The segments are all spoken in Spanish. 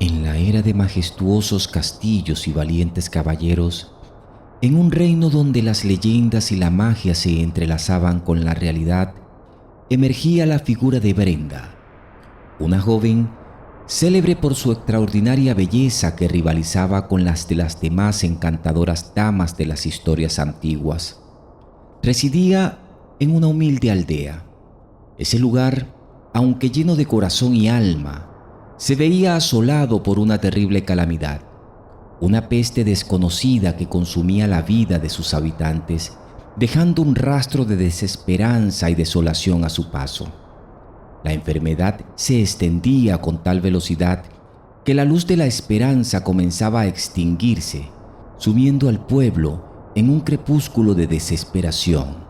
En la era de majestuosos castillos y valientes caballeros, en un reino donde las leyendas y la magia se entrelazaban con la realidad, emergía la figura de Brenda, una joven célebre por su extraordinaria belleza que rivalizaba con las de las demás encantadoras damas de las historias antiguas. Residía en una humilde aldea. Ese lugar, aunque lleno de corazón y alma, se veía asolado por una terrible calamidad, una peste desconocida que consumía la vida de sus habitantes, dejando un rastro de desesperanza y desolación a su paso. La enfermedad se extendía con tal velocidad que la luz de la esperanza comenzaba a extinguirse, sumiendo al pueblo en un crepúsculo de desesperación.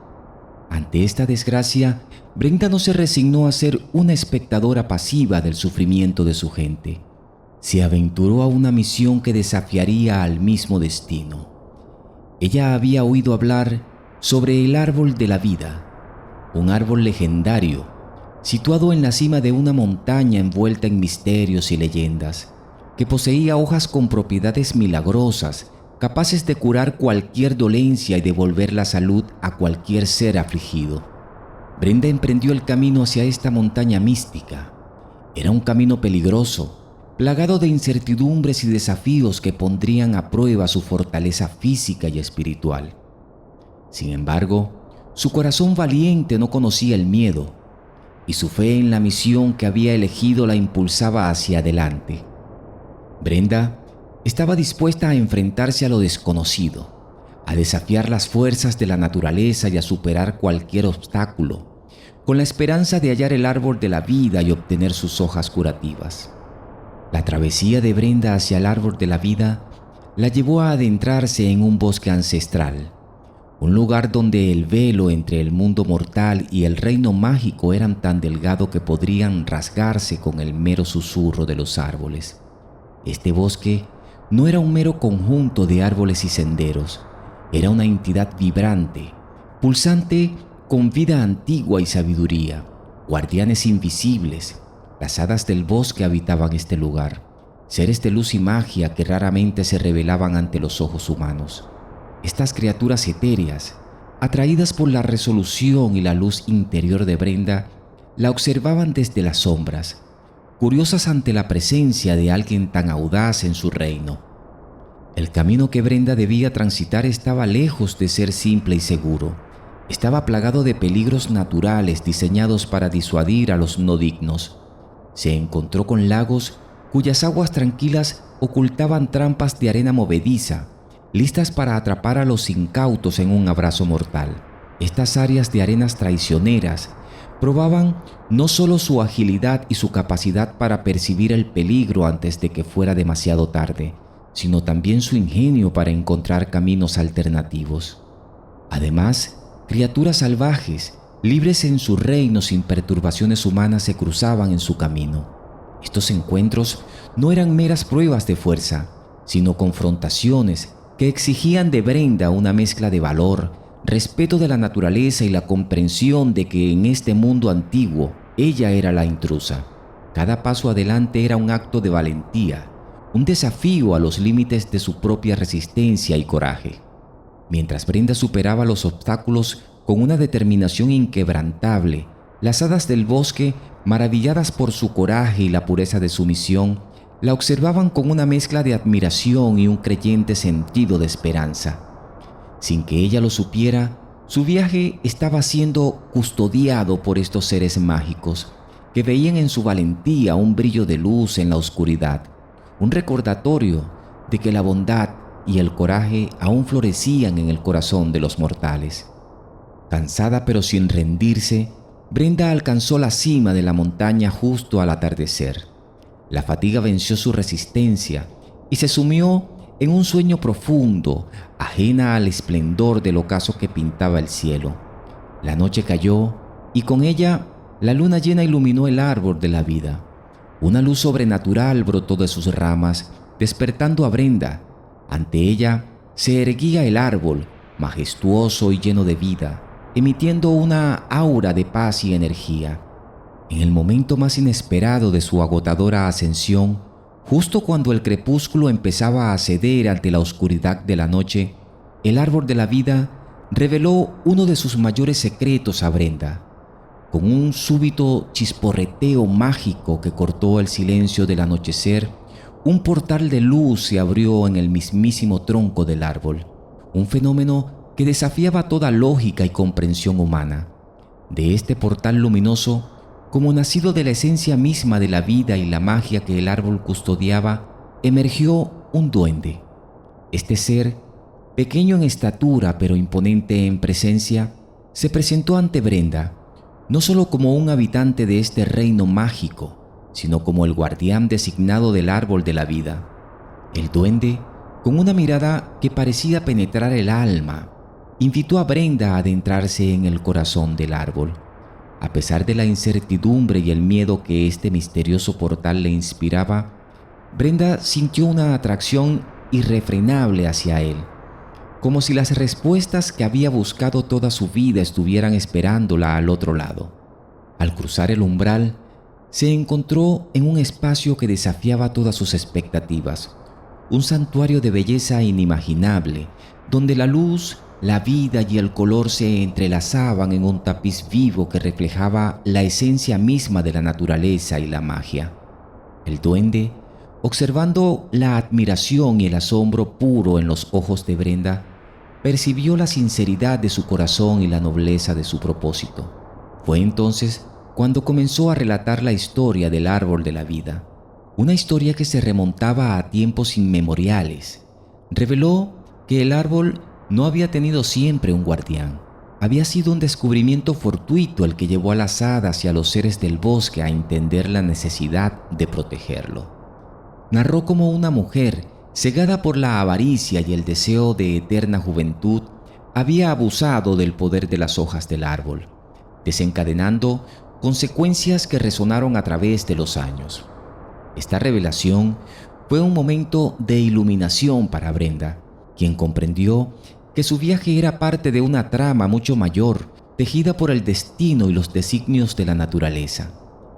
Ante esta desgracia, Brenda no se resignó a ser una espectadora pasiva del sufrimiento de su gente. Se aventuró a una misión que desafiaría al mismo destino. Ella había oído hablar sobre el árbol de la vida, un árbol legendario, situado en la cima de una montaña envuelta en misterios y leyendas, que poseía hojas con propiedades milagrosas, capaces de curar cualquier dolencia y devolver la salud a cualquier ser afligido. Brenda emprendió el camino hacia esta montaña mística. Era un camino peligroso, plagado de incertidumbres y desafíos que pondrían a prueba su fortaleza física y espiritual. Sin embargo, su corazón valiente no conocía el miedo, y su fe en la misión que había elegido la impulsaba hacia adelante. Brenda estaba dispuesta a enfrentarse a lo desconocido, a desafiar las fuerzas de la naturaleza y a superar cualquier obstáculo, con la esperanza de hallar el árbol de la vida y obtener sus hojas curativas. La travesía de Brenda hacia el árbol de la vida la llevó a adentrarse en un bosque ancestral, un lugar donde el velo entre el mundo mortal y el reino mágico eran tan delgado que podrían rasgarse con el mero susurro de los árboles. Este bosque no era un mero conjunto de árboles y senderos, era una entidad vibrante, pulsante con vida antigua y sabiduría. Guardianes invisibles, las hadas del bosque habitaban este lugar, seres de luz y magia que raramente se revelaban ante los ojos humanos. Estas criaturas etéreas, atraídas por la resolución y la luz interior de Brenda, la observaban desde las sombras, curiosas ante la presencia de alguien tan audaz en su reino. El camino que Brenda debía transitar estaba lejos de ser simple y seguro. Estaba plagado de peligros naturales diseñados para disuadir a los no dignos. Se encontró con lagos cuyas aguas tranquilas ocultaban trampas de arena movediza, listas para atrapar a los incautos en un abrazo mortal. Estas áreas de arenas traicioneras probaban no solo su agilidad y su capacidad para percibir el peligro antes de que fuera demasiado tarde, sino también su ingenio para encontrar caminos alternativos. Además, criaturas salvajes, libres en su reino sin perturbaciones humanas, se cruzaban en su camino. Estos encuentros no eran meras pruebas de fuerza, sino confrontaciones que exigían de Brenda una mezcla de valor, respeto de la naturaleza y la comprensión de que en este mundo antiguo ella era la intrusa. Cada paso adelante era un acto de valentía, un desafío a los límites de su propia resistencia y coraje. Mientras Brenda superaba los obstáculos con una determinación inquebrantable, las hadas del bosque, maravilladas por su coraje y la pureza de su misión, la observaban con una mezcla de admiración y un creyente sentido de esperanza. Sin que ella lo supiera, su viaje estaba siendo custodiado por estos seres mágicos, que veían en su valentía un brillo de luz en la oscuridad, un recordatorio de que la bondad y el coraje aún florecían en el corazón de los mortales. Cansada pero sin rendirse, Brenda alcanzó la cima de la montaña justo al atardecer. La fatiga venció su resistencia y se sumió en un sueño profundo, ajena al esplendor del ocaso que pintaba el cielo. La noche cayó y con ella la luna llena iluminó el árbol de la vida. Una luz sobrenatural brotó de sus ramas, despertando a Brenda. Ante ella se erguía el árbol, majestuoso y lleno de vida, emitiendo una aura de paz y energía. En el momento más inesperado de su agotadora ascensión, Justo cuando el crepúsculo empezaba a ceder ante la oscuridad de la noche, el árbol de la vida reveló uno de sus mayores secretos a Brenda. Con un súbito chisporreteo mágico que cortó el silencio del anochecer, un portal de luz se abrió en el mismísimo tronco del árbol, un fenómeno que desafiaba toda lógica y comprensión humana. De este portal luminoso, como nacido de la esencia misma de la vida y la magia que el árbol custodiaba, emergió un duende. Este ser, pequeño en estatura pero imponente en presencia, se presentó ante Brenda, no solo como un habitante de este reino mágico, sino como el guardián designado del árbol de la vida. El duende, con una mirada que parecía penetrar el alma, invitó a Brenda a adentrarse en el corazón del árbol. A pesar de la incertidumbre y el miedo que este misterioso portal le inspiraba, Brenda sintió una atracción irrefrenable hacia él, como si las respuestas que había buscado toda su vida estuvieran esperándola al otro lado. Al cruzar el umbral, se encontró en un espacio que desafiaba todas sus expectativas, un santuario de belleza inimaginable, donde la luz, la vida y el color se entrelazaban en un tapiz vivo que reflejaba la esencia misma de la naturaleza y la magia. El duende, observando la admiración y el asombro puro en los ojos de Brenda, percibió la sinceridad de su corazón y la nobleza de su propósito. Fue entonces cuando comenzó a relatar la historia del árbol de la vida, una historia que se remontaba a tiempos inmemoriales. Reveló que el árbol no había tenido siempre un guardián. Había sido un descubrimiento fortuito el que llevó a las hadas y a los seres del bosque a entender la necesidad de protegerlo. Narró cómo una mujer, cegada por la avaricia y el deseo de eterna juventud, había abusado del poder de las hojas del árbol, desencadenando consecuencias que resonaron a través de los años. Esta revelación fue un momento de iluminación para Brenda, quien comprendió que su viaje era parte de una trama mucho mayor, tejida por el destino y los designios de la naturaleza.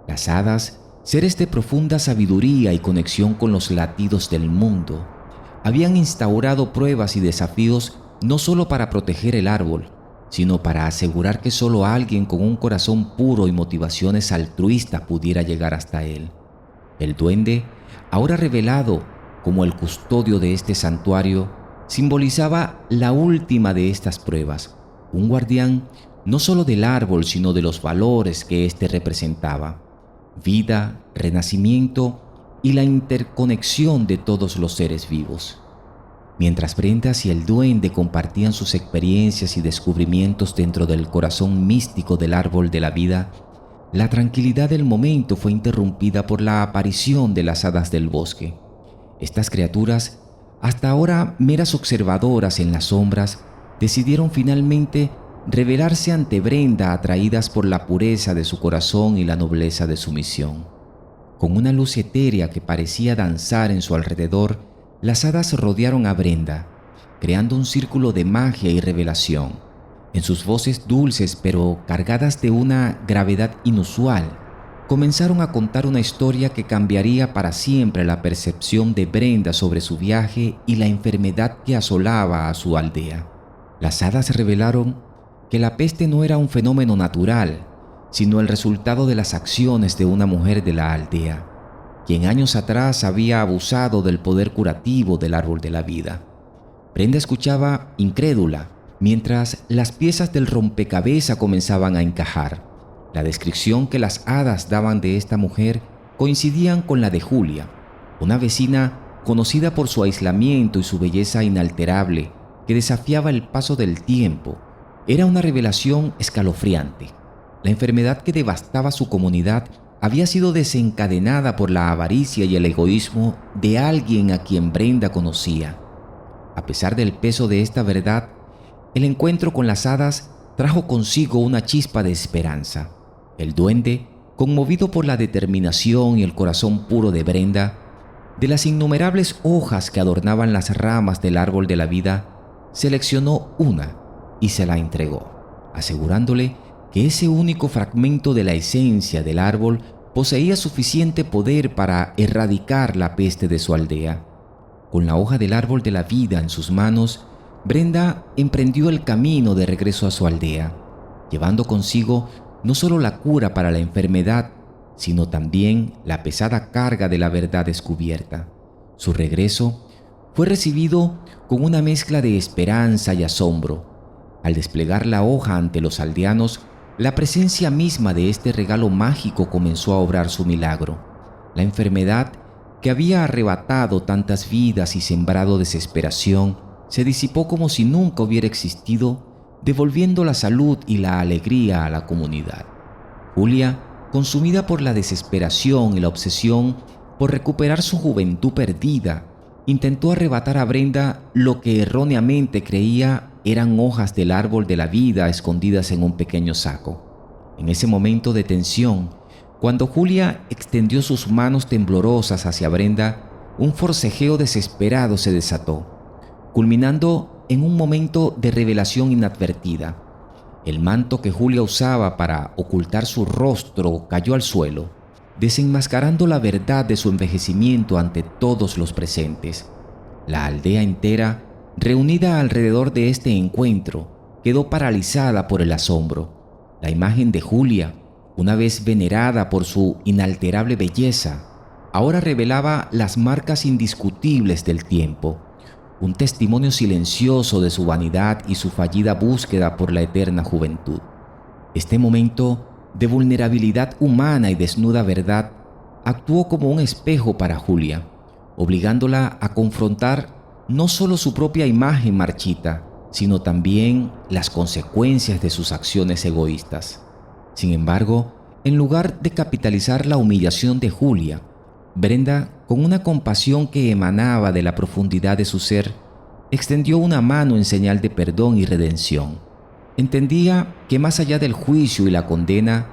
Las hadas, seres de profunda sabiduría y conexión con los latidos del mundo, habían instaurado pruebas y desafíos no solo para proteger el árbol, sino para asegurar que solo alguien con un corazón puro y motivaciones altruistas pudiera llegar hasta él. El duende, ahora revelado como el custodio de este santuario, simbolizaba la última de estas pruebas, un guardián no solo del árbol, sino de los valores que éste representaba: vida, renacimiento y la interconexión de todos los seres vivos. Mientras Brenda y el duende compartían sus experiencias y descubrimientos dentro del corazón místico del árbol de la vida, la tranquilidad del momento fue interrumpida por la aparición de las hadas del bosque. Estas criaturas, hasta ahora meras observadoras en las sombras, decidieron finalmente revelarse ante Brenda, atraídas por la pureza de su corazón y la nobleza de su misión. Con una luz etérea que parecía danzar en su alrededor, las hadas rodearon a Brenda, creando un círculo de magia y revelación. En sus voces dulces pero cargadas de una gravedad inusual, comenzaron a contar una historia que cambiaría para siempre la percepción de Brenda sobre su viaje y la enfermedad que asolaba a su aldea. Las hadas revelaron que la peste no era un fenómeno natural, sino el resultado de las acciones de una mujer de la aldea, quien años atrás había abusado del poder curativo del árbol de la vida. Brenda escuchaba incrédula, mientras las piezas del rompecabezas comenzaban a encajar. La descripción que las hadas daban de esta mujer coincidían con la de Julia, una vecina conocida por su aislamiento y su belleza inalterable, que desafiaba el paso del tiempo. Era una revelación escalofriante. La enfermedad que devastaba su comunidad había sido desencadenada por la avaricia y el egoísmo de alguien a quien Brenda conocía. A pesar del peso de esta verdad, el encuentro con las hadas trajo consigo una chispa de esperanza. El duende, conmovido por la determinación y el corazón puro de Brenda, de las innumerables hojas que adornaban las ramas del árbol de la vida, seleccionó una y se la entregó, asegurándole que ese único fragmento de la esencia del árbol poseía suficiente poder para erradicar la peste de su aldea. Con la hoja del árbol de la vida en sus manos, Brenda emprendió el camino de regreso a su aldea, llevando consigo no solo la cura para la enfermedad, sino también la pesada carga de la verdad descubierta. Su regreso fue recibido con una mezcla de esperanza y asombro. Al desplegar la hoja ante los aldeanos, la presencia misma de este regalo mágico comenzó a obrar su milagro. La enfermedad que había arrebatado tantas vidas y sembrado desesperación se disipó como si nunca hubiera existido, devolviendo la salud y la alegría a la comunidad. Julia, consumida por la desesperación y la obsesión por recuperar su juventud perdida, intentó arrebatar a Brenda lo que erróneamente creía eran hojas del árbol de la vida escondidas en un pequeño saco. En ese momento de tensión, cuando Julia extendió sus manos temblorosas hacia Brenda, un forcejeo desesperado se desató, culminando en un momento de revelación inadvertida. El manto que Julia usaba para ocultar su rostro cayó al suelo, desenmascarando la verdad de su envejecimiento ante todos los presentes. La aldea entera, reunida alrededor de este encuentro, quedó paralizada por el asombro. La imagen de Julia, una vez venerada por su inalterable belleza, ahora revelaba las marcas indiscutibles del tiempo, un testimonio silencioso de su vanidad y su fallida búsqueda por la eterna juventud. Este momento de vulnerabilidad humana y desnuda verdad actuó como un espejo para Julia, obligándola a confrontar no solo su propia imagen marchita, sino también las consecuencias de sus acciones egoístas. Sin embargo, en lugar de capitalizar la humillación de Julia, Brenda, con una compasión que emanaba de la profundidad de su ser, extendió una mano en señal de perdón y redención. Entendía que más allá del juicio y la condena,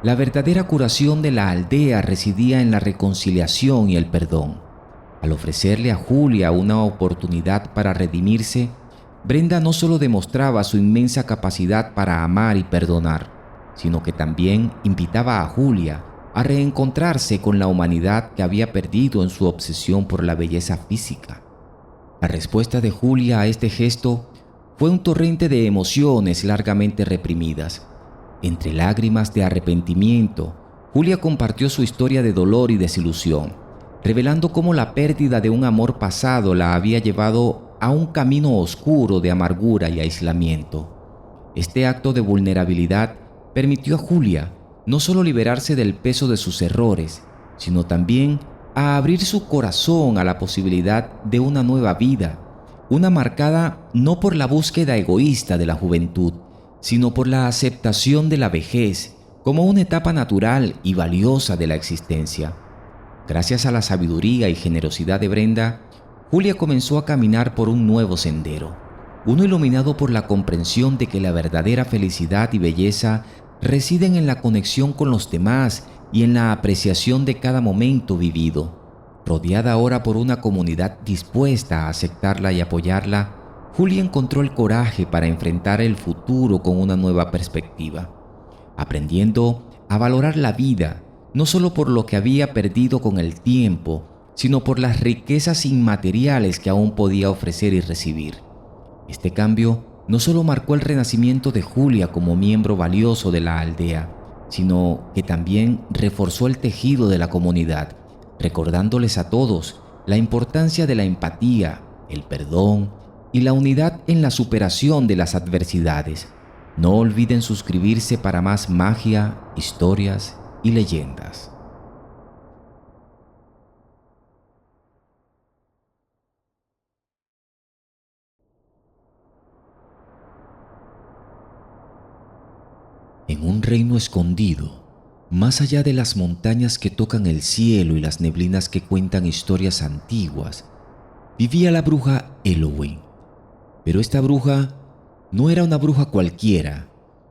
la verdadera curación de la aldea residía en la reconciliación y el perdón. Al ofrecerle a Julia una oportunidad para redimirse, Brenda no solo demostraba su inmensa capacidad para amar y perdonar, sino que también invitaba a Julia a reencontrarse con la humanidad que había perdido en su obsesión por la belleza física. La respuesta de Julia a este gesto fue un torrente de emociones largamente reprimidas. Entre lágrimas de arrepentimiento, Julia compartió su historia de dolor y desilusión, revelando cómo la pérdida de un amor pasado la había llevado a un camino oscuro de amargura y aislamiento. Este acto de vulnerabilidad permitió a Julia no solo liberarse del peso de sus errores, sino también a abrir su corazón a la posibilidad de una nueva vida, una marcada no por la búsqueda egoísta de la juventud, sino por la aceptación de la vejez como una etapa natural y valiosa de la existencia. Gracias a la sabiduría y generosidad de Brenda, Julia comenzó a caminar por un nuevo sendero, uno iluminado por la comprensión de que la verdadera felicidad y belleza residen en la conexión con los demás y en la apreciación de cada momento vivido. Rodeada ahora por una comunidad dispuesta a aceptarla y apoyarla, Julia encontró el coraje para enfrentar el futuro con una nueva perspectiva, aprendiendo a valorar la vida no solo por lo que había perdido con el tiempo, sino por las riquezas inmateriales que aún podía ofrecer y recibir. Este cambio no solo marcó el renacimiento de Julia como miembro valioso de la aldea, sino que también reforzó el tejido de la comunidad, recordándoles a todos la importancia de la empatía, el perdón y la unidad en la superación de las adversidades. No olviden suscribirse para más magia, historias y leyendas. En un reino escondido, más allá de las montañas que tocan el cielo y las neblinas que cuentan historias antiguas, vivía la bruja Elowin. Pero esta bruja no era una bruja cualquiera.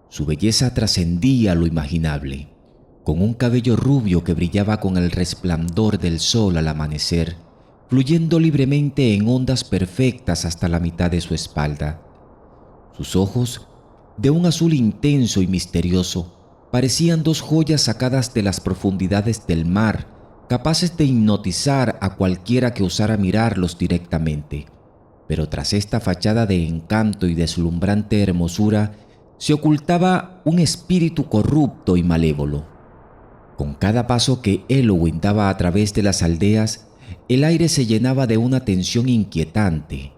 Su belleza trascendía lo imaginable. Con un cabello rubio que brillaba con el resplandor del sol al amanecer, fluyendo libremente en ondas perfectas hasta la mitad de su espalda. Sus ojos, de un azul intenso y misterioso, parecían dos joyas sacadas de las profundidades del mar, capaces de hipnotizar a cualquiera que osara mirarlos directamente. Pero tras esta fachada de encanto y deslumbrante hermosura se ocultaba un espíritu corrupto y malévolo. Con cada paso que Elowin daba a través de las aldeas, el aire se llenaba de una tensión inquietante,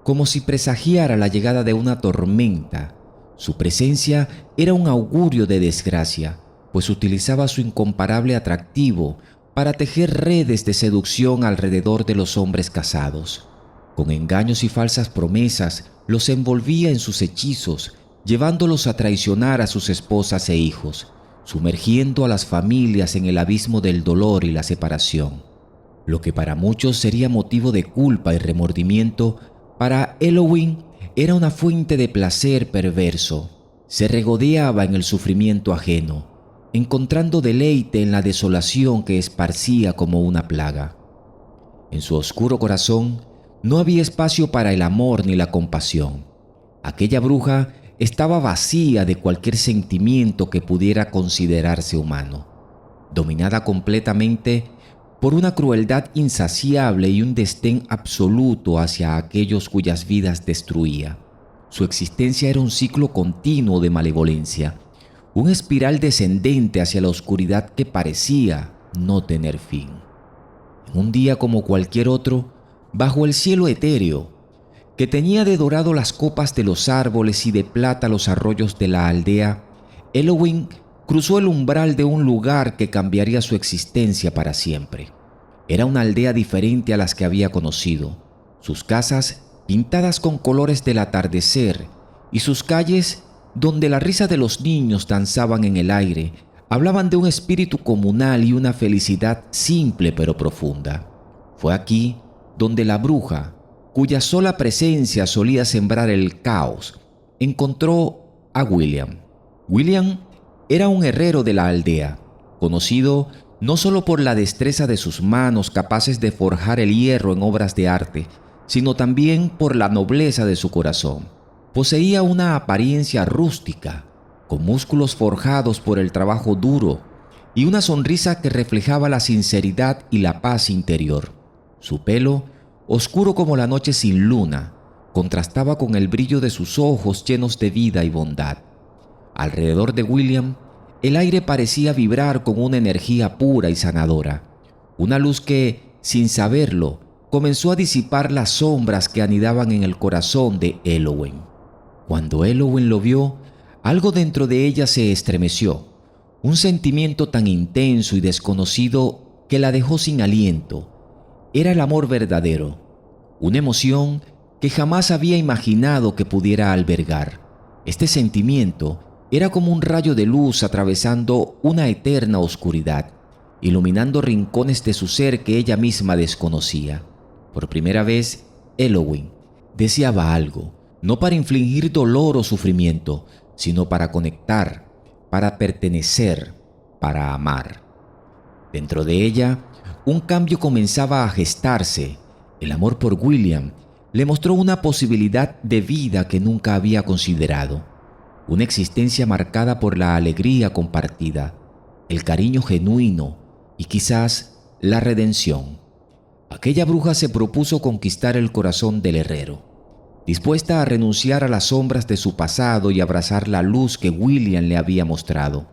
como si presagiara la llegada de una tormenta. Su presencia era un augurio de desgracia, pues utilizaba su incomparable atractivo para tejer redes de seducción alrededor de los hombres casados. Con engaños y falsas promesas los envolvía en sus hechizos, llevándolos a traicionar a sus esposas e hijos, sumergiendo a las familias en el abismo del dolor y la separación. Lo que para muchos sería motivo de culpa y remordimiento, para Elowin era una fuente de placer perverso. Se regodeaba en el sufrimiento ajeno, encontrando deleite en la desolación que esparcía como una plaga. En su oscuro corazón no había espacio para el amor ni la compasión. Aquella bruja estaba vacía de cualquier sentimiento que pudiera considerarse humano, dominada completamente por una crueldad insaciable y un desdén absoluto hacia aquellos cuyas vidas destruía. Su existencia era un ciclo continuo de malevolencia, una espiral descendente hacia la oscuridad que parecía no tener fin. En un día como cualquier otro, bajo el cielo etéreo, que teñía de dorado las copas de los árboles y de plata los arroyos de la aldea, Elowin cruzó el umbral de un lugar que cambiaría su existencia para siempre. Era una aldea diferente a las que había conocido, sus casas pintadas con colores del atardecer y sus calles donde la risa de los niños danzaban en el aire, hablaban de un espíritu comunal y una felicidad simple pero profunda. Fue aquí donde la bruja, cuya sola presencia solía sembrar el caos, encontró a William. William era un herrero de la aldea, conocido no solo por la destreza de sus manos capaces de forjar el hierro en obras de arte, sino también por la nobleza de su corazón. Poseía una apariencia rústica, con músculos forjados por el trabajo duro y una sonrisa que reflejaba la sinceridad y la paz interior. Su pelo, oscuro como la noche sin luna, contrastaba con el brillo de sus ojos llenos de vida y bondad. Alrededor de William, el aire parecía vibrar con una energía pura y sanadora, una luz que, sin saberlo, comenzó a disipar las sombras que anidaban en el corazón de Elowin. Cuando Elowin lo vio, algo dentro de ella se estremeció, un sentimiento tan intenso y desconocido que la dejó sin aliento. Era el amor verdadero, una emoción que jamás había imaginado que pudiera albergar. Este sentimiento era como un rayo de luz atravesando una eterna oscuridad, iluminando rincones de su ser que ella misma desconocía. Por primera vez, Elowin deseaba algo, no para infligir dolor o sufrimiento, sino para conectar, para pertenecer, para amar. Dentro de ella, un cambio comenzaba a gestarse. El amor por William le mostró una posibilidad de vida que nunca había considerado, una existencia marcada por la alegría compartida, el cariño genuino y quizás la redención. Aquella bruja se propuso conquistar el corazón del herrero, dispuesta a renunciar a las sombras de su pasado y abrazar la luz que William le había mostrado.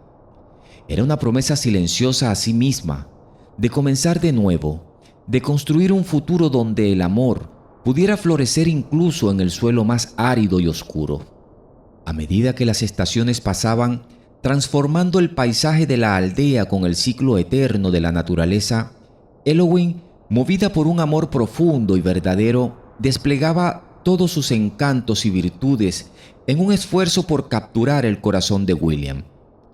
Era una promesa silenciosa a sí misma, de comenzar de nuevo, de construir un futuro donde el amor pudiera florecer incluso en el suelo más árido y oscuro. A medida que las estaciones pasaban, transformando el paisaje de la aldea con el ciclo eterno de la naturaleza, Elowin, movida por un amor profundo y verdadero, desplegaba todos sus encantos y virtudes en un esfuerzo por capturar el corazón de William.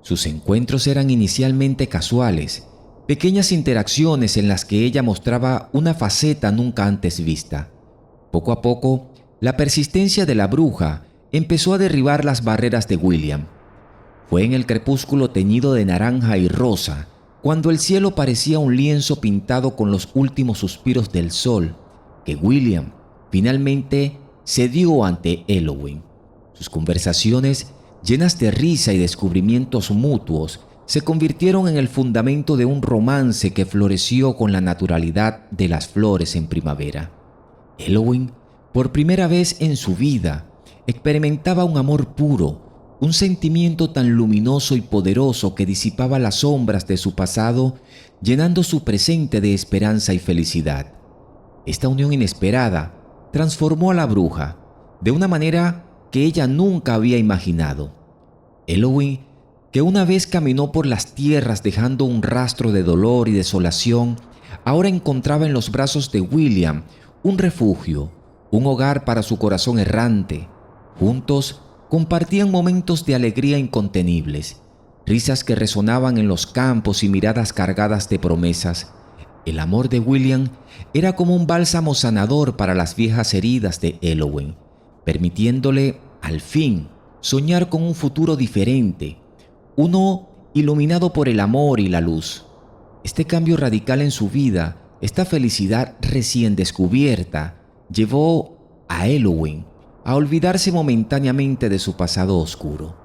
Sus encuentros eran inicialmente casuales, pequeñas interacciones en las que ella mostraba una faceta nunca antes vista. Poco a poco, la persistencia de la bruja empezó a derribar las barreras de William. Fue en el crepúsculo teñido de naranja y rosa, cuando el cielo parecía un lienzo pintado con los últimos suspiros del sol, que William finalmente cedió ante Elowin. Sus conversaciones llenas de risa y descubrimientos mutuos, se convirtieron en el fundamento de un romance que floreció con la naturalidad de las flores en primavera. Elowin, por primera vez en su vida, experimentaba un amor puro, un sentimiento tan luminoso y poderoso que disipaba las sombras de su pasado, llenando su presente de esperanza y felicidad. Esta unión inesperada transformó a la bruja de una manera que ella nunca había imaginado. Elowin, que una vez caminó por las tierras dejando un rastro de dolor y desolación, ahora encontraba en los brazos de William un refugio, un hogar para su corazón errante. Juntos compartían momentos de alegría incontenibles, risas que resonaban en los campos y miradas cargadas de promesas. El amor de William era como un bálsamo sanador para las viejas heridas de Elowin, permitiéndole, al fin, soñar con un futuro diferente, uno iluminado por el amor y la luz. Este cambio radical en su vida, esta felicidad recién descubierta, llevó a Elowin a olvidarse momentáneamente de su pasado oscuro.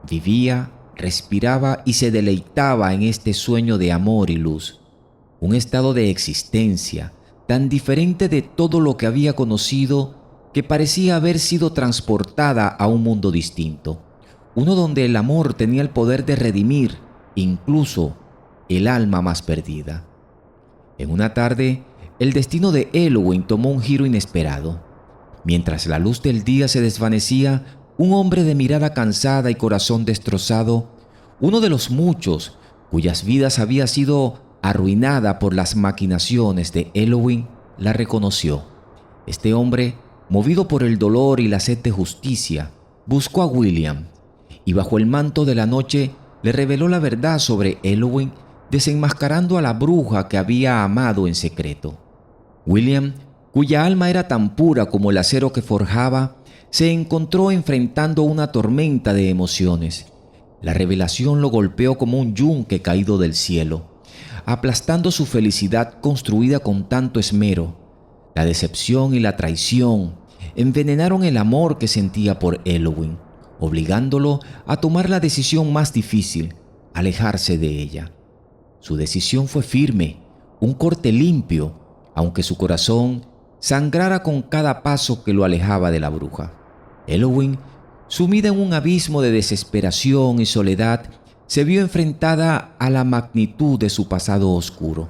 Vivía, respiraba y se deleitaba en este sueño de amor y luz, un estado de existencia tan diferente de todo lo que había conocido que parecía haber sido transportada a un mundo distinto, uno donde el amor tenía el poder de redimir incluso el alma más perdida. En una tarde, el destino de Elowin tomó un giro inesperado. Mientras la luz del día se desvanecía, un hombre de mirada cansada y corazón destrozado, uno de los muchos cuyas vidas había sido arruinada por las maquinaciones de Elowin, la reconoció. Este hombre, movido por el dolor y la sed de justicia, buscó a William y bajo el manto de la noche le reveló la verdad sobre Elowin, desenmascarando a la bruja que había amado en secreto. William, cuya alma era tan pura como el acero que forjaba, se encontró enfrentando una tormenta de emociones. La revelación lo golpeó como un yunque caído del cielo, aplastando su felicidad construida con tanto esmero. La decepción y la traición envenenaron el amor que sentía por Elowin, obligándolo a tomar la decisión más difícil, alejarse de ella. Su decisión fue firme, un corte limpio, aunque su corazón sangrara con cada paso que lo alejaba de la bruja. Elowin, sumida en un abismo de desesperación y soledad, se vio enfrentada a la magnitud de su pasado oscuro.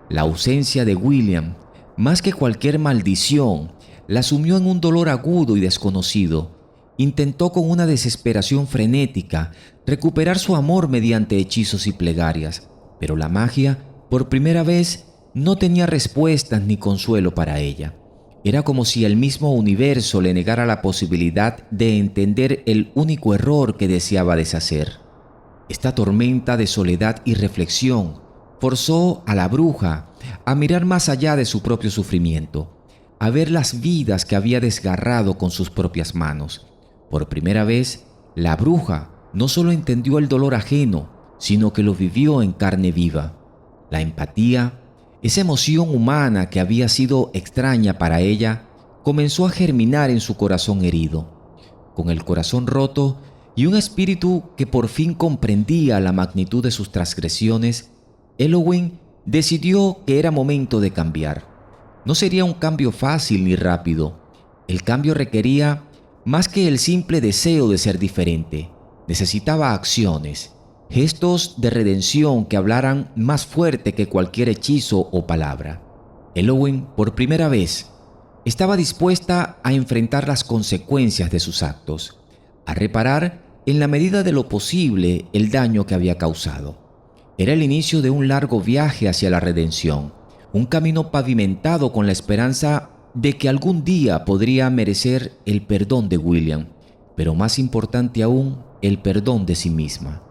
La ausencia de William, más que cualquier maldición, la sumió en un dolor agudo y desconocido. Intentó con una desesperación frenética recuperar su amor mediante hechizos y plegarias, pero la magia, por primera vez, no tenía respuestas ni consuelo para ella. Era como si el mismo universo le negara la posibilidad de entender el único error que deseaba deshacer. Esta tormenta de soledad y reflexión forzó a la bruja a mirar más allá de su propio sufrimiento, a ver las vidas que había desgarrado con sus propias manos. Por primera vez, la bruja no solo entendió el dolor ajeno, sino que lo vivió en carne viva. La empatía, esa emoción humana que había sido extraña para ella, comenzó a germinar en su corazón herido. Con el corazón roto y un espíritu que por fin comprendía la magnitud de sus transgresiones, Elowin decidió que era momento de cambiar. No sería un cambio fácil ni rápido. El cambio requería más que el simple deseo de ser diferente. Necesitaba acciones, gestos de redención que hablaran más fuerte que cualquier hechizo o palabra. Elowin, por primera vez, estaba dispuesta a enfrentar las consecuencias de sus actos, a reparar en la medida de lo posible el daño que había causado. Era el inicio de un largo viaje hacia la redención, un camino pavimentado con la esperanza de que algún día podría merecer el perdón de William, pero más importante aún, el perdón de sí misma.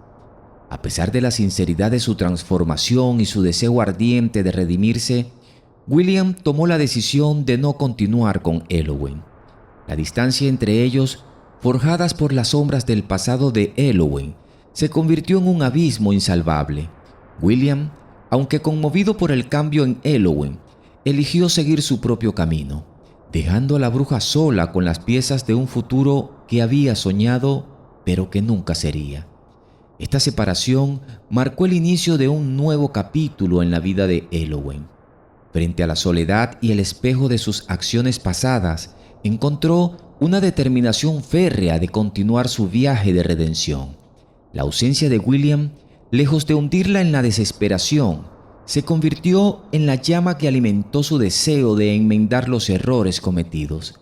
A pesar de la sinceridad de su transformación y su deseo ardiente de redimirse, William tomó la decisión de no continuar con Elowin. La distancia entre ellos, forjadas por las sombras del pasado de Elowin, se convirtió en un abismo insalvable. William, aunque conmovido por el cambio en Elowin, eligió seguir su propio camino, dejando a la bruja sola con las piezas de un futuro que había soñado pero que nunca sería. Esta separación marcó el inicio de un nuevo capítulo en la vida de Elowen. Frente a la soledad y el espejo de sus acciones pasadas, encontró una determinación férrea de continuar su viaje de redención. La ausencia de William, lejos de hundirla en la desesperación, se convirtió en la llama que alimentó su deseo de enmendar los errores cometidos.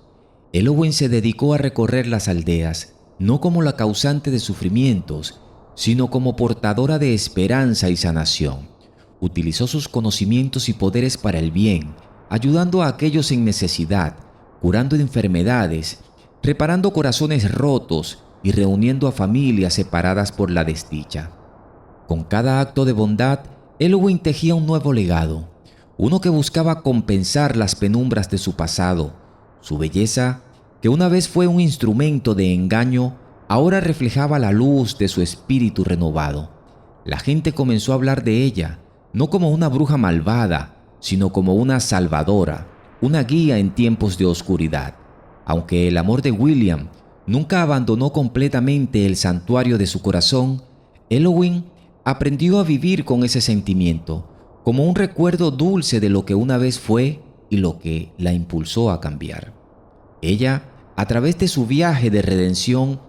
Elowen se dedicó a recorrer las aldeas, no como la causante de sufrimientos, sino como portadora de esperanza y sanación. Utilizó sus conocimientos y poderes para el bien, ayudando a aquellos en necesidad, curando enfermedades, reparando corazones rotos y reuniendo a familias separadas por la desdicha. Con cada acto de bondad, Elowen tejía un nuevo legado, uno que buscaba compensar las penumbras de su pasado. Su belleza, que una vez fue un instrumento de engaño, ahora reflejaba la luz de su espíritu renovado. La gente comenzó a hablar de ella, no como una bruja malvada, sino como una salvadora, una guía en tiempos de oscuridad. Aunque el amor de William nunca abandonó completamente el santuario de su corazón, Elowen aprendió a vivir con ese sentimiento, como un recuerdo dulce de lo que una vez fue y lo que la impulsó a cambiar. Ella, a través de su viaje de redención,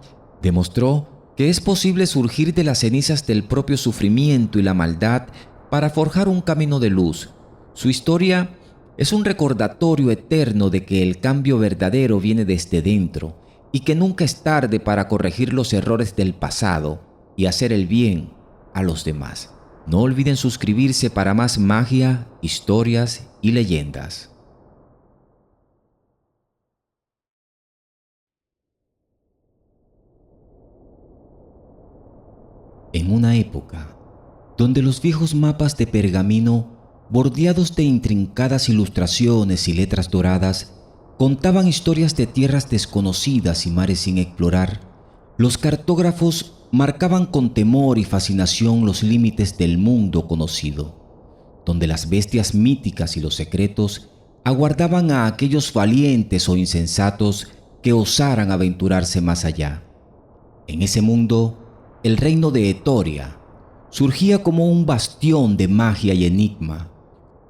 demostró que es posible surgir de las cenizas del propio sufrimiento y la maldad para forjar un camino de luz. Su historia es un recordatorio eterno de que el cambio verdadero viene desde dentro y que nunca es tarde para corregir los errores del pasado y hacer el bien a los demás. No olviden suscribirse para más magia, historias y leyendas. En una época donde los viejos mapas de pergamino, bordeados de intrincadas ilustraciones y letras doradas, contaban historias de tierras desconocidas y mares sin explorar, los cartógrafos marcaban con temor y fascinación los límites del mundo conocido, donde las bestias míticas y los secretos aguardaban a aquellos valientes o insensatos que osaran aventurarse más allá. En ese mundo, el reino de Etoria surgía como un bastión de magia y enigma,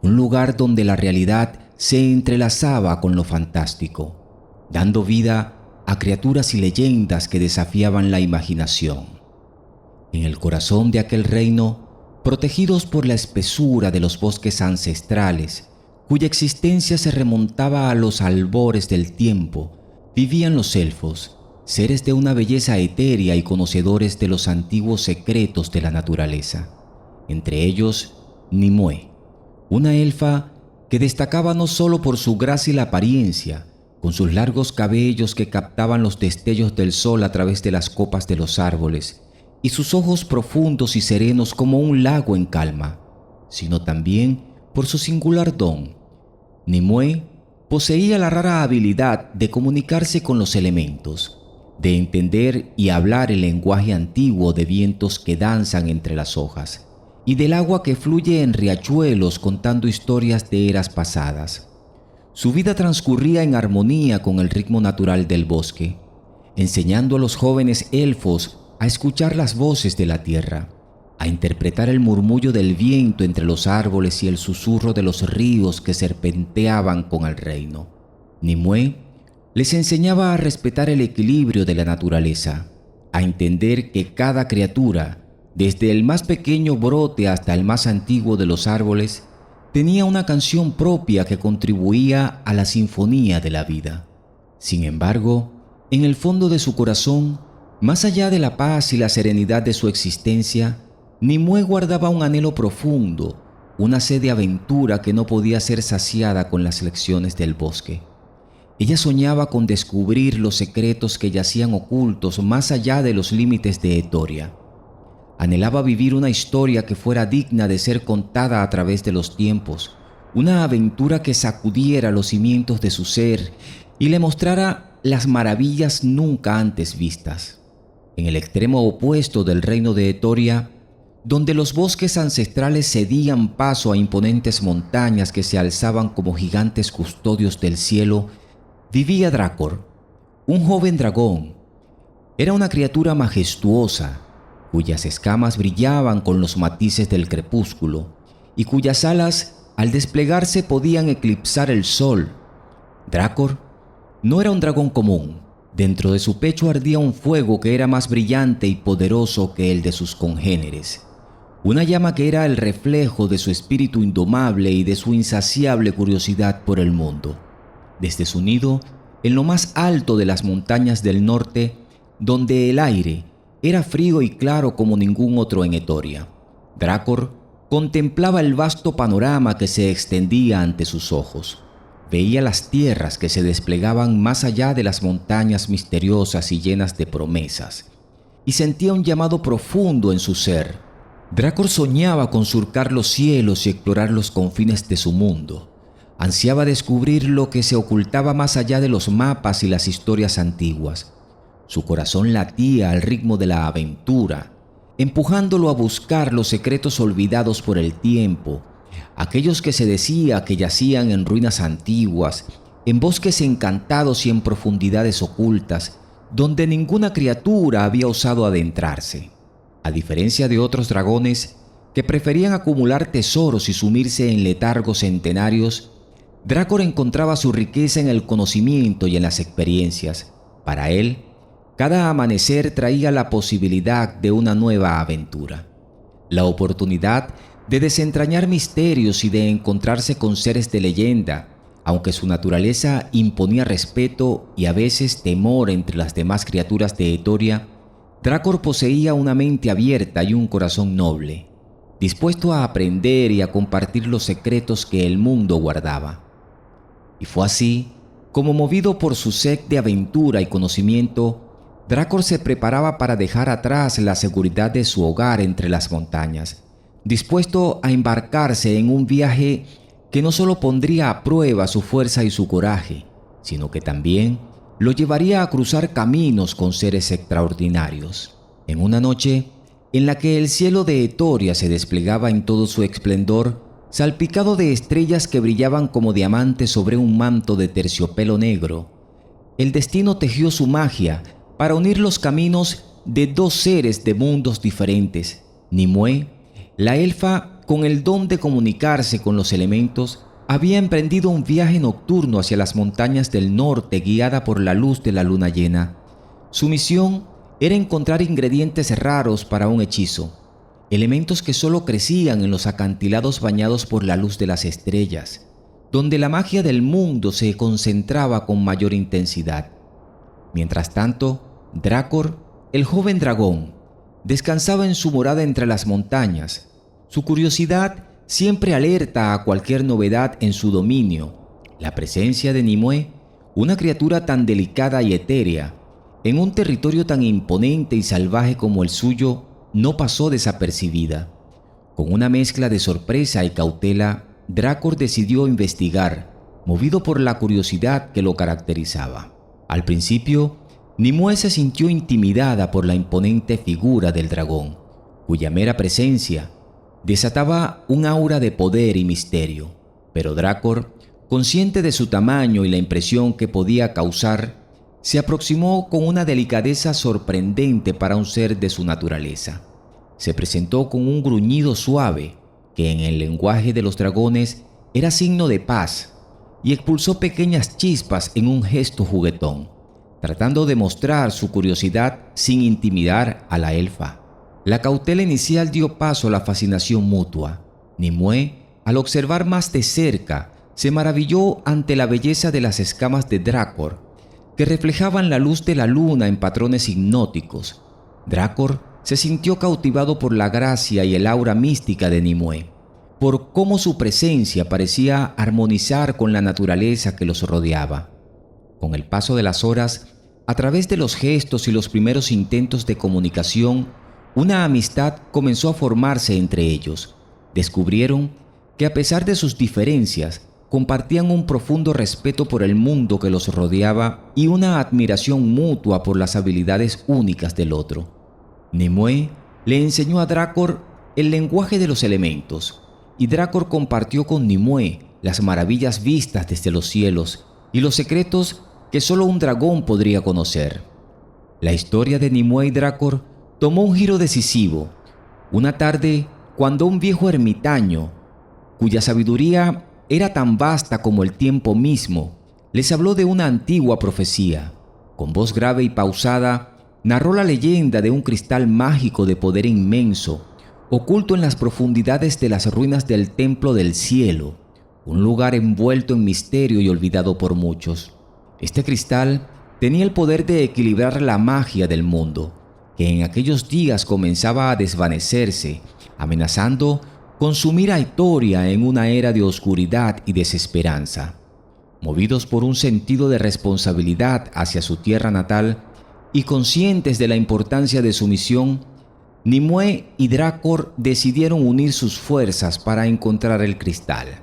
un lugar donde la realidad se entrelazaba con lo fantástico, dando vida a criaturas y leyendas que desafiaban la imaginación. En el corazón de aquel reino, protegidos por la espesura de los bosques ancestrales, cuya existencia se remontaba a los albores del tiempo, vivían los elfos, seres de una belleza etérea y conocedores de los antiguos secretos de la naturaleza. Entre ellos, Nimue, una elfa que destacaba no solo por su grácil apariencia, con sus largos cabellos que captaban los destellos del sol a través de las copas de los árboles, y sus ojos profundos y serenos como un lago en calma, sino también por su singular don. Nimue poseía la rara habilidad de comunicarse con los elementos, de entender y hablar el lenguaje antiguo de vientos que danzan entre las hojas, y del agua que fluye en riachuelos contando historias de eras pasadas. Su vida transcurría en armonía con el ritmo natural del bosque, enseñando a los jóvenes elfos a escuchar las voces de la tierra, a interpretar el murmullo del viento entre los árboles y el susurro de los ríos que serpenteaban con el reino. Nimue les enseñaba a respetar el equilibrio de la naturaleza, a entender que cada criatura, desde el más pequeño brote hasta el más antiguo de los árboles, tenía una canción propia que contribuía a la sinfonía de la vida. Sin embargo, en el fondo de su corazón, más allá de la paz y la serenidad de su existencia, Nimue guardaba un anhelo profundo, una sed de aventura que no podía ser saciada con las lecciones del bosque. Ella soñaba con descubrir los secretos que yacían ocultos más allá de los límites de Etoria. Anhelaba vivir una historia que fuera digna de ser contada a través de los tiempos, una aventura que sacudiera los cimientos de su ser y le mostrara las maravillas nunca antes vistas. En el extremo opuesto del reino de Etoria, donde los bosques ancestrales cedían paso a imponentes montañas que se alzaban como gigantes custodios del cielo, vivía Drakor, un joven dragón, Era una criatura majestuosa, cuyas escamas brillaban con los matices del crepúsculo y cuyas alas, al desplegarse, podían eclipsar el sol. Drakor no era un dragón común. Dentro de su pecho ardía un fuego que era más brillante y poderoso que el de sus congéneres. Una llama que era el reflejo de su espíritu indomable y de su insaciable curiosidad por el mundo. Desde su nido, en lo más alto de las montañas del norte, donde el aire era frío y claro como ningún otro en Etoria, Drakor contemplaba el vasto panorama que se extendía ante sus ojos. Veía las tierras que se desplegaban más allá de las montañas misteriosas y llenas de promesas, y sentía un llamado profundo en su ser. Drakor soñaba con surcar los cielos y explorar los confines de su mundo. Ansiaba descubrir lo que se ocultaba más allá de los mapas y las historias antiguas. Su corazón latía al ritmo de la aventura, empujándolo a buscar los secretos olvidados por el tiempo, aquellos que se decía que yacían en ruinas antiguas, en bosques encantados y en profundidades ocultas, donde ninguna criatura había osado adentrarse. A diferencia de otros dragones que preferían acumular tesoros y sumirse en letargos centenarios, Drakor encontraba su riqueza en el conocimiento y en las experiencias. Para él, cada amanecer traía la posibilidad de una nueva aventura, la oportunidad de desentrañar misterios y de encontrarse con seres de leyenda, aunque su naturaleza imponía respeto y a veces temor entre las demás criaturas de Etoria. Drakor poseía una mente abierta y un corazón noble, dispuesto a aprender y a compartir los secretos que el mundo guardaba. Y fue así como, movido por su sed de aventura y conocimiento, Drakor se preparaba para dejar atrás la seguridad de su hogar entre las montañas, dispuesto a embarcarse en un viaje que no solo pondría a prueba su fuerza y su coraje, sino que también lo llevaría a cruzar caminos con seres extraordinarios. En una noche en la que el cielo de Etoria se desplegaba en todo su esplendor, salpicado de estrellas que brillaban como diamantes sobre un manto de terciopelo negro, el destino tejió su magia para unir los caminos de dos seres de mundos diferentes. Nimue, la elfa con el don de comunicarse con los elementos, había emprendido un viaje nocturno hacia las montañas del norte guiada por la luz de la luna llena. Su misión era encontrar ingredientes raros para un hechizo, elementos que solo crecían en los acantilados bañados por la luz de las estrellas, donde la magia del mundo se concentraba con mayor intensidad. Mientras tanto, Drakor, el joven dragón, descansaba en su morada entre las montañas, su curiosidad siempre alerta a cualquier novedad en su dominio. La presencia de Nimue, una criatura tan delicada y etérea, en un territorio tan imponente y salvaje como el suyo, no pasó desapercibida. Con una mezcla de sorpresa y cautela, Drakor decidió investigar, movido por la curiosidad que lo caracterizaba. Al principio, Nimue se sintió intimidada por la imponente figura del dragón, cuya mera presencia desataba un aura de poder y misterio. Pero Drakor, consciente de su tamaño y la impresión que podía causar, se aproximó con una delicadeza sorprendente para un ser de su naturaleza. Se presentó con un gruñido suave, que en el lenguaje de los dragones era signo de paz, y expulsó pequeñas chispas en un gesto juguetón, tratando de mostrar su curiosidad sin intimidar a la elfa. La cautela inicial dio paso a la fascinación mutua. Nimue, al observar más de cerca, se maravilló ante la belleza de las escamas de Drakor, que reflejaban la luz de la luna en patrones hipnóticos. Drakor se sintió cautivado por la gracia y el aura mística de Nimue, por cómo su presencia parecía armonizar con la naturaleza que los rodeaba. Con el paso de las horas, a través de los gestos y los primeros intentos de comunicación, una amistad comenzó a formarse entre ellos. Descubrieron que, a pesar de sus diferencias, compartían un profundo respeto por el mundo que los rodeaba y una admiración mutua por las habilidades únicas del otro. Nimue le enseñó a Drakor el lenguaje de los elementos, y Drakor compartió con Nimue las maravillas vistas desde los cielos y los secretos que solo un dragón podría conocer. La historia de Nimue y Drácor tomó un giro decisivo. Una tarde, cuando un viejo ermitaño, cuya sabiduría era tan vasta como el tiempo mismo, les habló de una antigua profecía. Con voz grave y pausada, narró la leyenda de un cristal mágico de poder inmenso, oculto en las profundidades de las ruinas del Templo del Cielo, un lugar envuelto en misterio y olvidado por muchos. Este cristal tenía el poder de equilibrar la magia del mundo, que en aquellos días comenzaba a desvanecerse, amenazando consumir a Etoria en una era de oscuridad y desesperanza. Movidos por un sentido de responsabilidad hacia su tierra natal y conscientes de la importancia de su misión, Nimue y Drácor decidieron unir sus fuerzas para encontrar el cristal.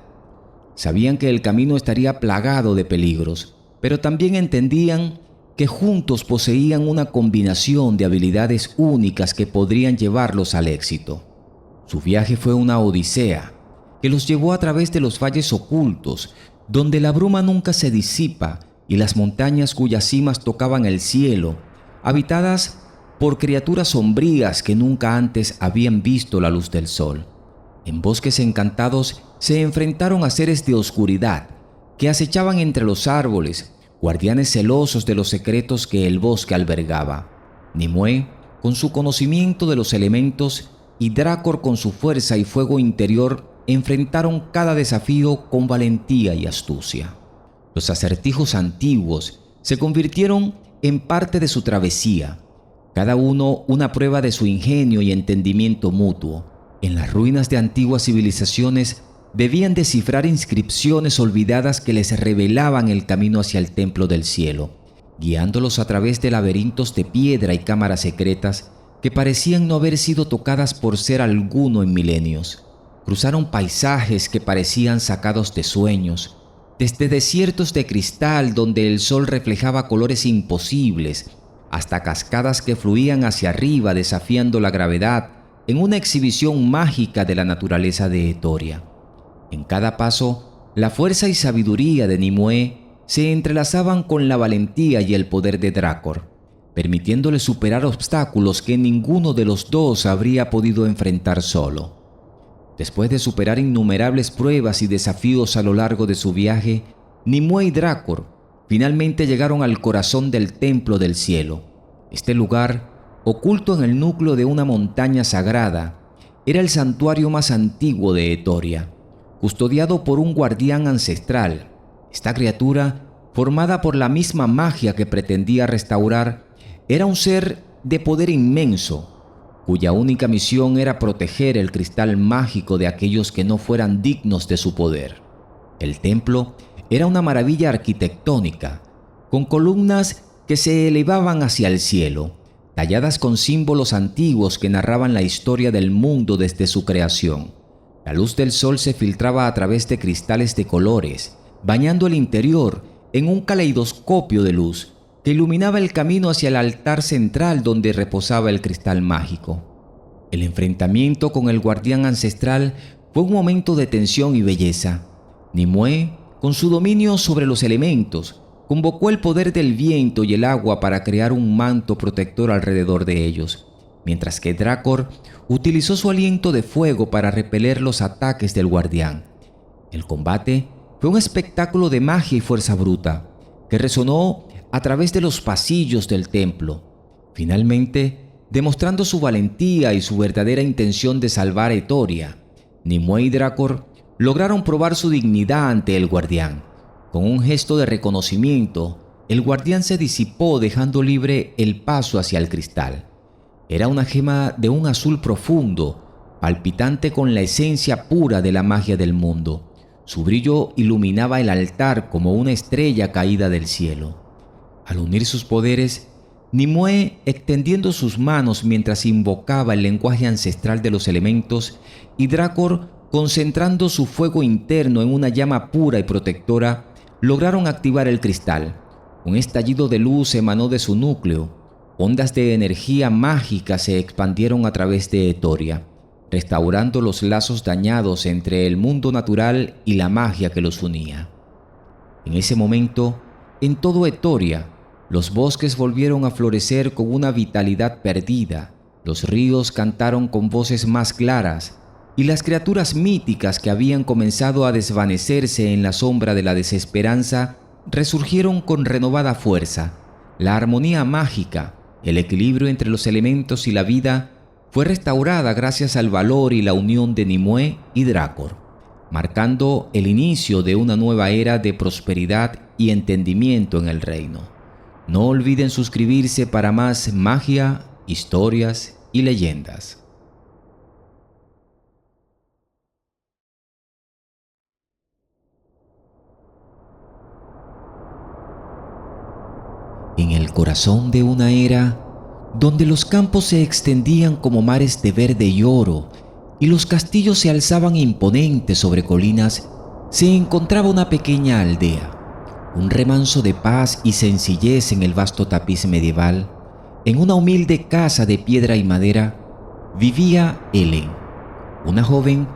Sabían que el camino estaría plagado de peligros, pero también entendían que juntos poseían una combinación de habilidades únicas que podrían llevarlos al éxito. Su viaje fue una odisea que los llevó a través de los valles ocultos, donde la bruma nunca se disipa, y las montañas cuyas cimas tocaban el cielo, habitadas por criaturas sombrías que nunca antes habían visto la luz del sol. En bosques encantados se enfrentaron a seres de oscuridad que acechaban entre los árboles, guardianes celosos de los secretos que el bosque albergaba. Nimue, con su conocimiento de los elementos, y Drácor, con su fuerza y fuego interior, enfrentaron cada desafío con valentía y astucia. Los acertijos antiguos se convirtieron en parte de su travesía, cada uno una prueba de su ingenio y entendimiento mutuo. En las ruinas de antiguas civilizaciones debían descifrar inscripciones olvidadas que les revelaban el camino hacia el Templo del Cielo, guiándolos a través de laberintos de piedra y cámaras secretas que parecían no haber sido tocadas por ser alguno en milenios. Cruzaron paisajes que parecían sacados de sueños, desde desiertos de cristal donde el sol reflejaba colores imposibles, hasta cascadas que fluían hacia arriba desafiando la gravedad en una exhibición mágica de la naturaleza de Etoria. En cada paso, la fuerza y sabiduría de Nimue se entrelazaban con la valentía y el poder de Drácor, permitiéndole superar obstáculos que ninguno de los dos habría podido enfrentar solo. Después de superar innumerables pruebas y desafíos a lo largo de su viaje, Nimue y Drácor finalmente llegaron al corazón del Templo del Cielo. Este lugar, oculto en el núcleo de una montaña sagrada, era el santuario más antiguo de Etoria, custodiado por un guardián ancestral. Esta criatura, formada por la misma magia que pretendía restaurar, era un ser de poder inmenso, cuya única misión era proteger el cristal mágico de aquellos que no fueran dignos de su poder. El templo era una maravilla arquitectónica, con columnas que se elevaban hacia el cielo, talladas con símbolos antiguos que narraban la historia del mundo desde su creación. La luz del sol se filtraba a través de cristales de colores, bañando el interior en un caleidoscopio de luz que iluminaba el camino hacia el altar central donde reposaba el cristal mágico. El enfrentamiento con el guardián ancestral fue un momento de tensión y belleza. Nimue, con su dominio sobre los elementos, convocó el poder del viento y el agua para crear un manto protector alrededor de ellos, mientras que Drácor utilizó su aliento de fuego para repeler los ataques del guardián. El combate fue un espectáculo de magia y fuerza bruta, que resonó a través de los pasillos del templo, finalmente demostrando su valentía y su verdadera intención de salvar a Etoria. Nimue y Drácor lograron probar su dignidad ante el guardián. Con un gesto de reconocimiento, el guardián se disipó dejando libre el paso hacia el cristal. Era una gema de un azul profundo, palpitante con la esencia pura de la magia del mundo. Su brillo iluminaba el altar como una estrella caída del cielo. Al unir sus poderes, Nimue, extendiendo sus manos mientras invocaba el lenguaje ancestral de los elementos, y Drácor, concentrando su fuego interno en una llama pura y protectora, lograron activar el cristal. Un estallido de luz emanó de su núcleo. Ondas de energía mágica se expandieron a través de Etoria, restaurando los lazos dañados entre el mundo natural y la magia que los unía. En ese momento, en todo Etoria, Los bosques volvieron a florecer con una vitalidad perdida, los ríos cantaron con voces más claras, y las criaturas míticas que habían comenzado a desvanecerse en la sombra de la desesperanza resurgieron con renovada fuerza. La armonía mágica, el equilibrio entre los elementos y la vida, fue restaurada gracias al valor y la unión de Nimue y Drácor, marcando el inicio de una nueva era de prosperidad y entendimiento en el reino. No olviden suscribirse para más magia, historias y leyendas. En el corazón de una era donde los campos se extendían como mares de verde y oro y los castillos se alzaban imponentes sobre colinas, se encontraba una pequeña aldea, un remanso de paz y sencillez en el vasto tapiz medieval. En una humilde casa de piedra y madera vivía Ellen, una joven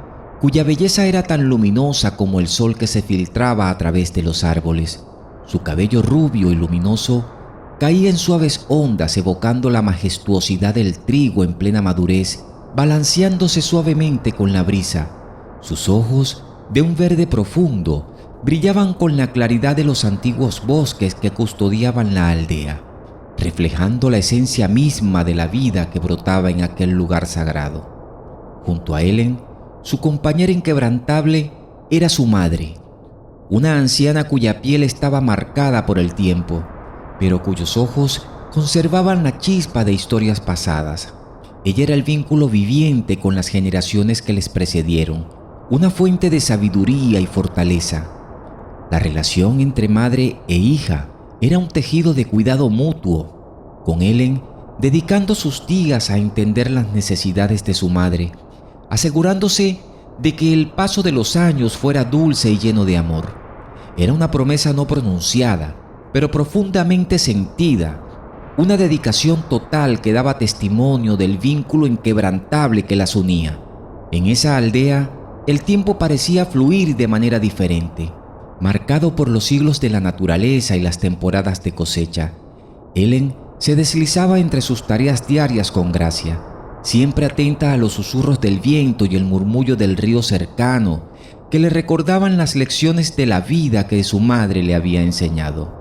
cuya belleza era tan luminosa como el sol que se filtraba a través de los árboles. Su cabello rubio y luminoso caía en suaves ondas evocando la majestuosidad del trigo en plena madurez, balanceándose suavemente con la brisa. Sus ojos, de un verde profundo, brillaban con la claridad de los antiguos bosques que custodiaban la aldea, reflejando la esencia misma de la vida que brotaba en aquel lugar sagrado. Junto a Ellen, su compañera inquebrantable era su madre, una anciana cuya piel estaba marcada por el tiempo, pero cuyos ojos conservaban la chispa de historias pasadas. Ella era el vínculo viviente con las generaciones que les precedieron, una fuente de sabiduría y fortaleza. La relación entre madre e hija era un tejido de cuidado mutuo, con Ellen dedicando sus días a entender las necesidades de su madre, asegurándose de que el paso de los años fuera dulce y lleno de amor. Era una promesa no pronunciada, pero profundamente sentida, una dedicación total que daba testimonio del vínculo inquebrantable que las unía. En esa aldea, el tiempo parecía fluir de manera diferente, marcado por los siglos de la naturaleza y las temporadas de cosecha. Ellen se deslizaba entre sus tareas diarias con gracia, siempre atenta a los susurros del viento y el murmullo del río cercano, que le recordaban las lecciones de la vida que su madre le había enseñado.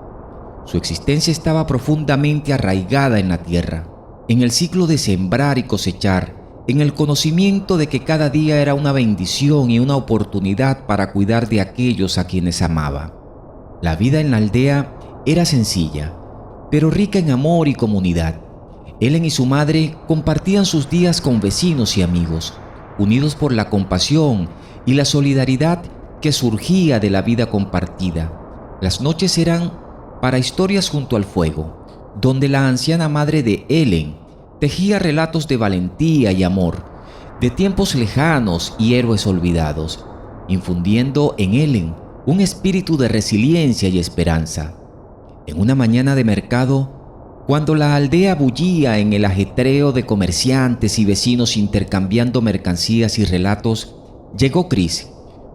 Su existencia estaba profundamente arraigada en la tierra, en el ciclo de sembrar y cosechar, en el conocimiento de que cada día era una bendición y una oportunidad para cuidar de aquellos a quienes amaba. La vida en la aldea era sencilla, pero rica en amor y comunidad. Ellen y su madre compartían sus días con vecinos y amigos, unidos por la compasión y la solidaridad que surgía de la vida compartida. Las noches eran para historias junto al fuego, donde la anciana madre de Ellen tejía relatos de valentía y amor, de tiempos lejanos y héroes olvidados, infundiendo en Ellen un espíritu de resiliencia y esperanza. En una mañana de mercado, cuando la aldea bullía en el ajetreo de comerciantes y vecinos intercambiando mercancías y relatos, llegó Chris,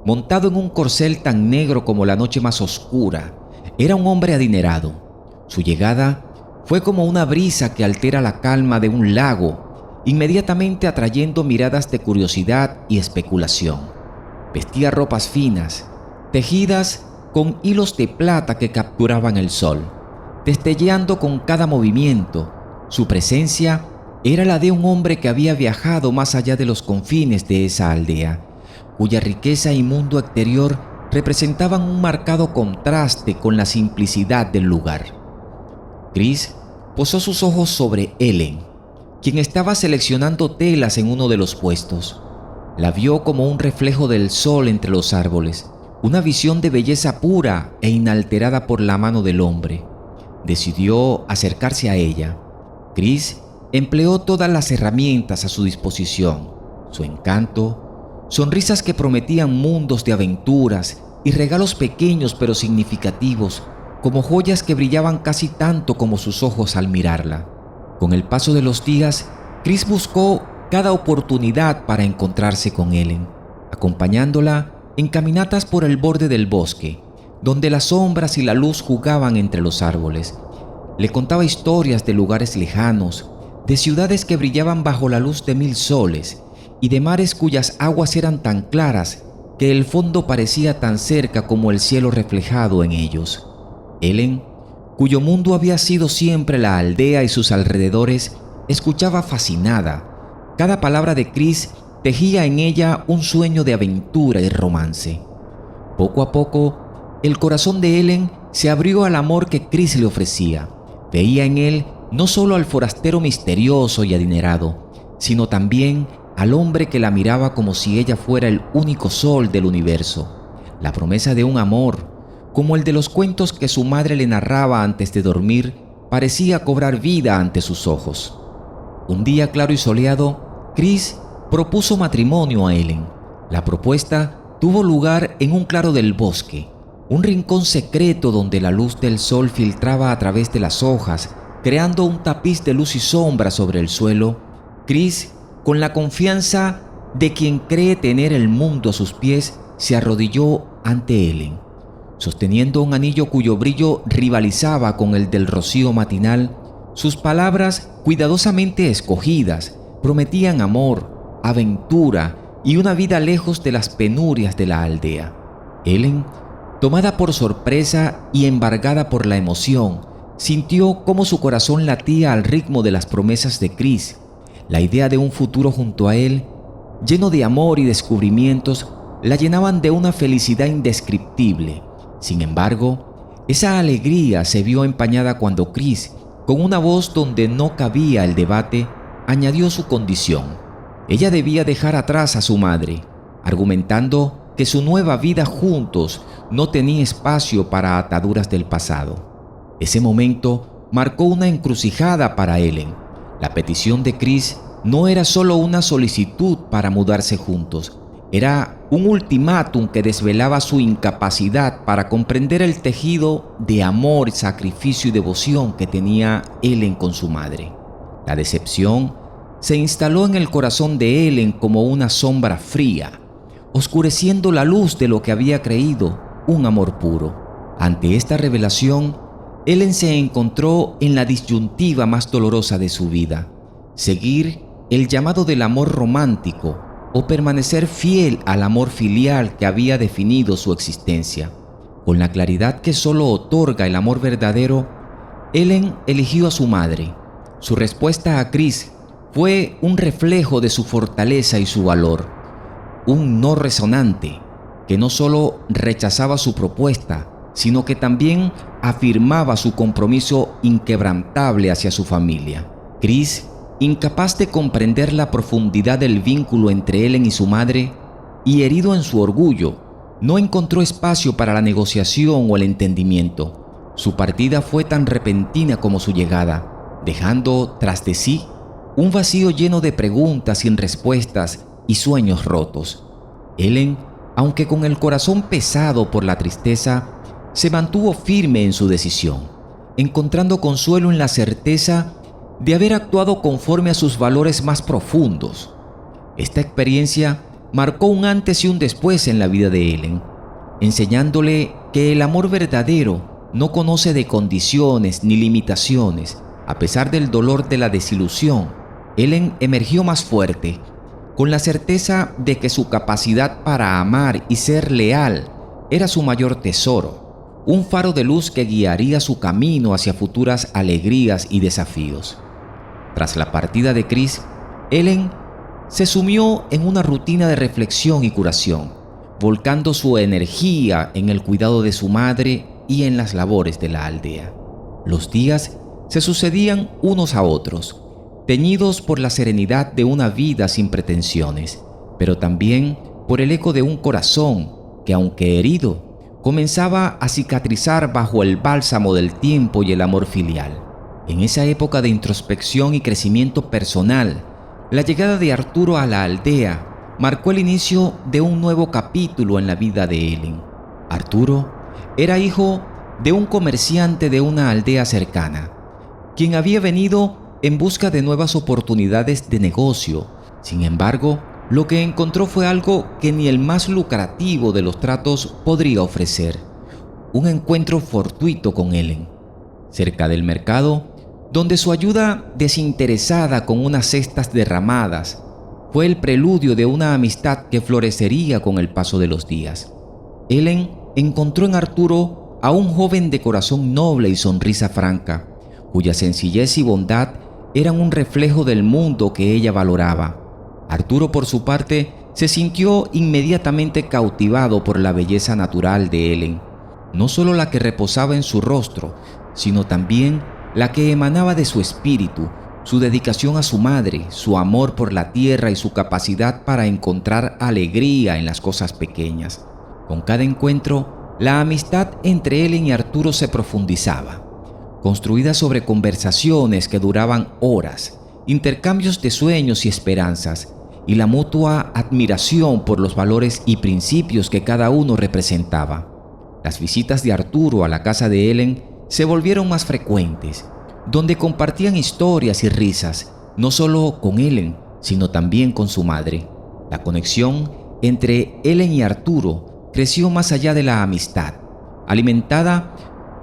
montado en un corcel tan negro como la noche más oscura. Era un hombre adinerado. Su llegada fue como una brisa que altera la calma de un lago, inmediatamente atrayendo miradas de curiosidad y especulación. Vestía ropas finas, tejidas con hilos de plata que capturaban el sol, destellando con cada movimiento. Su presencia era la de un hombre que había viajado más allá de los confines de esa aldea, cuya riqueza y mundo exterior representaban un marcado contraste con la simplicidad del lugar. Chris posó sus ojos sobre Ellen, quien estaba seleccionando telas en uno de los puestos. La vio como un reflejo del sol entre los árboles, una visión de belleza pura e inalterada por la mano del hombre. Decidió acercarse a ella. Chris empleó todas las herramientas a su disposición: su encanto, sonrisas que prometían mundos de aventuras y regalos pequeños pero significativos, como joyas que brillaban casi tanto como sus ojos al mirarla. Con el paso de los días, Chris buscó cada oportunidad para encontrarse con Ellen, acompañándola en caminatas por el borde del bosque, donde las sombras y la luz jugaban entre los árboles. Le contaba historias de lugares lejanos, de ciudades que brillaban bajo la luz de 1000 soles y de mares cuyas aguas eran tan claras que el fondo parecía tan cerca como el cielo reflejado en ellos. Ellen, cuyo mundo había sido siempre la aldea y sus alrededores, escuchaba fascinada. Cada palabra de Chris tejía en ella un sueño de aventura y romance. Poco a poco, el corazón de Ellen se abrió al amor que Chris le ofrecía. Veía en él no solo al forastero misterioso y adinerado, sino también al hombre que la miraba como si ella fuera el único sol del universo. La promesa de un amor, como el de los cuentos que su madre le narraba antes de dormir, parecía cobrar vida ante sus ojos. Un día claro y soleado, Chris propuso matrimonio a Ellen. La propuesta tuvo lugar en un claro del bosque, un rincón secreto donde la luz del sol filtraba a través de las hojas, creando un tapiz de luz y sombra sobre el suelo. Chris, con la confianza de quien cree tener el mundo a sus pies, se arrodilló ante Ellen, sosteniendo un anillo cuyo brillo rivalizaba con el del rocío matinal. Sus palabras, cuidadosamente escogidas, prometían amor, aventura y una vida lejos de las penurias de la aldea. Ellen, tomada por sorpresa y embargada por la emoción, sintió cómo su corazón latía al ritmo de las promesas de Chris. La idea de un futuro junto a él, lleno de amor y descubrimientos, la llenaban de una felicidad indescriptible. Sin embargo, esa alegría se vio empañada cuando Chris, con una voz donde no cabía el debate, añadió su condición. Ella debía dejar atrás a su madre, argumentando que su nueva vida juntos no tenía espacio para ataduras del pasado. Ese momento marcó una encrucijada para Ellen. La petición de Chris no era solo una solicitud para mudarse juntos, era un ultimátum que desvelaba su incapacidad para comprender el tejido de amor, sacrificio y devoción que tenía Ellen con su madre. La decepción se instaló en el corazón de Ellen como una sombra fría, oscureciendo la luz de lo que había creído un amor puro. Ante esta revelación, Ellen se encontró en la disyuntiva más dolorosa de su vida: seguir el llamado del amor romántico o permanecer fiel al amor filial que había definido su existencia. Con la claridad que solo otorga el amor verdadero, Ellen eligió a su madre. Su respuesta a Chris fue un reflejo de su fortaleza y su valor, un no resonante que no solo rechazaba su propuesta, sino que también afirmaba su compromiso inquebrantable hacia su familia. Chris, incapaz de comprender la profundidad del vínculo entre Ellen y su madre, y herido en su orgullo, no encontró espacio para la negociación o el entendimiento. Su partida fue tan repentina como su llegada, dejando tras de sí un vacío lleno de preguntas sin respuestas y sueños rotos. Ellen, aunque con el corazón pesado por la tristeza, se mantuvo firme en su decisión, encontrando consuelo en la certeza de haber actuado conforme a sus valores más profundos. Esta experiencia marcó un antes y un después en la vida de Ellen, enseñándole que el amor verdadero no conoce de condiciones ni limitaciones. A pesar del dolor de la desilusión, Ellen emergió más fuerte, con la certeza de que su capacidad para amar y ser leal era su mayor tesoro, un faro de luz que guiaría su camino hacia futuras alegrías y desafíos. Tras la partida de Chris, Ellen se sumió en una rutina de reflexión y curación, volcando su energía en el cuidado de su madre y en las labores de la aldea. Los días se sucedían unos a otros, teñidos por la serenidad de una vida sin pretensiones, pero también por el eco de un corazón que, aunque herido, comenzaba a cicatrizar bajo el bálsamo del tiempo y el amor filial. En esa época de introspección y crecimiento personal, la llegada de Arturo a la aldea marcó el inicio de un nuevo capítulo en la vida de Ellen. Arturo era hijo de un comerciante de una aldea cercana, quien había venido en busca de nuevas oportunidades de negocio. Sin embargo, lo que encontró fue algo que ni el más lucrativo de los tratos podría ofrecer: un encuentro fortuito con Ellen. cerca del mercado, donde su ayuda desinteresada con unas cestas derramadas fue el preludio de una amistad que florecería con el paso de los días. Ellen encontró en Arturo a un joven de corazón noble y sonrisa franca, cuya sencillez y bondad eran un reflejo del mundo que ella valoraba. Arturo, por su parte, se sintió inmediatamente cautivado por la belleza natural de Ellen, no solo la que reposaba en su rostro, sino también la que emanaba de su espíritu, su dedicación a su madre, su amor por la tierra y su capacidad para encontrar alegría en las cosas pequeñas. Con cada encuentro, la amistad entre Ellen y Arturo se profundizaba, construida sobre conversaciones que duraban horas, intercambios de sueños y esperanzas, y la mutua admiración por los valores y principios que cada uno representaba. Las visitas de Arturo a la casa de Ellen se volvieron más frecuentes, donde compartían historias y risas, no solo con Ellen, sino también con su madre. La conexión entre Ellen y Arturo creció más allá de la amistad, alimentada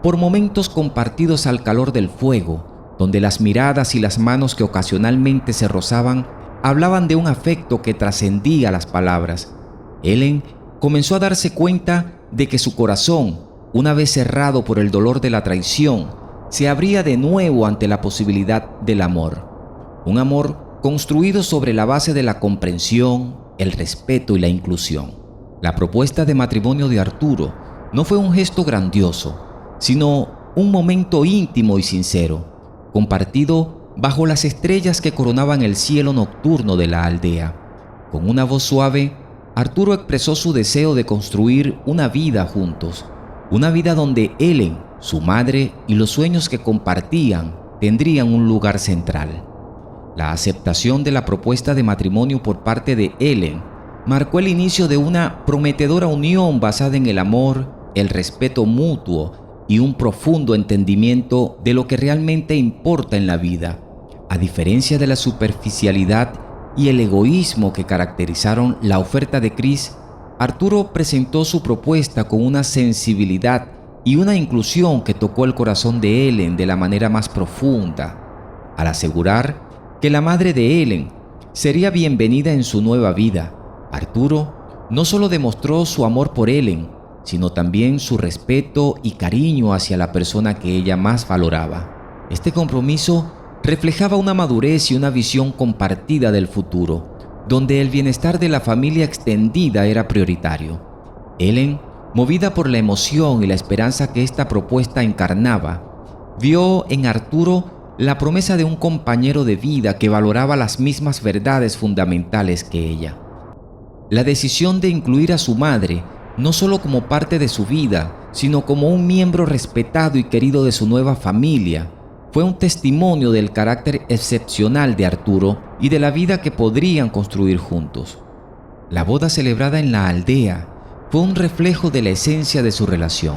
por momentos compartidos al calor del fuego, donde las miradas y las manos que ocasionalmente se rozaban hablaban de un afecto que trascendía las palabras. Ellen comenzó a darse cuenta de que su corazón, una vez cerrado por el dolor de la traición, se abría de nuevo ante la posibilidad del amor. Un amor construido sobre la base de la comprensión, el respeto y la inclusión. La propuesta de matrimonio de Arturo no fue un gesto grandioso, sino un momento íntimo y sincero, compartido bajo las estrellas que coronaban el cielo nocturno de la aldea. Con una voz suave, Arturo expresó su deseo de construir una vida juntos, una vida donde Ellen, su madre y los sueños que compartían tendrían un lugar central. La aceptación de la propuesta de matrimonio por parte de Ellen marcó el inicio de una prometedora unión basada en el amor, el respeto mutuo y un profundo entendimiento de lo que realmente importa en la vida. A diferencia de la superficialidad y el egoísmo que caracterizaron la oferta de Chris, Arturo presentó su propuesta con una sensibilidad y una inclusión que tocó el corazón de Ellen de la manera más profunda, al asegurar que la madre de Ellen sería bienvenida en su nueva vida. Arturo no solo demostró su amor por Ellen, sino también su respeto y cariño hacia la persona que ella más valoraba. Este compromiso reflejaba una madurez y una visión compartida del futuro, donde el bienestar de la familia extendida era prioritario. Ellen, movida por la emoción y la esperanza que esta propuesta encarnaba, vio en Arturo la promesa de un compañero de vida que valoraba las mismas verdades fundamentales que ella. La decisión de incluir a su madre no solo como parte de su vida, sino como un miembro respetado y querido de su nueva familia, fue un testimonio del carácter excepcional de Arturo y de la vida que podrían construir juntos. La boda celebrada en la aldea fue un reflejo de la esencia de su relación,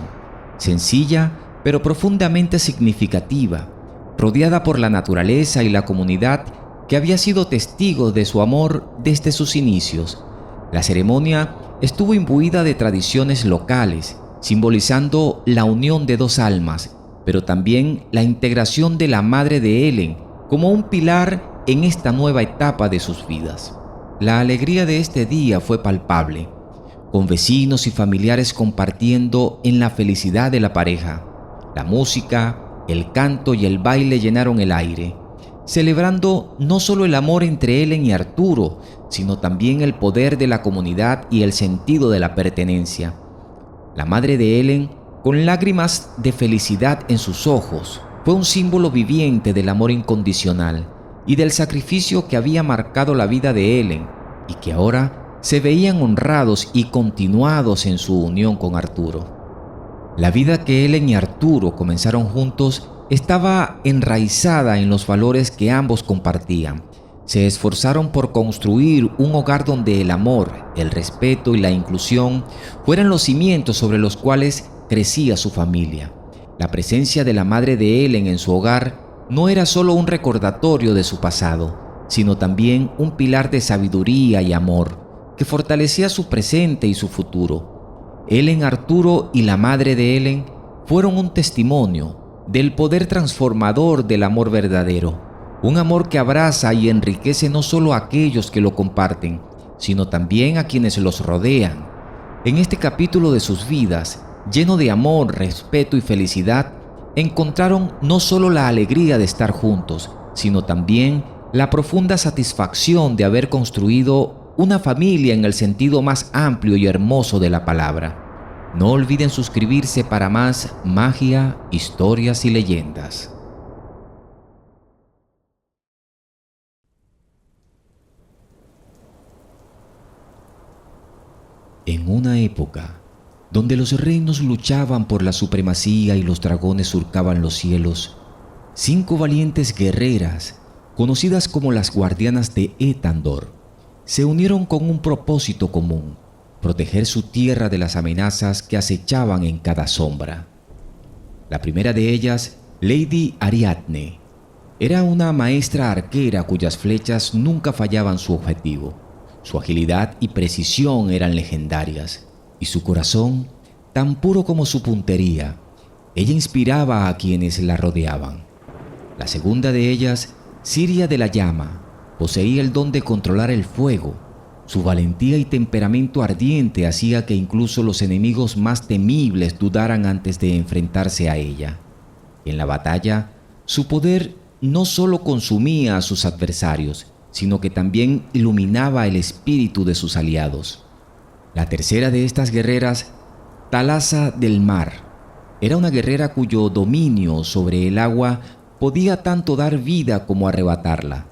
sencilla pero profundamente significativa, rodeada por la naturaleza y la comunidad que había sido testigo de su amor desde sus inicios. La ceremonia estuvo imbuida de tradiciones locales, simbolizando la unión de dos almas, pero también la integración de la madre de Ellen como un pilar en esta nueva etapa de sus vidas. La alegría de este día fue palpable, con vecinos y familiares compartiendo en la felicidad de la pareja. La música, el canto y el baile llenaron el aire, celebrando no solo el amor entre Ellen y Arturo, sino también el poder de la comunidad y el sentido de la pertenencia. La madre de Ellen, con lágrimas de felicidad en sus ojos, fue un símbolo viviente del amor incondicional y del sacrificio que había marcado la vida de Ellen y que ahora se veían honrados y continuados en su unión con Arturo. La vida que Ellen y Arturo comenzaron juntos estaba enraizada en los valores que ambos compartían. Se esforzaron por construir un hogar donde el amor, el respeto y la inclusión fueran los cimientos sobre los cuales crecía su familia. La presencia de la madre de Ellen en su hogar no era solo un recordatorio de su pasado, sino también un pilar de sabiduría y amor que fortalecía su presente y su futuro. Ellen, Arturo y la madre de Ellen fueron un testimonio, del poder transformador del amor verdadero, un amor que abraza y enriquece no solo a aquellos que lo comparten, sino también a quienes los rodean. En este capítulo de sus vidas, lleno de amor, respeto y felicidad, encontraron no solo la alegría de estar juntos, sino también la profunda satisfacción de haber construido una familia en el sentido más amplio y hermoso de la palabra. No olviden suscribirse para más magia, historias y leyendas. En una época donde los reinos luchaban por la supremacía y los dragones surcaban los cielos, 5 valientes guerreras, conocidas como las guardianas de Etandor, se unieron con un propósito común: proteger su tierra de las amenazas que acechaban en cada sombra. La primera de ellas, Lady Ariadne, era una maestra arquera cuyas flechas nunca fallaban su objetivo. Su agilidad y precisión eran legendarias, y su corazón, tan puro como su puntería, ella inspiraba a quienes la rodeaban. La segunda de ellas, Siria de la Llama, poseía el don de controlar el fuego. Su valentía y temperamento ardiente hacía que incluso los enemigos más temibles dudaran antes de enfrentarse a ella. En la batalla, su poder no solo consumía a sus adversarios, sino que también iluminaba el espíritu de sus aliados. La tercera de estas guerreras, Thalassa del Mar, era una guerrera cuyo dominio sobre el agua podía tanto dar vida como arrebatarla.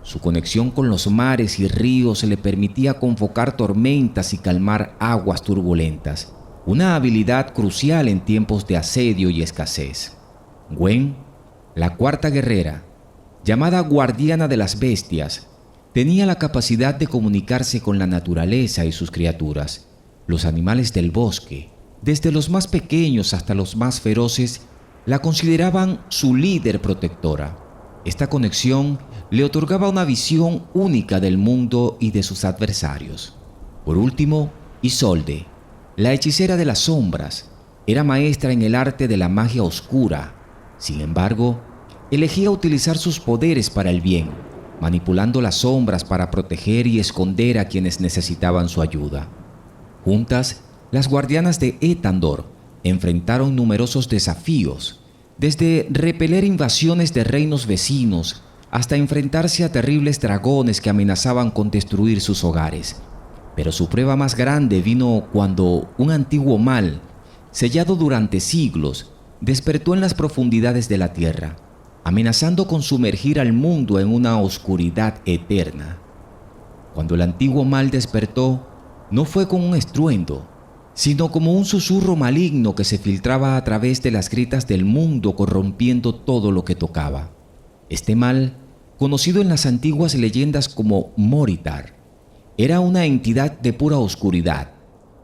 Su conexión con los mares y ríos le permitía convocar tormentas y calmar aguas turbulentas, una habilidad crucial en tiempos de asedio y escasez. Gwen, la cuarta guerrera, llamada Guardiana de las Bestias, tenía la capacidad de comunicarse con la naturaleza y sus criaturas. Los animales del bosque, desde los más pequeños hasta los más feroces, la consideraban su líder protectora. Esta conexión le otorgaba una visión única del mundo y de sus adversarios. Por último, Isolde, la hechicera de las sombras, era maestra en el arte de la magia oscura. Sin embargo, elegía utilizar sus poderes para el bien, manipulando las sombras para proteger y esconder a quienes necesitaban su ayuda. Juntas, las guardianas de Etandor enfrentaron numerosos desafíos, desde repeler invasiones de reinos vecinos hasta enfrentarse a terribles dragones que amenazaban con destruir sus hogares. Pero su prueba más grande vino cuando un antiguo mal, sellado durante siglos, despertó en las profundidades de la tierra, amenazando con sumergir al mundo en una oscuridad eterna. Cuando el antiguo mal despertó, no fue con un estruendo, sino como un susurro maligno que se filtraba a través de las grietas del mundo, corrompiendo todo lo que tocaba. Este mal, conocido en las antiguas leyendas como Moritar, era una entidad de pura oscuridad,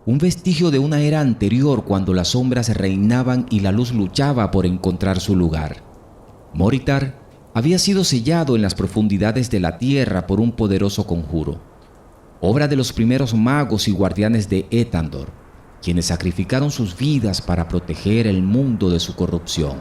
un vestigio de una era anterior cuando las sombras reinaban y la luz luchaba por encontrar su lugar. Moritar había sido sellado en las profundidades de la tierra por un poderoso conjuro, obra de los primeros magos y guardianes de Etandor, quienes sacrificaron sus vidas para proteger el mundo de su corrupción.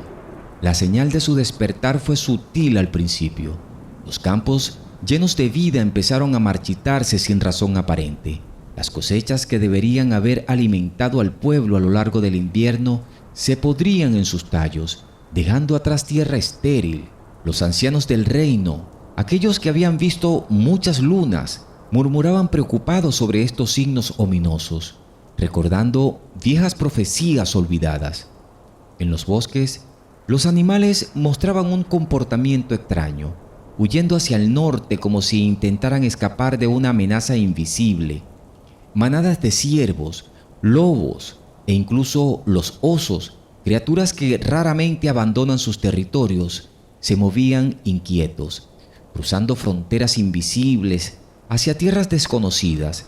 La señal de su despertar fue sutil al principio. Los campos, llenos de vida, empezaron a marchitarse sin razón aparente. Las cosechas que deberían haber alimentado al pueblo a lo largo del invierno se podrían en sus tallos, dejando atrás tierra estéril. Los ancianos del reino, aquellos que habían visto muchas lunas, murmuraban preocupados sobre estos signos ominosos, recordando viejas profecías olvidadas. En los bosques, los animales mostraban un comportamiento extraño, huyendo hacia el norte como si intentaran escapar de una amenaza invisible. Manadas de ciervos, lobos e incluso los osos, criaturas que raramente abandonan sus territorios, se movían inquietos, cruzando fronteras invisibles hacia tierras desconocidas.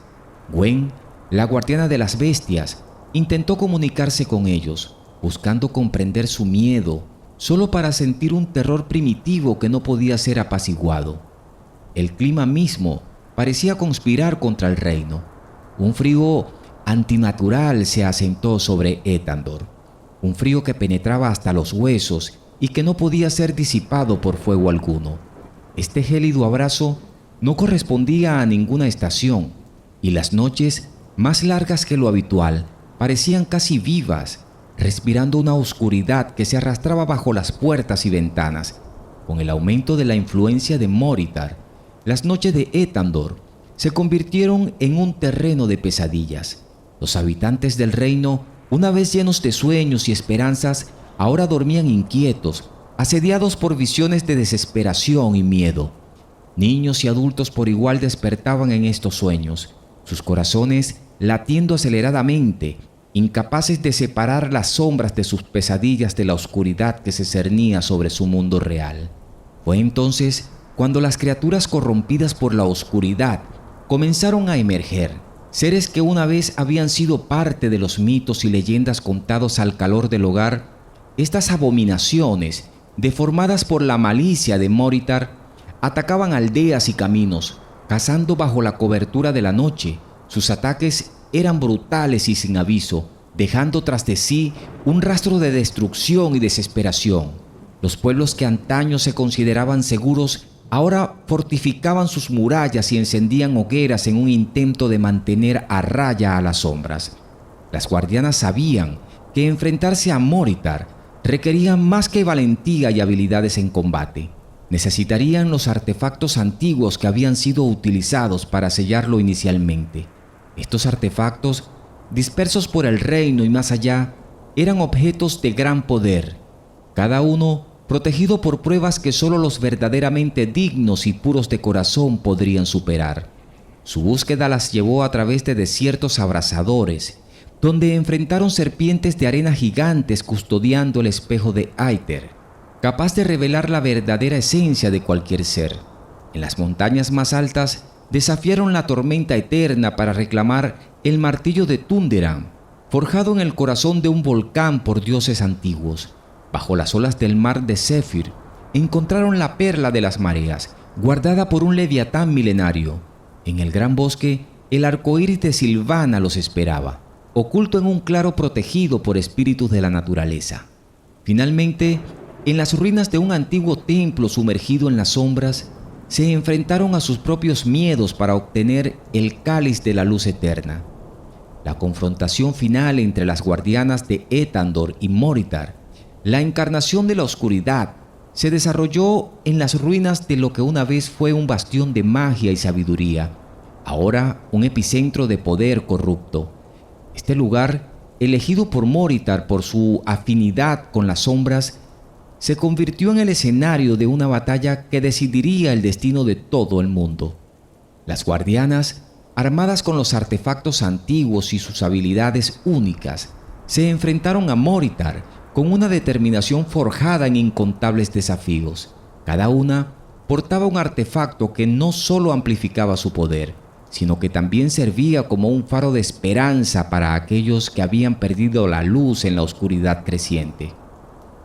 Gwen, la guardiana de las bestias, intentó comunicarse con ellos, buscando comprender su miedo, solo para sentir un terror primitivo que no podía ser apaciguado. El clima mismo parecía conspirar contra el reino. Un frío antinatural se asentó sobre Etandor, un frío que penetraba hasta los huesos y que no podía ser disipado por fuego alguno. Este gélido abrazo no correspondía a ninguna estación, y las noches, más largas que lo habitual, parecían casi vivas, respirando una oscuridad que se arrastraba bajo las puertas y ventanas. Con el aumento de la influencia de Moritar, las noches de Ethandor se convirtieron en un terreno de pesadillas. Los habitantes del reino, una vez llenos de sueños y esperanzas, ahora dormían inquietos, asediados por visiones de desesperación y miedo. Niños y adultos por igual despertaban en estos sueños, sus corazones latiendo aceleradamente, incapaces de separar las sombras de sus pesadillas de la oscuridad que se cernía sobre su mundo real. Fue entonces cuando las criaturas corrompidas por la oscuridad comenzaron a emerger, seres que una vez habían sido parte de los mitos y leyendas contados al calor del hogar. Estas abominaciones, deformadas por la malicia de Moritar, atacaban aldeas y caminos, cazando bajo la cobertura de la noche. Sus ataques eran brutales y sin aviso, dejando tras de sí un rastro de destrucción y desesperación. Los pueblos que antaño se consideraban seguros ahora fortificaban sus murallas y encendían hogueras en un intento de mantener a raya a las sombras. Las guardianas sabían que enfrentarse a Moritar requería más que valentía y habilidades en combate. Necesitarían los artefactos antiguos que habían sido utilizados para sellarlo inicialmente. Estos artefactos, dispersos por el reino y más allá, eran objetos de gran poder, cada uno protegido por pruebas que solo los verdaderamente dignos y puros de corazón podrían superar. Su búsqueda las llevó a través de desiertos abrasadores, donde enfrentaron serpientes de arena gigantes custodiando el espejo de Aether, capaz de revelar la verdadera esencia de cualquier ser. En las montañas más altas desafiaron la tormenta eterna para reclamar el martillo de Thunderan, forjado en el corazón de un volcán por dioses antiguos. Bajo las olas del mar de Zephyr encontraron la perla de las mareas, guardada por un leviatán milenario. En el gran bosque, el arcoíris de Silvana los esperaba, oculto en un claro protegido por espíritus de la naturaleza. Finalmente, en las ruinas de un antiguo templo sumergido en las sombras, se enfrentaron a sus propios miedos para obtener el cáliz de la luz eterna. La confrontación final entre las guardianas de Ethandor y Moritar, la encarnación de la oscuridad, se desarrolló en las ruinas de lo que una vez fue un bastión de magia y sabiduría, ahora un epicentro de poder corrupto. Este lugar, elegido por Moritar por su afinidad con las sombras, se convirtió en el escenario de una batalla que decidiría el destino de todo el mundo. Las guardianas, armadas con los artefactos antiguos y sus habilidades únicas, se enfrentaron a Moritar con una determinación forjada en incontables desafíos. Cada una portaba un artefacto que no solo amplificaba su poder, sino que también servía como un faro de esperanza para aquellos que habían perdido la luz en la oscuridad creciente.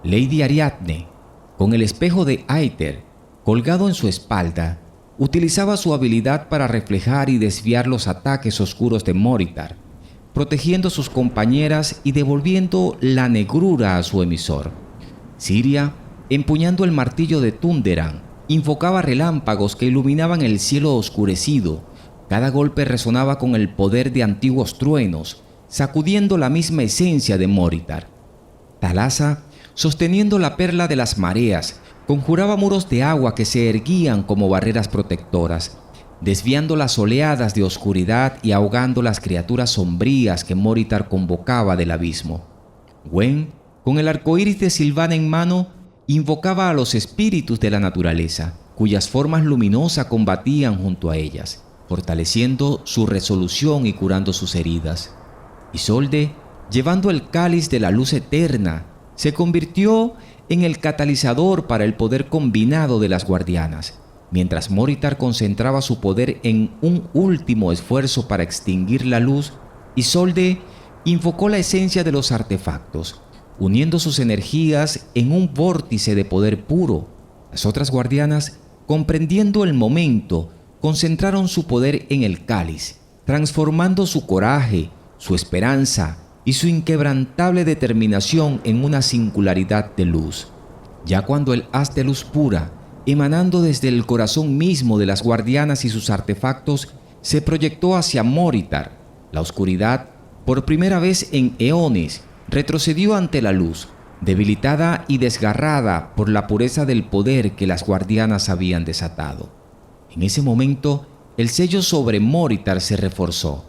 Lady Ariadne, con el espejo de Aether colgado en su espalda, utilizaba su habilidad para reflejar y desviar los ataques oscuros de Moritar, protegiendo a sus compañeras y devolviendo la negrura a su emisor. Siria, empuñando el martillo de Thunderan, invocaba relámpagos que iluminaban el cielo oscurecido. Cada golpe resonaba con el poder de antiguos truenos, sacudiendo la misma esencia de Moritar. Thalassa, sosteniendo la perla de las mareas, conjuraba muros de agua que se erguían como barreras protectoras, desviando las oleadas de oscuridad y ahogando las criaturas sombrías que Moritar convocaba del abismo. Gwen, con el arcoíris de Silvana en mano, invocaba a los espíritus de la naturaleza, cuyas formas luminosas combatían junto a ellas, fortaleciendo su resolución y curando sus heridas. Isolde, llevando el cáliz de la luz eterna, se convirtió en el catalizador para el poder combinado de las guardianas, mientras Moritar concentraba su poder en un último esfuerzo para extinguir la luz. Isolde invocó la esencia de los artefactos, uniendo sus energías en un vórtice de poder puro. Las otras guardianas, comprendiendo el momento, concentraron su poder en el cáliz, transformando su coraje, su esperanza y su inquebrantable determinación en una singularidad de luz. Ya cuando el haz de luz pura, emanando desde el corazón mismo de las guardianas y sus artefactos, se proyectó hacia Moritar, la oscuridad, por primera vez en eones, retrocedió ante la luz, debilitada y desgarrada por la pureza del poder que las guardianas habían desatado. En ese momento, el sello sobre Moritar se reforzó,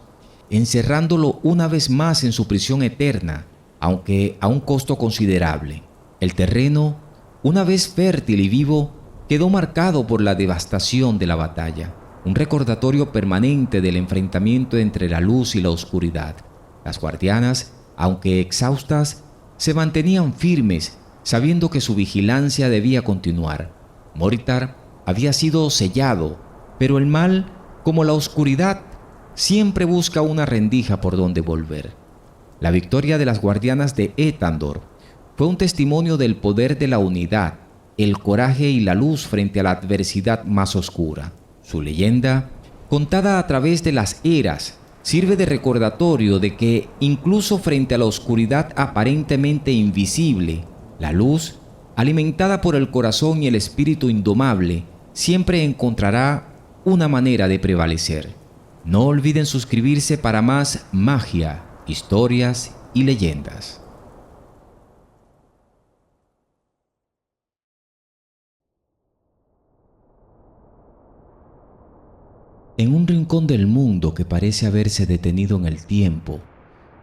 encerrándolo una vez más en su prisión eterna, aunque a un costo considerable. El terreno, una vez fértil y vivo, quedó marcado por la devastación de la batalla, un recordatorio permanente del enfrentamiento entre la luz y la oscuridad. Las guardianas, aunque exhaustas, se mantenían firmes, sabiendo que su vigilancia debía continuar. Moritar había sido sellado, pero el mal, como la oscuridad, siempre busca una rendija por donde volver. La victoria de las guardianas de Ethandor fue un testimonio del poder de la unidad, el coraje y la luz frente a la adversidad más oscura. Su leyenda, contada a través de las eras, sirve de recordatorio de que, incluso frente a la oscuridad aparentemente invisible, la luz, alimentada por el corazón y el espíritu indomable, siempre encontrará una manera de prevalecer. No olviden suscribirse para más magia, historias y leyendas. En un rincón del mundo que parece haberse detenido en el tiempo,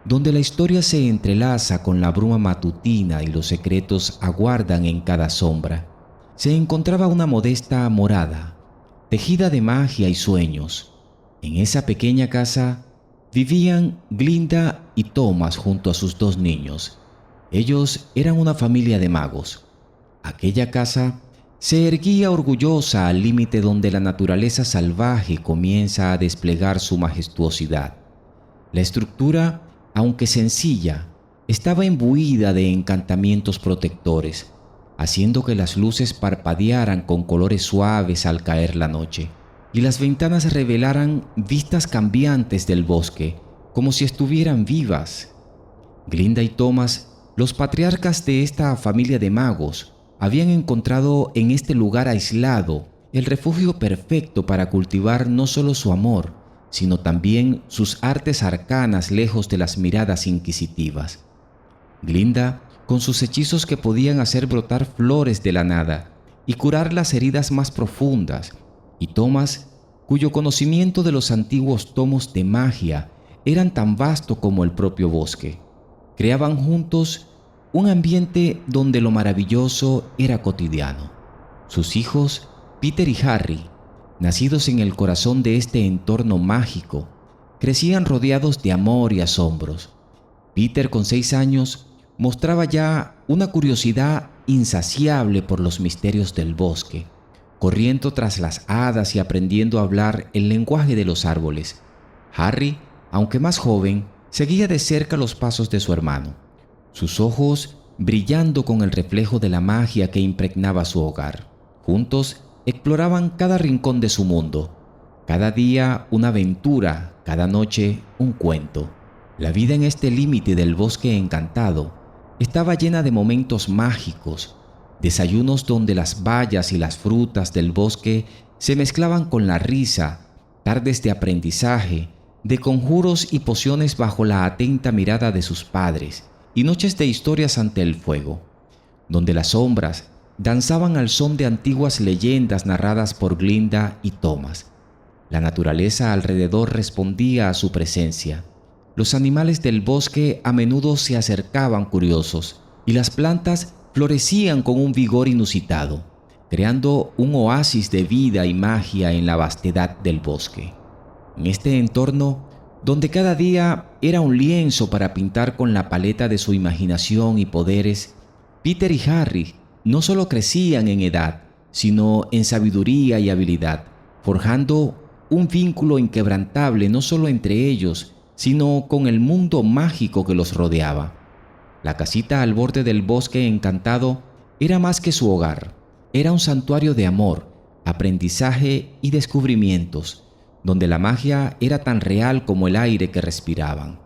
donde la historia se entrelaza con la bruma matutina y los secretos aguardan en cada sombra, se encontraba una modesta morada, tejida de magia y sueños. En esa pequeña casa vivían Glinda y Thomas junto a sus 2 niños. Ellos eran una familia de magos. Aquella casa se erguía orgullosa al límite donde la naturaleza salvaje comienza a desplegar su majestuosidad. La estructura, aunque sencilla, estaba imbuida de encantamientos protectores, haciendo que las luces parpadearan con colores suaves al caer la noche, y las ventanas revelaran vistas cambiantes del bosque, como si estuvieran vivas. Glinda y Thomas, los patriarcas de esta familia de magos, habían encontrado en este lugar aislado el refugio perfecto para cultivar no solo su amor, sino también sus artes arcanas lejos de las miradas inquisitivas. Glinda, con sus hechizos que podían hacer brotar flores de la nada y curar las heridas más profundas, y Thomas, cuyo conocimiento de los antiguos tomos de magia eran tan vasto como el propio bosque, creaban juntos un ambiente donde lo maravilloso era cotidiano. Sus hijos, Peter y Harry, nacidos en el corazón de este entorno mágico, crecían rodeados de amor y asombros. Peter, con 6 años, mostraba ya una curiosidad insaciable por los misterios del bosque, corriendo tras las hadas y aprendiendo a hablar el lenguaje de los árboles. Harry, aunque más joven, seguía de cerca los pasos de su hermano, sus ojos brillando con el reflejo de la magia que impregnaba su hogar. Juntos exploraban cada rincón de su mundo, cada día una aventura, cada noche un cuento. La vida en este límite del bosque encantado estaba llena de momentos mágicos, desayunos donde las bayas y las frutas del bosque se mezclaban con la risa, tardes de aprendizaje, de conjuros y pociones bajo la atenta mirada de sus padres, y noches de historias ante el fuego, donde las sombras danzaban al son de antiguas leyendas narradas por Glinda y Thomas. La naturaleza alrededor respondía a su presencia. Los animales del bosque a menudo se acercaban curiosos, y las plantas florecían con un vigor inusitado, creando un oasis de vida y magia en la vastedad del bosque. En este entorno, donde cada día era un lienzo para pintar con la paleta de su imaginación y poderes, Peter y Harry no solo crecían en edad, sino en sabiduría y habilidad, forjando un vínculo inquebrantable no solo entre ellos, sino con el mundo mágico que los rodeaba. La casita al borde del bosque encantado era más que su hogar, era un santuario de amor, aprendizaje y descubrimientos, donde la magia era tan real como el aire que respiraban.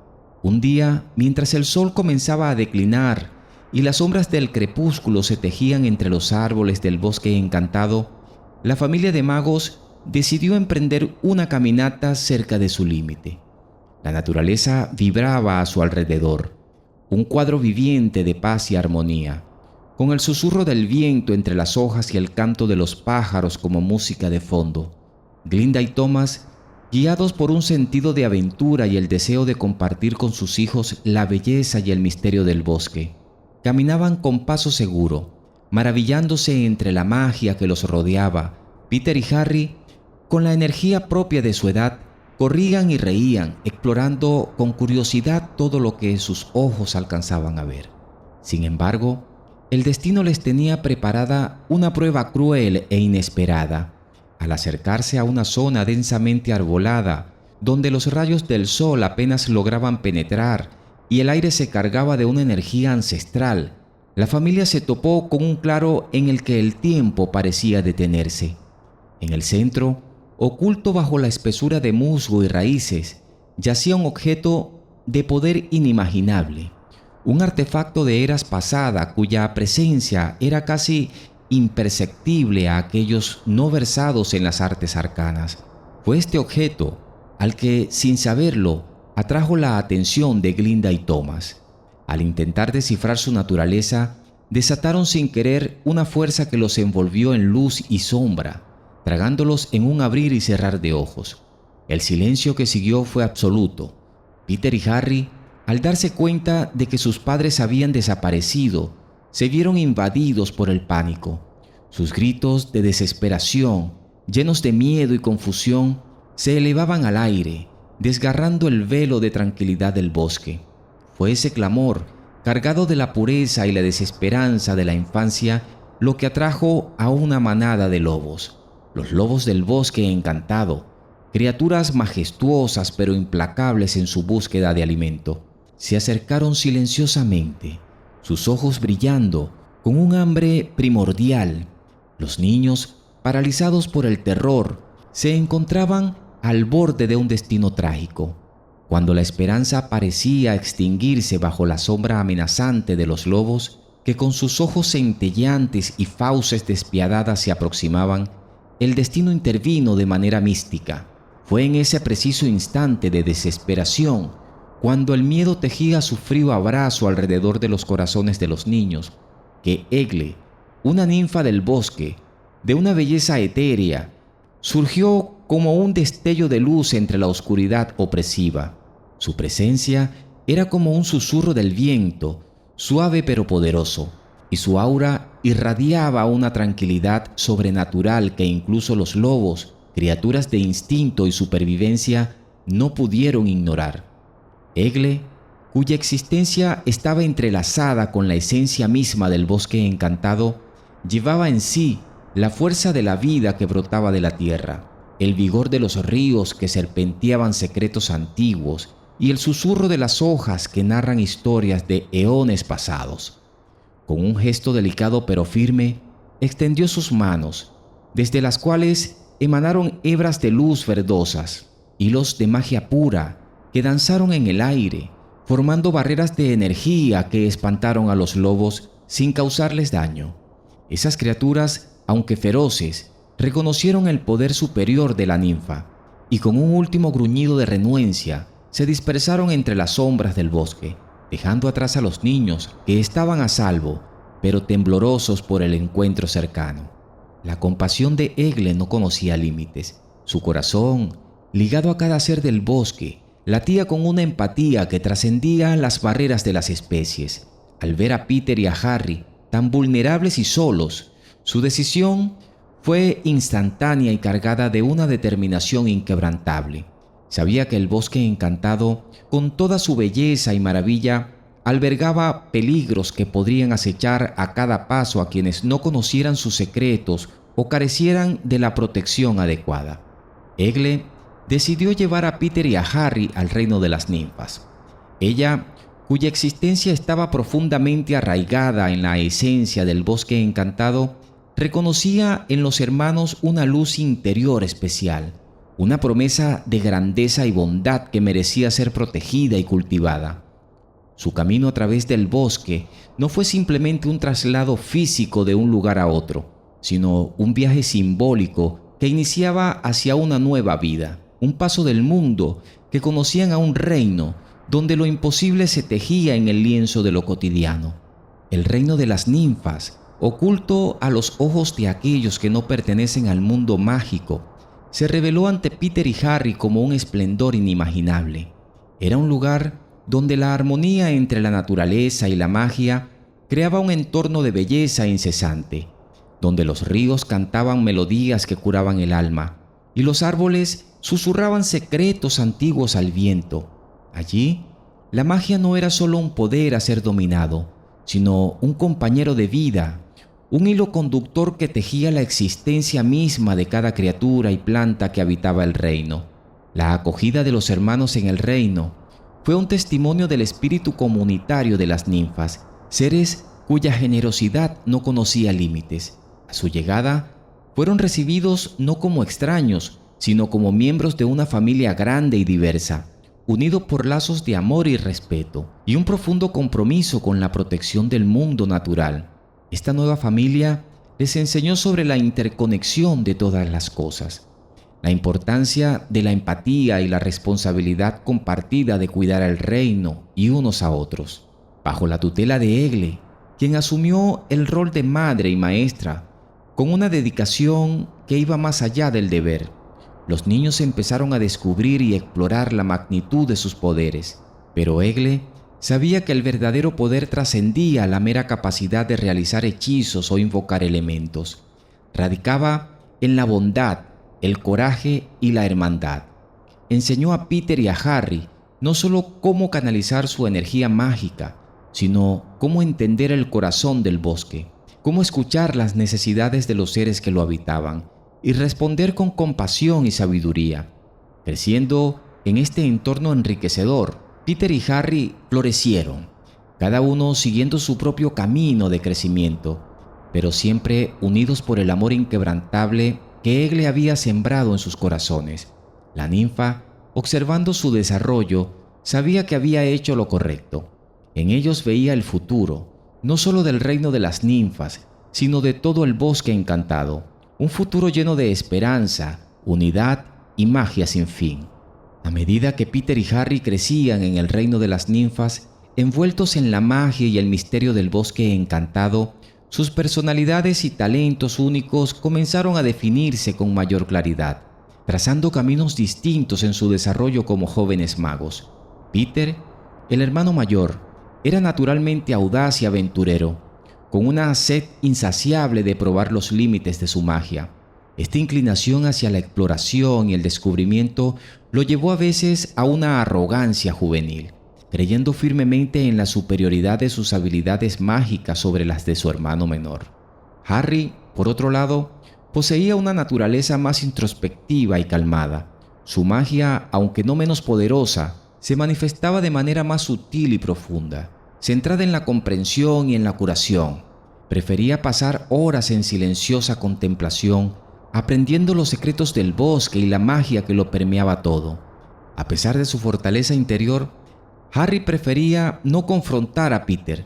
Un día, mientras el sol comenzaba a declinar y las sombras del crepúsculo se tejían entre los árboles del bosque encantado, la familia de magos decidió emprender una caminata cerca de su límite. La naturaleza vibraba a su alrededor, un cuadro viviente de paz y armonía, con el susurro del viento entre las hojas y el canto de los pájaros como música de fondo. Glinda y Thomas, guiados por un sentido de aventura y el deseo de compartir con sus hijos la belleza y el misterio del bosque, caminaban con paso seguro, maravillándose entre la magia que los rodeaba. Peter y Harry, con la energía propia de su edad, corrían y reían, explorando con curiosidad todo lo que sus ojos alcanzaban a ver. Sin embargo, el destino les tenía preparada una prueba cruel e inesperada. Al acercarse a una zona densamente arbolada, donde los rayos del sol apenas lograban penetrar y el aire se cargaba de una energía ancestral, la familia se topó con un claro en el que el tiempo parecía detenerse. En el centro, oculto bajo la espesura de musgo y raíces, yacía un objeto de poder inimaginable, un artefacto de eras pasadas cuya presencia era casi imperceptible a aquellos no versados en las artes arcanas. Fue este objeto al que, sin saberlo, atrajo la atención de Glinda y Thomas. Al intentar descifrar su naturaleza, desataron sin querer una fuerza que los envolvió en luz y sombra, tragándolos en un abrir y cerrar de ojos. El silencio que siguió fue absoluto. Peter y Harry, al darse cuenta de que sus padres habían desaparecido, se vieron invadidos por el pánico. Sus gritos de desesperación, llenos de miedo y confusión, se elevaban al aire, desgarrando el velo de tranquilidad del bosque. Fue ese clamor, cargado de la pureza y la desesperanza de la infancia, lo que atrajo a una manada de lobos. Los lobos del bosque encantado, criaturas majestuosas pero implacables en su búsqueda de alimento, se acercaron silenciosamente, sus ojos brillando con un hambre primordial. Los niños, paralizados por el terror, se encontraban al borde de un destino trágico. Cuando la esperanza parecía extinguirse bajo la sombra amenazante de los lobos, que con sus ojos centelleantes y fauces despiadadas se aproximaban, el destino intervino de manera mística. Fue en ese preciso instante de desesperación, cuando el miedo tejía su frío abrazo alrededor de los corazones de los niños, que Egle, una ninfa del bosque, de una belleza etérea, surgió como un destello de luz entre la oscuridad opresiva. Su presencia era como un susurro del viento, suave pero poderoso, y su aura irradiaba una tranquilidad sobrenatural que incluso los lobos, criaturas de instinto y supervivencia, no pudieron ignorar. Egle, cuya existencia estaba entrelazada con la esencia misma del bosque encantado, llevaba en sí la fuerza de la vida que brotaba de la tierra, el vigor de los ríos que serpenteaban secretos antiguos y el susurro de las hojas que narran historias de eones pasados. Con un gesto delicado pero firme, extendió sus manos, desde las cuales emanaron hebras de luz verdosas, hilos de magia pura que danzaron en el aire, formando barreras de energía que espantaron a los lobos sin causarles daño. Esas criaturas, aunque feroces, reconocieron el poder superior de la ninfa y con un último gruñido de renuencia se dispersaron entre las sombras del bosque, dejando atrás a los niños que estaban a salvo, pero temblorosos por el encuentro cercano. La compasión de Egle no conocía límites. Su corazón, ligado a cada ser del bosque, latía con una empatía que trascendía las barreras de las especies. Al ver a Peter y a Harry tan vulnerables y solos, su decisión fue instantánea y cargada de una determinación inquebrantable. Sabía que el bosque encantado, con toda su belleza y maravilla, albergaba peligros que podrían acechar a cada paso a quienes no conocieran sus secretos o carecieran de la protección adecuada. Egle decidió llevar a Peter y a Harry al reino de las ninfas. Ella, cuya existencia estaba profundamente arraigada en la esencia del bosque encantado, reconocía en los hermanos una luz interior especial, una promesa de grandeza y bondad que merecía ser protegida y cultivada. Su camino a través del bosque no fue simplemente un traslado físico de un lugar a otro, sino un viaje simbólico que iniciaba hacia una nueva vida, un paso del mundo que conocían a un reino donde lo imposible se tejía en el lienzo de lo cotidiano. El reino de las ninfas, oculto a los ojos de aquellos que no pertenecen al mundo mágico, se reveló ante Peter y Harry como un esplendor inimaginable. Era un lugar donde la armonía entre la naturaleza y la magia creaba un entorno de belleza incesante, donde los ríos cantaban melodías que curaban el alma y los árboles susurraban secretos antiguos al viento. Allí, la magia no era solo un poder a ser dominado, sino un compañero de vida, un hilo conductor que tejía la existencia misma de cada criatura y planta que habitaba el reino. La acogida de los hermanos en el reino fue un testimonio del espíritu comunitario de las ninfas, seres cuya generosidad no conocía límites. A su llegada, fueron recibidos no como extraños, sino como miembros de una familia grande y diversa, unidos por lazos de amor y respeto, y un profundo compromiso con la protección del mundo natural. Esta nueva familia les enseñó sobre la interconexión de todas las cosas, la importancia de la empatía y la responsabilidad compartida de cuidar al reino y unos a otros. Bajo la tutela de Egle, quien asumió el rol de madre y maestra, con una dedicación que iba más allá del deber, los niños empezaron a descubrir y explorar la magnitud de sus poderes. Pero Egle sabía que el verdadero poder trascendía la mera capacidad de realizar hechizos o invocar elementos. Radicaba en la bondad, el coraje y la hermandad. Enseñó a Peter y a Harry no solo cómo canalizar su energía mágica, sino cómo entender el corazón del bosque, cómo escuchar las necesidades de los seres que lo habitaban y responder con compasión y sabiduría. Creciendo en este entorno enriquecedor, Peter y Harry florecieron, cada uno siguiendo su propio camino de crecimiento, pero siempre unidos por el amor inquebrantable que Egle había sembrado en sus corazones. La ninfa, observando su desarrollo, sabía que había hecho lo correcto. En ellos veía el futuro, no solo del reino de las ninfas, sino de todo el bosque encantado, un futuro lleno de esperanza, unidad y magia sin fin. A medida que Peter y Harry crecían en el reino de las ninfas, envueltos en la magia y el misterio del bosque encantado, sus personalidades y talentos únicos comenzaron a definirse con mayor claridad, trazando caminos distintos en su desarrollo como jóvenes magos. Peter, el hermano mayor, era naturalmente audaz y aventurero, con una sed insaciable de probar los límites de su magia. Esta inclinación hacia la exploración y el descubrimiento lo llevó a veces a una arrogancia juvenil, creyendo firmemente en la superioridad de sus habilidades mágicas sobre las de su hermano menor. Harry, por otro lado, poseía una naturaleza más introspectiva y calmada. Su magia, aunque no menos poderosa, se manifestaba de manera más sutil y profunda, centrada en la comprensión y en la curación. Prefería pasar horas en silenciosa contemplación, aprendiendo los secretos del bosque y la magia que lo permeaba todo. A pesar de su fortaleza interior, Harry prefería no confrontar a Peter,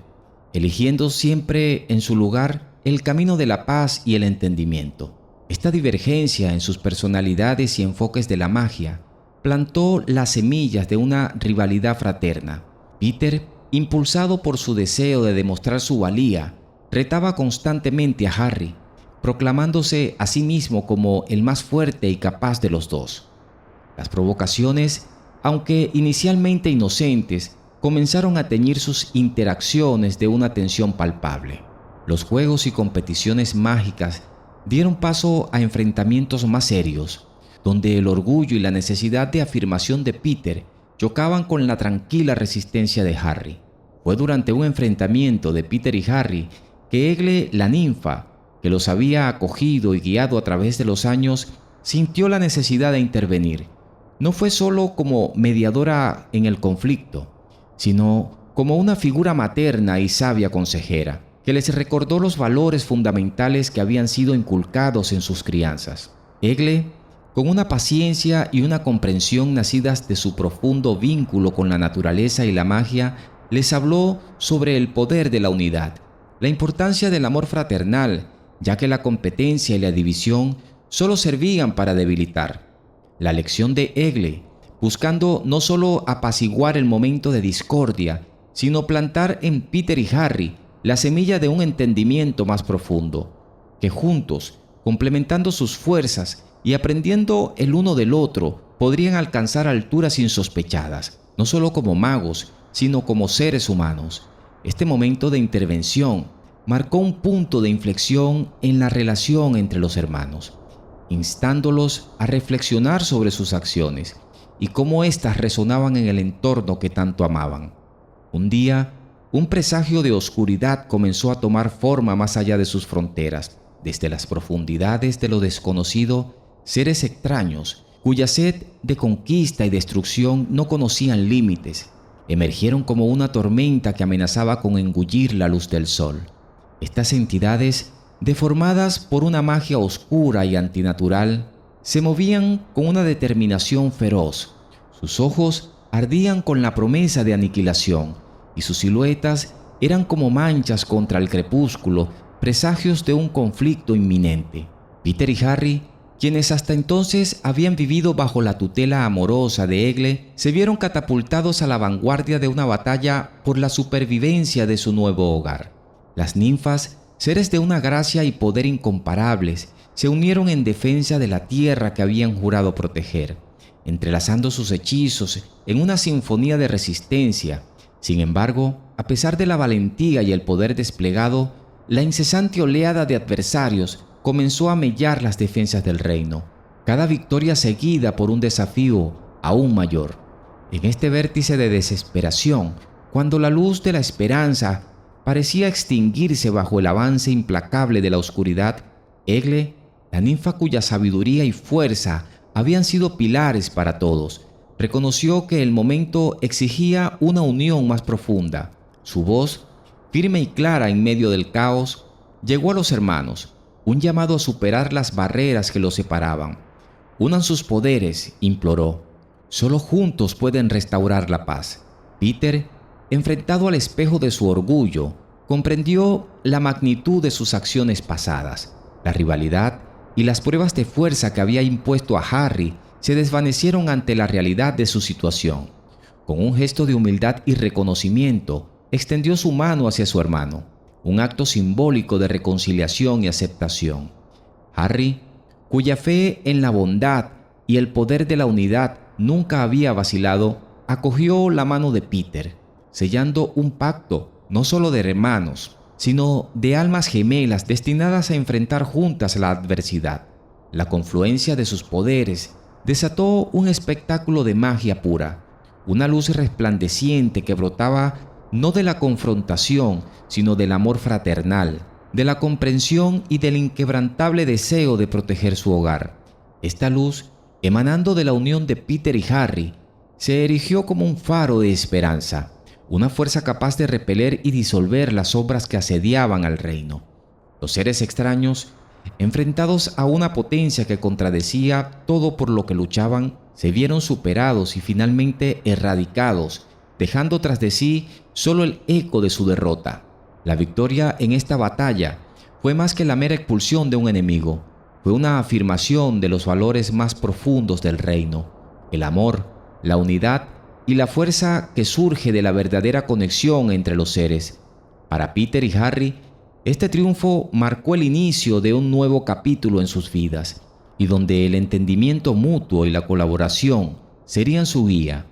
eligiendo siempre en su lugar el camino de la paz y el entendimiento. Esta divergencia en sus personalidades y enfoques de la magia plantó las semillas de una rivalidad fraterna. Peter, impulsado por su deseo de demostrar su valía, retaba constantemente a Harry, proclamándose a sí mismo como el más fuerte y capaz de los dos. Las provocaciones, aunque inicialmente inocentes, comenzaron a teñir sus interacciones de una tensión palpable. Los juegos y competiciones mágicas dieron paso a enfrentamientos más serios, donde el orgullo y la necesidad de afirmación de Peter chocaban con la tranquila resistencia de Harry. Fue durante un enfrentamiento de Peter y Harry que Egle, la ninfa, que los había acogido y guiado a través de los años, sintió la necesidad de intervenir. No fue solo como mediadora en el conflicto, sino como una figura materna y sabia consejera, que les recordó los valores fundamentales que habían sido inculcados en sus crianzas. Egle, con una paciencia y una comprensión nacidas de su profundo vínculo con la naturaleza y la magia, les habló sobre el poder de la unidad, la importancia del amor fraternal, ya que la competencia y la división solo servían para debilitar. La lección de Egle, buscando no solo apaciguar el momento de discordia, sino plantar en Peter y Harry la semilla de un entendimiento más profundo, que juntos, complementando sus fuerzas y aprendiendo el uno del otro, podrían alcanzar alturas insospechadas, no solo como magos, sino como seres humanos. Este momento de intervención marcó un punto de inflexión en la relación entre los hermanos, instándolos a reflexionar sobre sus acciones y cómo éstas resonaban en el entorno que tanto amaban. Un día, un presagio de oscuridad comenzó a tomar forma más allá de sus fronteras. Desde las profundidades de lo desconocido, seres extraños, cuya sed de conquista y destrucción no conocían límites, emergieron como una tormenta que amenazaba con engullir la luz del sol. Estas entidades, deformadas por una magia oscura y antinatural, se movían con una determinación feroz. Sus ojos ardían con la promesa de aniquilación y sus siluetas eran como manchas contra el crepúsculo, presagios de un conflicto inminente. Peter y Harry, quienes hasta entonces habían vivido bajo la tutela amorosa de Egle, se vieron catapultados a la vanguardia de una batalla por la supervivencia de su nuevo hogar. Las ninfas, seres de una gracia y poder incomparables, se unieron en defensa de la tierra que habían jurado proteger, entrelazando sus hechizos en una sinfonía de resistencia. Sin embargo, a pesar de la valentía y el poder desplegado, la incesante oleada de adversarios comenzó a mellar las defensas del reino, cada victoria seguida por un desafío aún mayor. En este vértice de desesperación, cuando la luz de la esperanza parecía extinguirse bajo el avance implacable de la oscuridad, Egle, la ninfa cuya sabiduría y fuerza habían sido pilares para todos, reconoció que el momento exigía una unión más profunda. Su voz, firme y clara en medio del caos, llegó a los hermanos, un llamado a superar las barreras que los separaban. «Unan sus poderes», imploró. «Solo juntos pueden restaurar la paz». Peter, enfrentado al espejo de su orgullo, comprendió la magnitud de sus acciones pasadas. La rivalidad y las pruebas de fuerza que había impuesto a Harry se desvanecieron ante la realidad de su situación. Con un gesto de humildad y reconocimiento, extendió su mano hacia su hermano, un acto simbólico de reconciliación y aceptación. Harry, cuya fe en la bondad y el poder de la unidad nunca había vacilado, acogió la mano de Peter, sellando un pacto no solo de hermanos, sino de almas gemelas destinadas a enfrentar juntas la adversidad. La confluencia de sus poderes desató un espectáculo de magia pura, una luz resplandeciente que brotaba no de la confrontación, sino del amor fraternal, de la comprensión y del inquebrantable deseo de proteger su hogar. Esta luz, emanando de la unión de Peter y Harry, se erigió como un faro de esperanza, una fuerza capaz de repeler y disolver las sombras que asediaban al reino. Los seres extraños, enfrentados a una potencia que contradecía todo por lo que luchaban, se vieron superados y finalmente erradicados, dejando tras de sí solo el eco de su derrota. La victoria en esta batalla fue más que la mera expulsión de un enemigo, fue una afirmación de los valores más profundos del reino: el amor, la unidad y la fuerza que surge de la verdadera conexión entre los seres. Para Peter y Harry, este triunfo marcó el inicio de un nuevo capítulo en sus vidas, y donde el entendimiento mutuo y la colaboración serían su guía.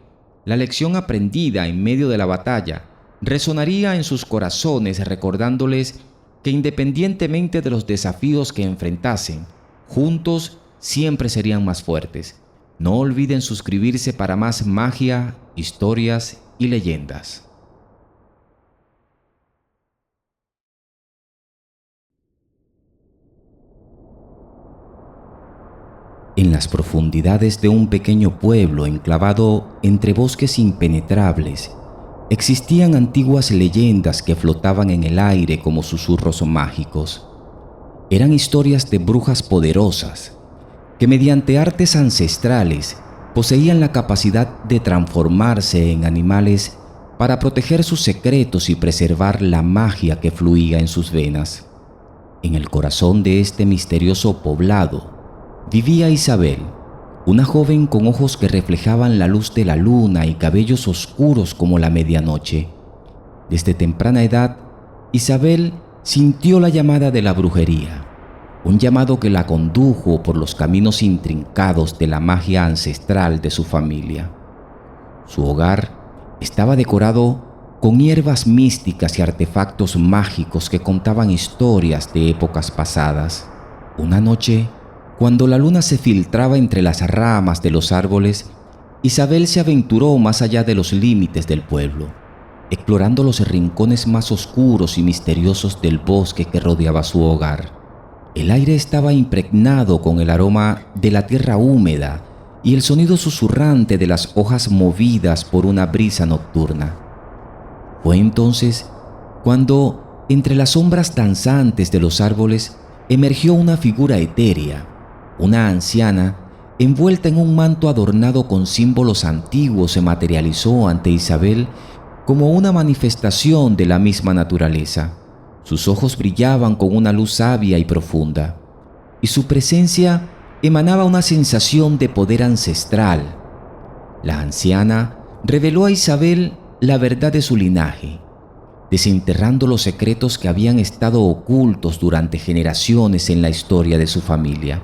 La lección aprendida en medio de la batalla resonaría en sus corazones, recordándoles que independientemente de los desafíos que enfrentasen, juntos siempre serían más fuertes. No olviden suscribirse para más magia, historias y leyendas. En las profundidades de un pequeño pueblo enclavado entre bosques impenetrables, existían antiguas leyendas que flotaban en el aire como susurros mágicos. Eran historias de brujas poderosas que mediante artes ancestrales poseían la capacidad de transformarse en animales para proteger sus secretos y preservar la magia que fluía en sus venas. En el corazón de este misterioso poblado vivía Isabel, una joven con ojos que reflejaban la luz de la luna y cabellos oscuros como la medianoche. Desde temprana edad, Isabel sintió la llamada de la brujería, un llamado que la condujo por los caminos intrincados de la magia ancestral de su familia. Su hogar estaba decorado con hierbas místicas y artefactos mágicos que contaban historias de épocas pasadas. Una noche, cuando la luna se filtraba entre las ramas de los árboles, Isabel se aventuró más allá de los límites del pueblo, explorando los rincones más oscuros y misteriosos del bosque que rodeaba su hogar. El aire estaba impregnado con el aroma de la tierra húmeda y el sonido susurrante de las hojas movidas por una brisa nocturna. Fue entonces cuando, entre las sombras danzantes de los árboles, emergió una figura etérea, una anciana envuelta en un manto adornado con símbolos antiguos. Se materializó ante Isabel como una manifestación de la misma naturaleza. Sus ojos brillaban con una luz sabia y profunda, y su presencia emanaba una sensación de poder ancestral. La anciana reveló a Isabel la verdad de su linaje, desenterrando los secretos que habían estado ocultos durante generaciones en la historia de su familia.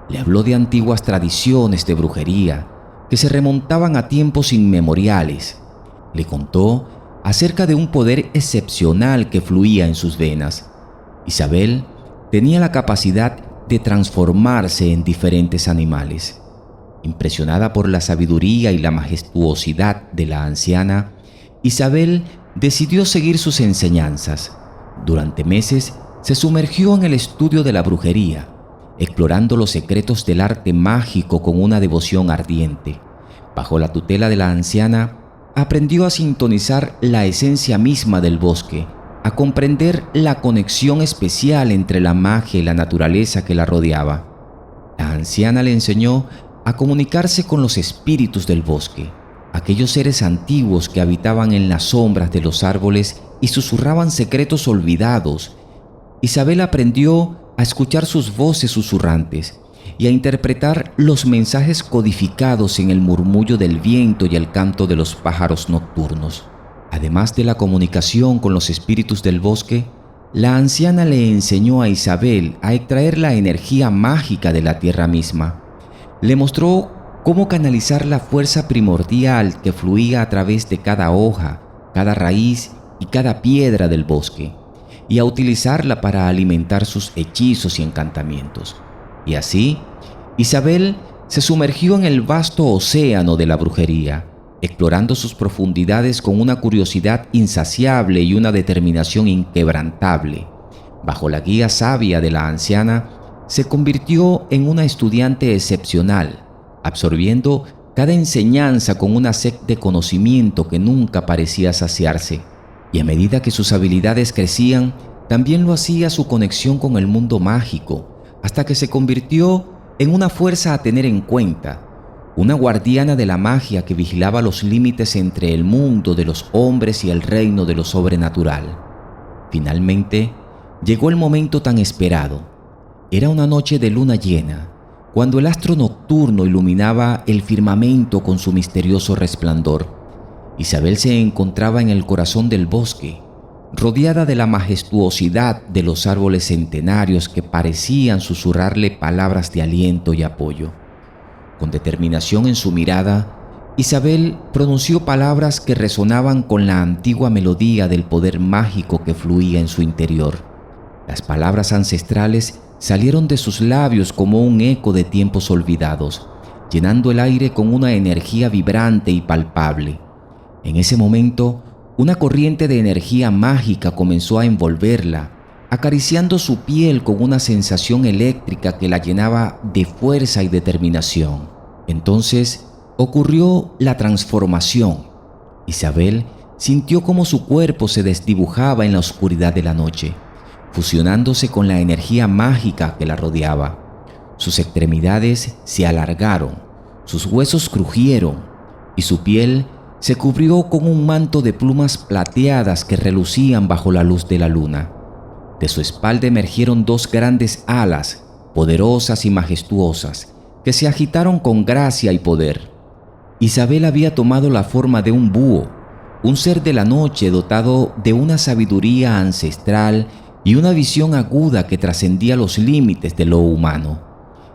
Le habló de antiguas tradiciones de brujería que se remontaban a tiempos inmemoriales. Le contó acerca de un poder excepcional que fluía en sus venas. Isabel tenía la capacidad de transformarse en diferentes animales. Impresionada por la sabiduría y la majestuosidad de la anciana, Isabel decidió seguir sus enseñanzas. Durante meses se sumergió en el estudio de la brujería, explorando los secretos del arte mágico con una devoción ardiente. Bajo la tutela de la anciana, aprendió a sintonizar la esencia misma del bosque, a comprender la conexión especial entre la magia y la naturaleza que la rodeaba. La anciana le enseñó a comunicarse con los espíritus del bosque, aquellos seres antiguos que habitaban en las sombras de los árboles y susurraban secretos olvidados. Isabel aprendió a escuchar sus voces susurrantes y a interpretar los mensajes codificados en el murmullo del viento y el canto de los pájaros nocturnos. Además de la comunicación con los espíritus del bosque, la anciana le enseñó a Isabel a extraer la energía mágica de la tierra misma. Le mostró cómo canalizar la fuerza primordial que fluía a través de cada hoja, cada raíz y cada piedra del bosque, y a utilizarla para alimentar sus hechizos y encantamientos. Y así, Isabel se sumergió en el vasto océano de la brujería, explorando sus profundidades con una curiosidad insaciable y una determinación inquebrantable. Bajo la guía sabia de la anciana, se convirtió en una estudiante excepcional, absorbiendo cada enseñanza con una sed de conocimiento que nunca parecía saciarse. Y a medida que sus habilidades crecían, también lo hacía su conexión con el mundo mágico, hasta que se convirtió en una fuerza a tener en cuenta, una guardiana de la magia que vigilaba los límites entre el mundo de los hombres y el reino de lo sobrenatural. Finalmente, llegó el momento tan esperado. Era una noche de luna llena, cuando el astro nocturno iluminaba el firmamento con su misterioso resplandor. Isabel se encontraba en el corazón del bosque, rodeada de la majestuosidad de los árboles centenarios que parecían susurrarle palabras de aliento y apoyo. Con determinación en su mirada, Isabel pronunció palabras que resonaban con la antigua melodía del poder mágico que fluía en su interior. Las palabras ancestrales salieron de sus labios como un eco de tiempos olvidados, llenando el aire con una energía vibrante y palpable. En ese momento, una corriente de energía mágica comenzó a envolverla, acariciando su piel con una sensación eléctrica que la llenaba de fuerza y determinación. Entonces ocurrió la transformación. Isabel sintió cómo su cuerpo se desdibujaba en la oscuridad de la noche, fusionándose con la energía mágica que la rodeaba. Sus extremidades se alargaron, sus huesos crujieron y su piel se cubrió con un manto de plumas plateadas que relucían bajo la luz de la luna. De su espalda emergieron dos grandes alas, poderosas y majestuosas, que se agitaron con gracia y poder. Isabel había tomado la forma de un búho, un ser de la noche dotado de una sabiduría ancestral y una visión aguda que trascendía los límites de lo humano.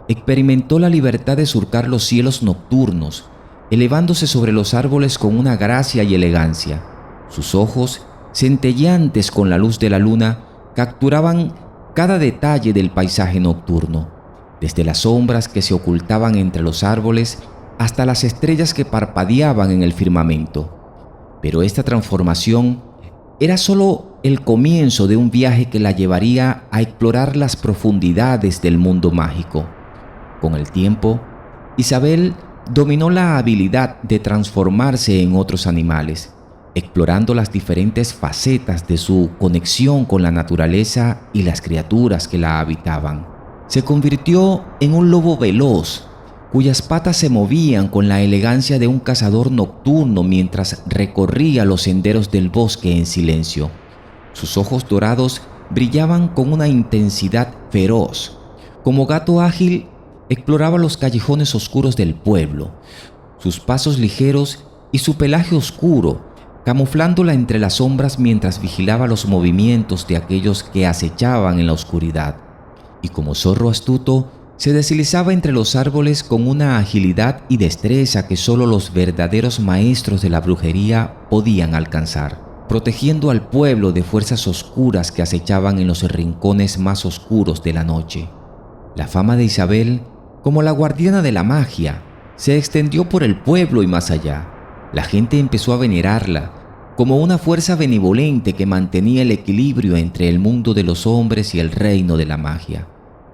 Experimentó la libertad de surcar los cielos nocturnos, elevándose sobre los árboles con una gracia y elegancia. Sus ojos, centelleantes con la luz de la luna, capturaban cada detalle del paisaje nocturno, desde las sombras que se ocultaban entre los árboles hasta las estrellas que parpadeaban en el firmamento. Pero esta transformación era solo el comienzo de un viaje que la llevaría a explorar las profundidades del mundo mágico. Con el tiempo, Isabel dominó la habilidad de transformarse en otros animales, explorando las diferentes facetas de su conexión con la naturaleza y las criaturas que la habitaban. Se convirtió en un lobo veloz, cuyas patas se movían con la elegancia de un cazador nocturno mientras recorría los senderos del bosque en silencio. Sus ojos dorados brillaban con una intensidad feroz. Como gato ágil, exploraba los callejones oscuros del pueblo, sus pasos ligeros y su pelaje oscuro, camuflándola entre las sombras mientras vigilaba los movimientos de aquellos que acechaban en la oscuridad. Y como zorro astuto, se deslizaba entre los árboles con una agilidad y destreza que solo los verdaderos maestros de la brujería podían alcanzar, protegiendo al pueblo de fuerzas oscuras que acechaban en los rincones más oscuros de la noche. La fama de Isabel, como la guardiana de la magia, se extendió por el pueblo y más allá. La gente empezó a venerarla como una fuerza benevolente que mantenía el equilibrio entre el mundo de los hombres y el reino de la magia.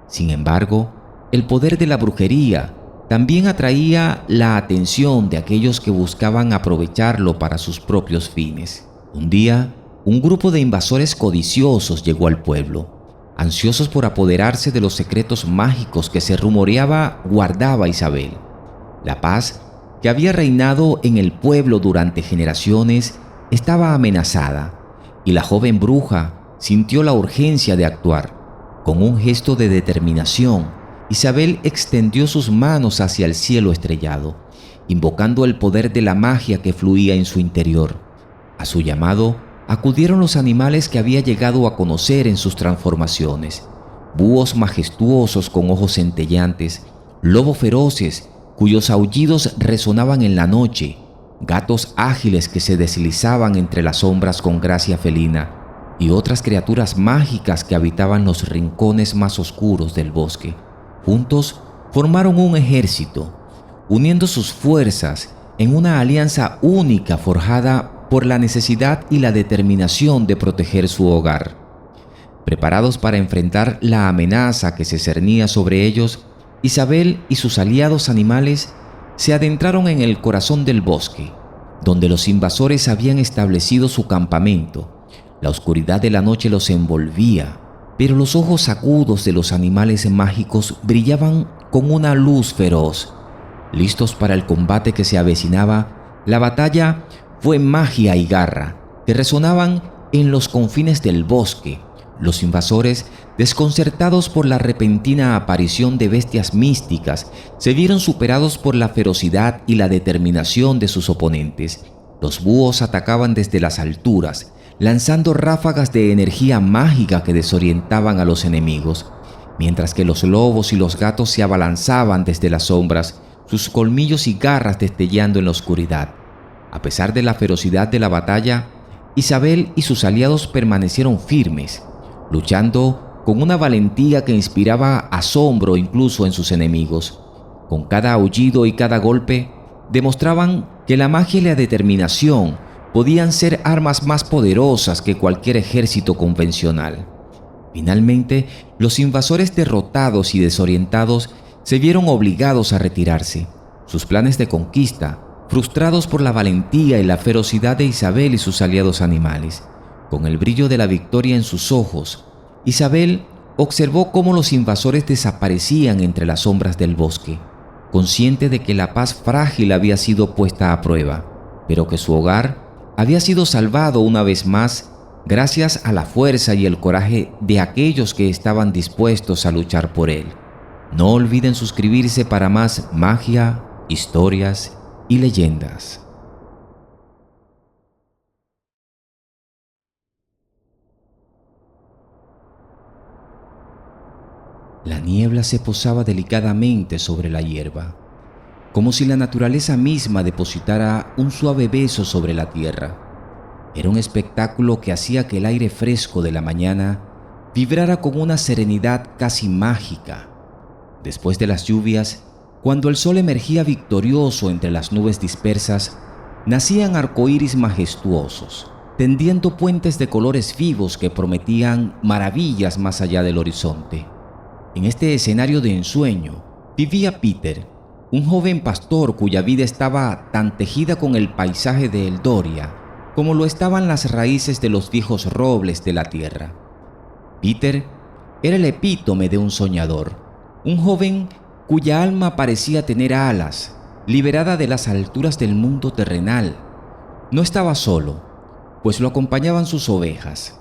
Sin embargo, el poder de la brujería también atraía la atención de aquellos que buscaban aprovecharlo para sus propios fines. Un día, un grupo de invasores codiciosos llegó al pueblo, ansiosos por apoderarse de los secretos mágicos que se rumoreaba guardaba Isabel. La paz que había reinado en el pueblo durante generaciones estaba amenazada, y la joven bruja sintió la urgencia de actuar. Con un gesto de determinación, Isabel extendió sus manos hacia el cielo estrellado, invocando el poder de la magia que fluía en su interior. A su llamado, acudieron los animales que había llegado a conocer en sus transformaciones: búhos majestuosos con ojos centelleantes, lobos feroces cuyos aullidos resonaban en la noche, gatos ágiles que se deslizaban entre las sombras con gracia felina, y otras criaturas mágicas que habitaban los rincones más oscuros del bosque. Juntos formaron un ejército, uniendo sus fuerzas en una alianza única forjada por la necesidad y la determinación de proteger su hogar. Preparados para enfrentar la amenaza que se cernía sobre ellos, Isabel y sus aliados animales se adentraron en el corazón del bosque, donde los invasores habían establecido su campamento. La oscuridad de la noche los envolvía, pero los ojos agudos de los animales mágicos brillaban con una luz feroz. Listos para el combate que se avecinaba, la batalla fue magia y garra que resonaban en los confines del bosque. Los invasores, desconcertados por la repentina aparición de bestias místicas, se vieron superados por la ferocidad y la determinación de sus oponentes. Los búhos atacaban desde las alturas, lanzando ráfagas de energía mágica que desorientaban a los enemigos, mientras que los lobos y los gatos se abalanzaban desde las sombras, sus colmillos y garras destellando en la oscuridad. A pesar de la ferocidad de la batalla, Isabel y sus aliados permanecieron firmes, luchando con una valentía que inspiraba asombro incluso en sus enemigos. Con cada aullido y cada golpe, demostraban que la magia y la determinación podían ser armas más poderosas que cualquier ejército convencional. Finalmente, los invasores derrotados y desorientados se vieron obligados a retirarse. Sus planes de conquista, frustrados por la valentía y la ferocidad de Isabel y sus aliados animales. Con el brillo de la victoria en sus ojos, Isabel observó cómo los invasores desaparecían entre las sombras del bosque, consciente de que la paz frágil había sido puesta a prueba. pero que su hogar había sido salvado una vez más gracias a la fuerza y el coraje de aquellos que estaban dispuestos a luchar por él. No olviden suscribirse para más magia, historias y leyendas. La niebla se posaba delicadamente sobre la hierba, como si la naturaleza misma depositara un suave beso sobre la tierra. Era un espectáculo que hacía que el aire fresco de la mañana vibrara con una serenidad casi mágica. Después de las lluvias, cuando el sol emergía victorioso entre las nubes dispersas, nacían arcoíris majestuosos, tendiendo puentes de colores vivos que prometían maravillas más allá del horizonte. En este escenario de ensueño vivía Peter, un joven pastor cuya vida estaba tan tejida con el paisaje de Eldoria como lo estaban las raíces de los viejos robles de la tierra. Peter era el epítome de un soñador, un joven cuya alma parecía tener alas, liberada de las alturas del mundo terrenal. No estaba solo, pues lo acompañaban sus ovejas,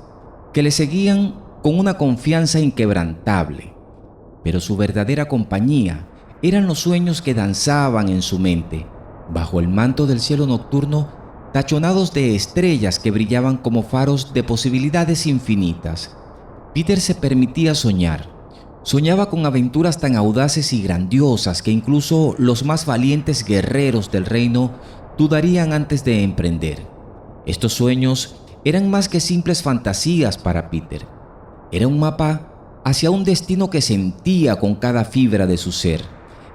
que le seguían con una confianza inquebrantable. Pero su verdadera compañía eran los sueños que danzaban en su mente, bajo el manto del cielo nocturno, tachonados de estrellas que brillaban como faros de posibilidades infinitas. Peter se permitía soñar. Soñaba con aventuras tan audaces y grandiosas que incluso los más valientes guerreros del reino dudarían antes de emprender. Estos sueños eran más que simples fantasías para Peter. Era un mapa hacia un destino que sentía con cada fibra de su ser,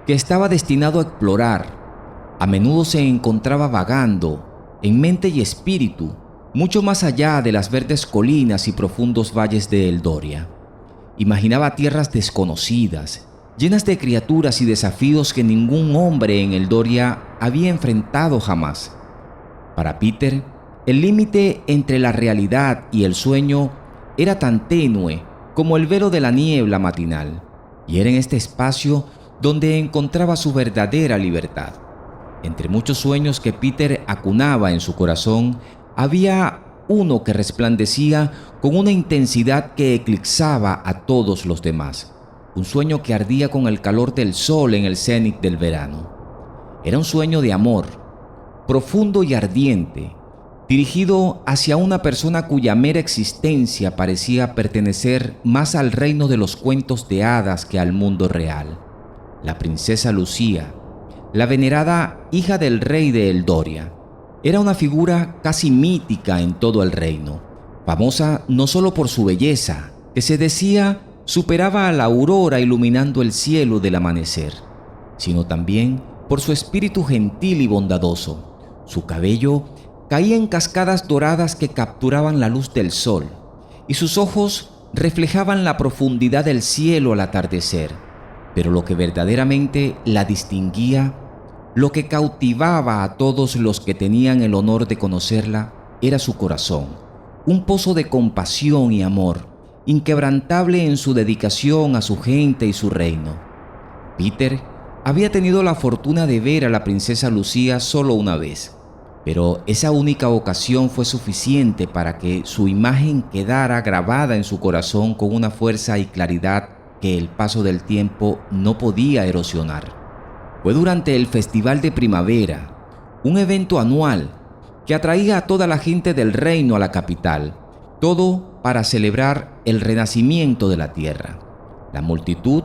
que estaba destinado a explorar. A menudo se encontraba vagando, en mente y espíritu, mucho más allá de las verdes colinas y profundos valles de Eldoria. Imaginaba tierras desconocidas, llenas de criaturas y desafíos que ningún hombre en Eldoria había enfrentado jamás. Para Peter, el límite entre la realidad y el sueño era tan tenue como el velo de la niebla matinal, y era en este espacio donde encontraba su verdadera libertad. Entre muchos sueños que Peter acunaba en su corazón, había uno que resplandecía con una intensidad que eclipsaba a todos los demás. Un sueño que ardía con el calor del sol en el cénit del verano. Era un sueño de amor, profundo y ardiente, dirigido hacia una persona cuya mera existencia parecía pertenecer más al reino de los cuentos de hadas que al mundo real. La princesa Lucía, la venerada hija del rey de Eldoria, era una figura casi mítica en todo el reino, famosa no solo por su belleza, que se decía superaba a la aurora iluminando el cielo del amanecer, sino también por su espíritu gentil y bondadoso. Su cabello caía en cascadas doradas que capturaban la luz del sol, y sus ojos reflejaban la profundidad del cielo al atardecer. Pero lo que verdaderamente la distinguía, lo que cautivaba a todos los que tenían el honor de conocerla, era su corazón, un pozo de compasión y amor, inquebrantable en su dedicación a su gente y su reino. Peter había tenido la fortuna de ver a la princesa Lucía solo una vez, pero esa única ocasión fue suficiente para que su imagen quedara grabada en su corazón con una fuerza y claridad que el paso del tiempo no podía erosionar. Fue durante el Festival de Primavera, un evento anual que atraía a toda la gente del reino a la capital, todo para celebrar el renacimiento de la tierra. La multitud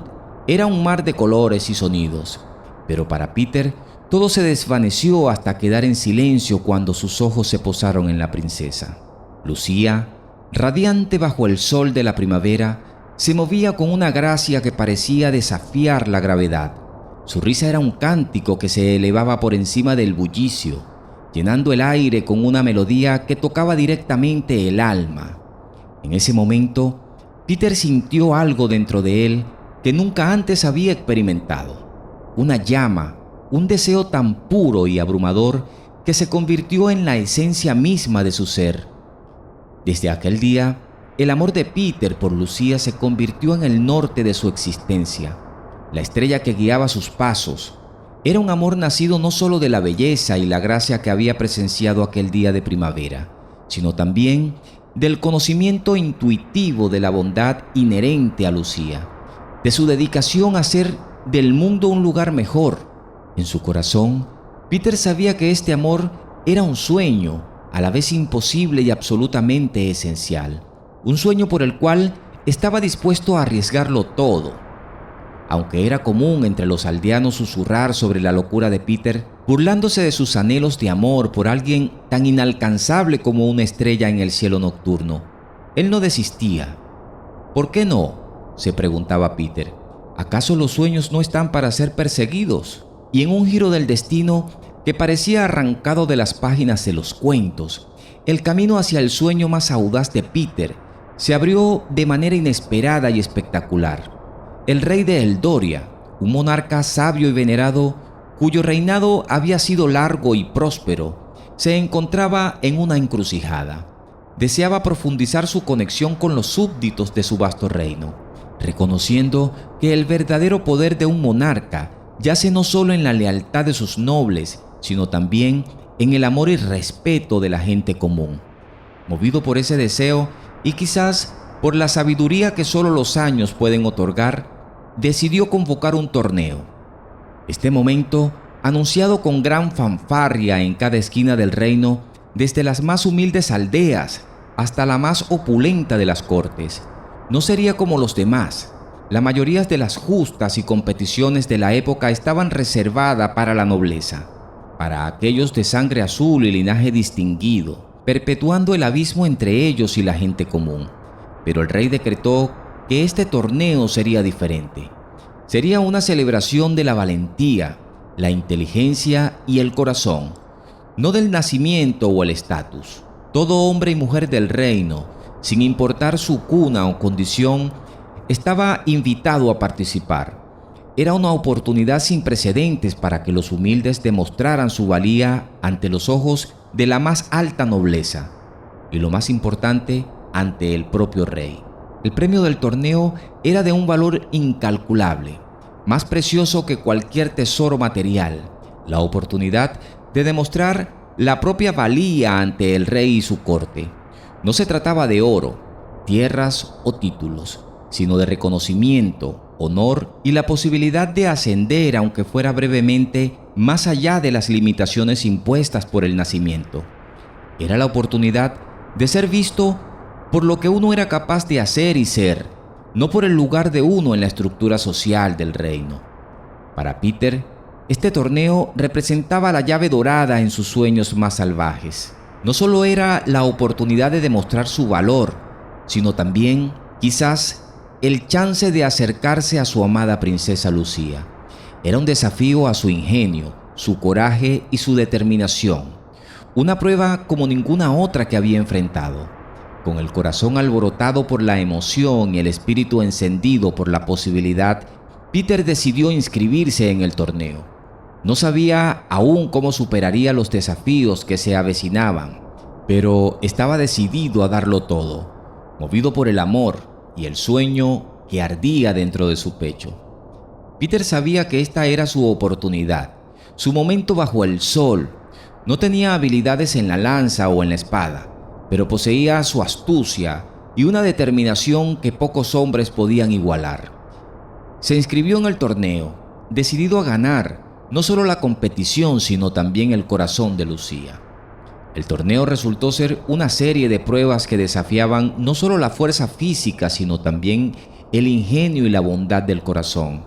era un mar de colores y sonidos, pero para Peter todo se desvaneció hasta quedar en silencio cuando sus ojos se posaron en la princesa. Lucía, radiante bajo el sol de la primavera, se movía con una gracia que parecía desafiar la gravedad. Su risa era un cántico que se elevaba por encima del bullicio, llenando el aire con una melodía que tocaba directamente el alma. En ese momento, Peter sintió algo dentro de él que nunca antes había experimentado. Una llama, un deseo tan puro y abrumador que se convirtió en la esencia misma de su ser. Desde aquel día, el amor de Peter por Lucía se convirtió en el norte de su existencia, la estrella que guiaba sus pasos, Era un amor nacido no solo de la belleza y la gracia que había presenciado aquel día de primavera, sino también del conocimiento intuitivo de la bondad inherente a Lucía, de su dedicación a hacer del mundo un lugar mejor. En su corazón, Peter sabía que este amor era un sueño, a la vez imposible y absolutamente esencial, un sueño por el cual estaba dispuesto a arriesgarlo todo. Aunque era común entre los aldeanos susurrar sobre la locura de Peter, burlándose de sus anhelos de amor por alguien tan inalcanzable como una estrella en el cielo nocturno, él no desistía. ¿Por qué no?, se preguntaba Peter. ¿Acaso los sueños no están para ser perseguidos? Y en un giro del destino que parecía arrancado de las páginas de los cuentos, el camino hacia el sueño más audaz de Peter se abrió de manera inesperada y espectacular. El rey de Eldoria, un monarca sabio y venerado, cuyo reinado había sido largo y próspero, se encontraba en una encrucijada. Deseaba profundizar su conexión con los súbditos de su vasto reino, reconociendo que el verdadero poder de un monarca yace no solo en la lealtad de sus nobles, sino también en el amor y respeto de la gente común. Movido por ese deseo y quizás por la sabiduría que solo los años pueden otorgar, decidió convocar un torneo. Este momento, anunciado con gran fanfarria en cada esquina del reino, desde las más humildes aldeas hasta la más opulenta de las cortes, no sería como los demás. La mayoría de las justas y competiciones de la época estaban reservadas para la nobleza, para aquellos de sangre azul y linaje distinguido, perpetuando el abismo entre ellos y la gente común. Pero el rey decretó que este torneo sería diferente. Sería una celebración de la valentía, la inteligencia y el corazón, no del nacimiento o el estatus. Todo hombre y mujer del reino, sin importar su cuna o condición, estaba invitado a participar. Era una oportunidad sin precedentes para que los humildes demostraran su valía ante los ojos de la más alta nobleza y, lo más importante, ante el propio rey. El premio del torneo era de un valor incalculable, más precioso que cualquier tesoro material, la oportunidad de demostrar la propia valía ante el rey y su corte. No se trataba de oro, tierras o títulos, sino de reconocimiento, honor y la posibilidad de ascender, aunque fuera brevemente, más allá de las limitaciones impuestas por el nacimiento. Era la oportunidad de ser visto por lo que uno era capaz de hacer y ser, no por el lugar de uno en la estructura social del reino. Para Peter, este torneo representaba la llave dorada en sus sueños más salvajes. No solo era la oportunidad de demostrar su valor, sino también, quizás, el chance de acercarse a su amada princesa Lucía. Era un desafío a su ingenio, su coraje y su determinación, una prueba como ninguna otra que había enfrentado. Con el corazón alborotado por la emoción y el espíritu encendido por la posibilidad, Peter decidió inscribirse en el torneo. No sabía aún cómo superaría los desafíos que se avecinaban, pero estaba decidido a darlo todo, movido por el amor y el sueño que ardía dentro de su pecho. Peter sabía que esta era su oportunidad, su momento bajo el sol. No tenía habilidades en la lanza o en la espada, pero poseía su astucia y una determinación que pocos hombres podían igualar. Se inscribió en el torneo, decidido a ganar no solo la competición, sino también el corazón de Lucía. El torneo resultó ser una serie de pruebas que desafiaban no solo la fuerza física, sino también el ingenio y la bondad del corazón.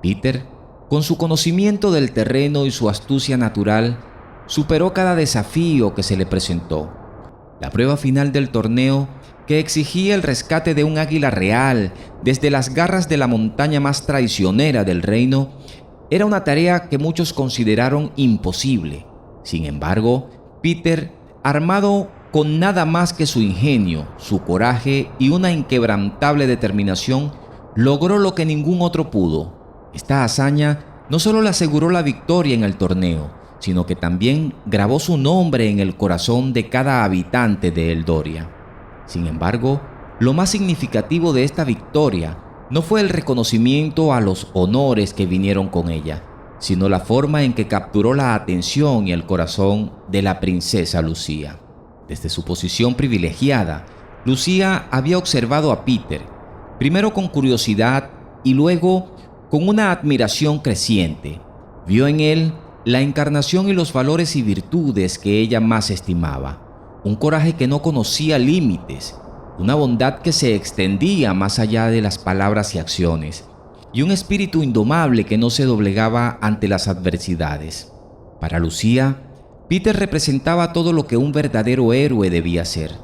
Peter, con su conocimiento del terreno y su astucia natural, superó cada desafío que se le presentó. La prueba final del torneo, que exigía el rescate de un águila real desde las garras de la montaña más traicionera del reino, era una tarea que muchos consideraron imposible. Sin embargo, Peter, armado con nada más que su ingenio, su coraje y una inquebrantable determinación, logró lo que ningún otro pudo. Esta hazaña no solo le aseguró la victoria en el torneo, sino que también grabó su nombre en el corazón de cada habitante de Eldoria. Sin embargo, lo más significativo de esta victoria no fue el reconocimiento a los honores que vinieron con ella, sino la forma en que capturó la atención y el corazón de la princesa Lucía. Desde su posición privilegiada, Lucía había observado a Peter, primero con curiosidad y luego con una admiración creciente. Vio en él la encarnación y los valores y virtudes que ella más estimaba, un coraje que no conocía límites, una bondad que se extendía más allá de las palabras y acciones, y un espíritu indomable que no se doblegaba ante las adversidades. Para Lucía, Peter representaba todo lo que un verdadero héroe debía ser.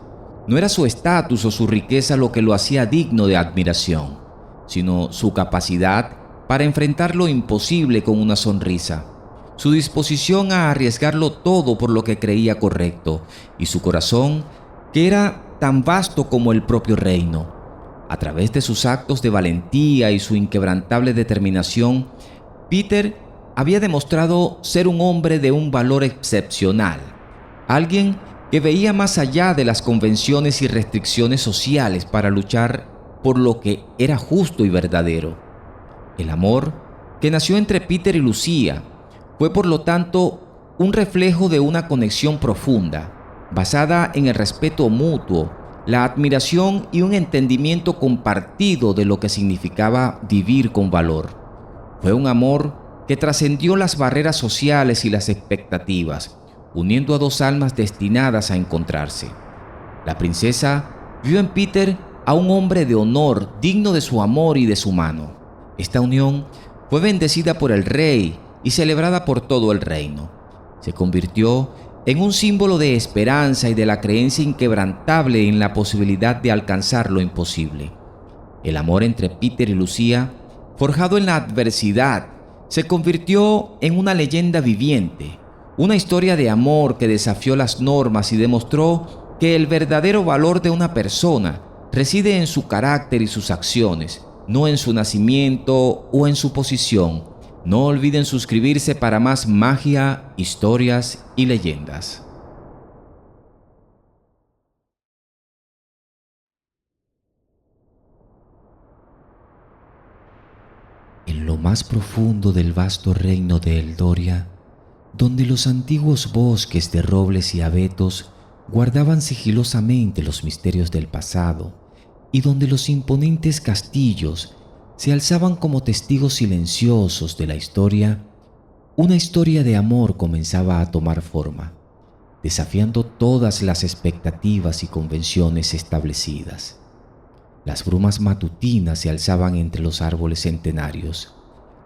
No era su estatus o su riqueza lo que lo hacía digno de admiración, sino su capacidad para enfrentar lo imposible con una sonrisa, su disposición a arriesgarlo todo por lo que creía correcto, y su corazón, que era tan vasto como el propio reino. A través de sus actos de valentía y su inquebrantable determinación, Peter había demostrado ser un hombre de un valor excepcional, alguien que veía más allá de las convenciones y restricciones sociales para luchar por lo que era justo y verdadero. El amor que nació entre Peter y Lucía fue, por lo tanto, un reflejo de una conexión profunda, basada en el respeto mutuo, la admiración y un entendimiento compartido de lo que significaba vivir con valor. Fue un amor que trascendió las barreras sociales y las expectativas, uniendo a dos almas destinadas a encontrarse. La princesa vio en Peter a un hombre de honor digno de su amor y de su mano. Esta unión fue bendecida por el rey y celebrada por todo el reino. Se convirtió en un símbolo de esperanza y de la creencia inquebrantable en la posibilidad de alcanzar lo imposible. El amor entre Peter y Lucía, forjado en la adversidad, se convirtió en una leyenda viviente, una historia de amor que desafió las normas y demostró que el verdadero valor de una persona reside en su carácter y sus acciones, no en su nacimiento o en su posición. No olviden suscribirse para más magia, historias y leyendas. En lo más profundo del vasto reino de Eldoria, donde los antiguos bosques de robles y abetos guardaban sigilosamente los misterios del pasado y donde los imponentes castillos se alzaban como testigos silenciosos de la historia, una historia de amor comenzaba a tomar forma, desafiando todas las expectativas y convenciones establecidas. Las brumas matutinas se alzaban entre los árboles centenarios,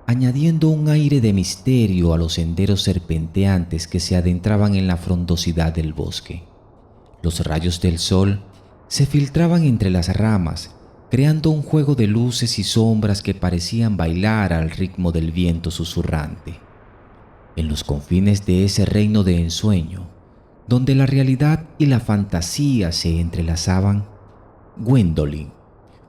añadiendo un aire de misterio a los senderos serpenteantes que se adentraban en la frondosidad del bosque. Los rayos del sol se filtraban entre las ramas, creando un juego de luces y sombras que parecían bailar al ritmo del viento susurrante. En los confines de ese reino de ensueño, donde la realidad y la fantasía se entrelazaban, Gwendolyn,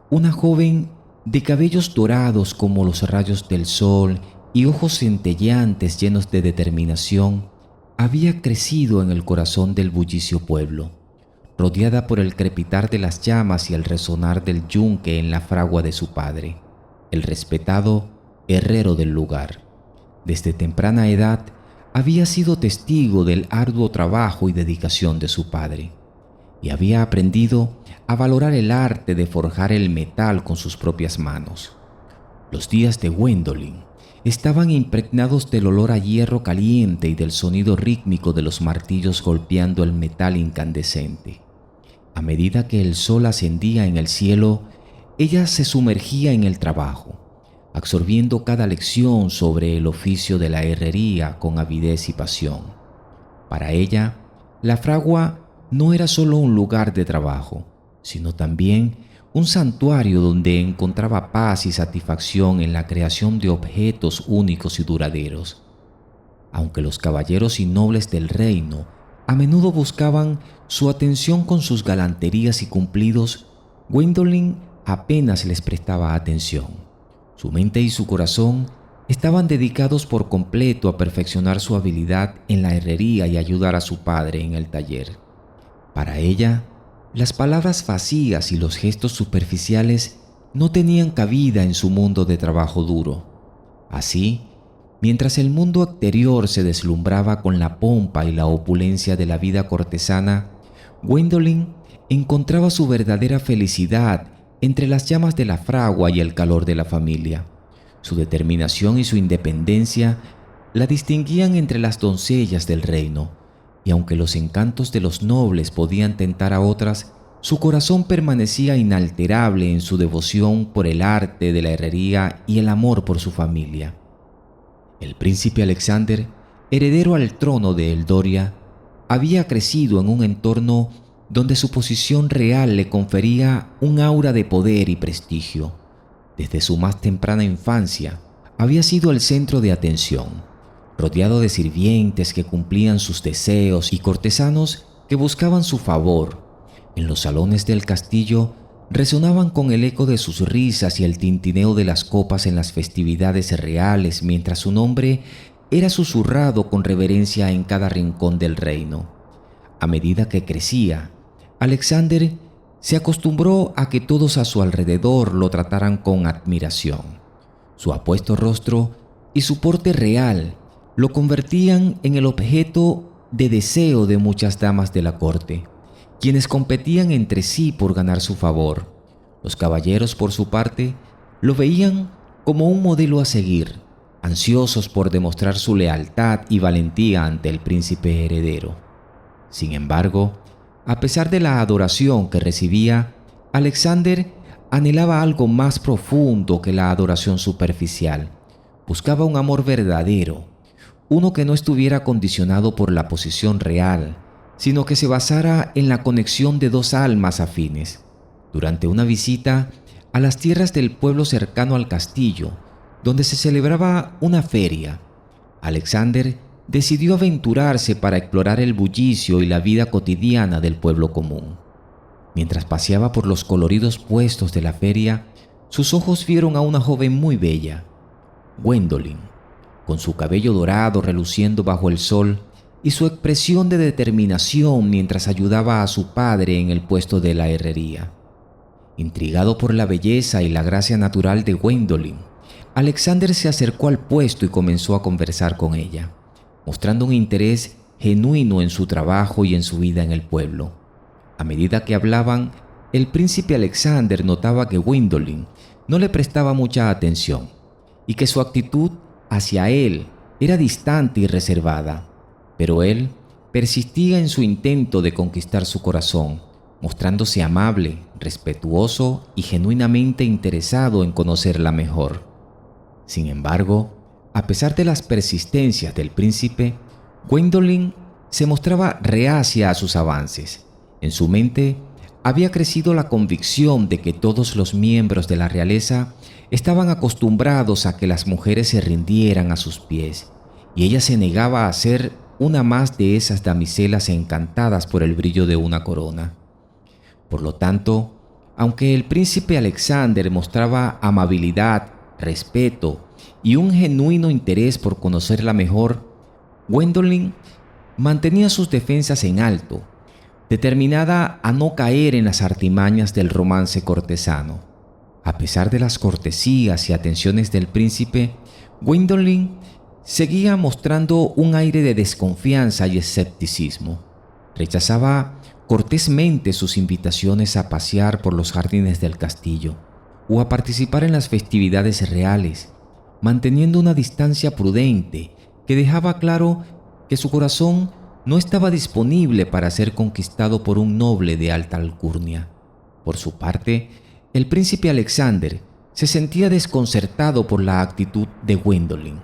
una joven de cabellos dorados como los rayos del sol y ojos centelleantes llenos de determinación, había crecido en el corazón del bullicio pueblo, rodeada por el crepitar de las llamas y el resonar del yunque en la fragua de su padre, el respetado herrero del lugar. Desde temprana edad había sido testigo del arduo trabajo y dedicación de su padre, y había aprendido a valorar el arte de forjar el metal con sus propias manos. Los días de Gwendolyn estaban impregnados del olor a hierro caliente y del sonido rítmico de los martillos golpeando el metal incandescente. A medida que el sol ascendía en el cielo, ella se sumergía en el trabajo, absorbiendo cada lección sobre el oficio de la herrería con avidez y pasión. Para ella, la fragua no era solo un lugar de trabajo, sino también un santuario donde encontraba paz y satisfacción en la creación de objetos únicos y duraderos. Aunque los caballeros y nobles del reino a menudo buscaban su atención con sus galanterías y cumplidos, Gwendolyn apenas les prestaba atención. Su mente y su corazón estaban dedicados por completo a perfeccionar su habilidad en la herrería y ayudar a su padre en el taller. Para ella, las palabras vacías y los gestos superficiales no tenían cabida en su mundo de trabajo duro. Así, Mientras el mundo exterior se deslumbraba con la pompa y la opulencia de la vida cortesana, Gwendolyn encontraba su verdadera felicidad entre las llamas de la fragua y el calor de la familia. Su determinación y su independencia la distinguían entre las doncellas del reino, y aunque los encantos de los nobles podían tentar a otras, su corazón permanecía inalterable en su devoción por el arte de la herrería y el amor por su familia. El príncipe Alexander, heredero al trono de Eldoria, había crecido en un entorno donde su posición real le confería un aura de poder y prestigio. Desde su más temprana infancia, había sido el centro de atención, rodeado de sirvientes que cumplían sus deseos y cortesanos que buscaban su favor. En los salones del castillo resonaban con el eco de sus risas y el tintineo de las copas en las festividades reales, mientras su nombre era susurrado con reverencia en cada rincón del reino. A medida que crecía, Alexander se acostumbró a que todos a su alrededor lo trataran con admiración. Su apuesto rostro y su porte real lo convertían en el objeto de deseo de muchas damas de la corte, quienes competían entre sí por ganar su favor. Los caballeros, por su parte, lo veían como un modelo a seguir, ansiosos por demostrar su lealtad y valentía ante el príncipe heredero. Sin embargo, a pesar de la adoración que recibía, Alexander anhelaba algo más profundo que la adoración superficial. Buscaba un amor verdadero, uno que no estuviera condicionado por la posición real, sino que se basara en la conexión de dos almas afines. Durante una visita a las tierras del pueblo cercano al castillo, donde se celebraba una feria, Alexander decidió aventurarse para explorar el bullicio y la vida cotidiana del pueblo común. Mientras paseaba por los coloridos puestos de la feria, sus ojos vieron a una joven muy bella, Gwendolyn, con su cabello dorado reluciendo bajo el sol y su expresión de determinación mientras ayudaba a su padre en el puesto de la herrería. Intrigado por la belleza y la gracia natural de Gwendolyn, Alexander se acercó al puesto y comenzó a conversar con ella, mostrando un interés genuino en su trabajo y en su vida en el pueblo. A medida que hablaban, el príncipe Alexander notaba que Gwendolyn no le prestaba mucha atención y que su actitud hacia él era distante y reservada, pero él persistía en su intento de conquistar su corazón, mostrándose amable, respetuoso y genuinamente interesado en conocerla mejor. Sin embargo, a pesar de las persistencias del príncipe, Gwendolyn se mostraba reacia a sus avances. En su mente había crecido la convicción de que todos los miembros de la realeza estaban acostumbrados a que las mujeres se rindieran a sus pies, y ella se negaba a ser una más de esas damiselas encantadas por el brillo de una corona. Por lo tanto, aunque el príncipe Alexander mostraba amabilidad, respeto y un genuino interés por conocerla mejor, Gwendolyn mantenía sus defensas en alto, determinada a no caer en las artimañas del romance cortesano. A pesar de las cortesías y atenciones del príncipe, Gwendolyn seguía mostrando un aire de desconfianza y escepticismo. Rechazaba cortésmente sus invitaciones a pasear por los jardines del castillo o a participar en las festividades reales, manteniendo una distancia prudente que dejaba claro que su corazón no estaba disponible para ser conquistado por un noble de alta alcurnia. Por su parte, el príncipe Alexander se sentía desconcertado por la actitud de Gwendolyn,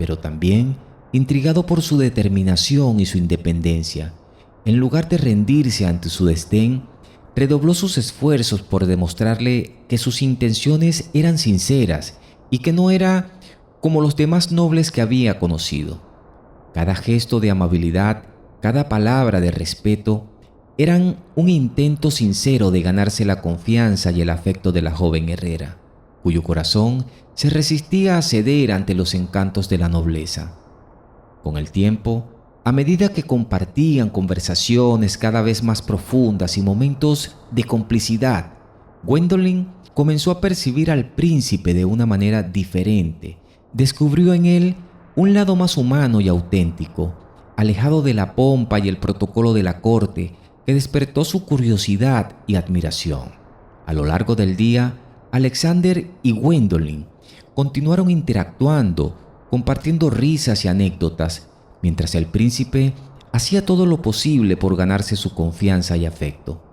pero también intrigado por su determinación y su independencia. En lugar de rendirse ante su desdén, redobló sus esfuerzos por demostrarle que sus intenciones eran sinceras y que no era como los demás nobles que había conocido. Cada gesto de amabilidad, cada palabra de respeto, eran un intento sincero de ganarse la confianza y el afecto de la joven herrera, cuyo corazón se resistía a ceder ante los encantos de la nobleza. Con el tiempo, a medida que compartían conversaciones cada vez más profundas y momentos de complicidad, Gwendolyn comenzó a percibir al príncipe de una manera diferente. Descubrió en él un lado más humano y auténtico, alejado de la pompa y el protocolo de la corte, que despertó su curiosidad y admiración. A lo largo del día, Alexander y Gwendolyn continuaron interactuando, compartiendo risas y anécdotas, mientras el príncipe hacía todo lo posible por ganarse su confianza y afecto.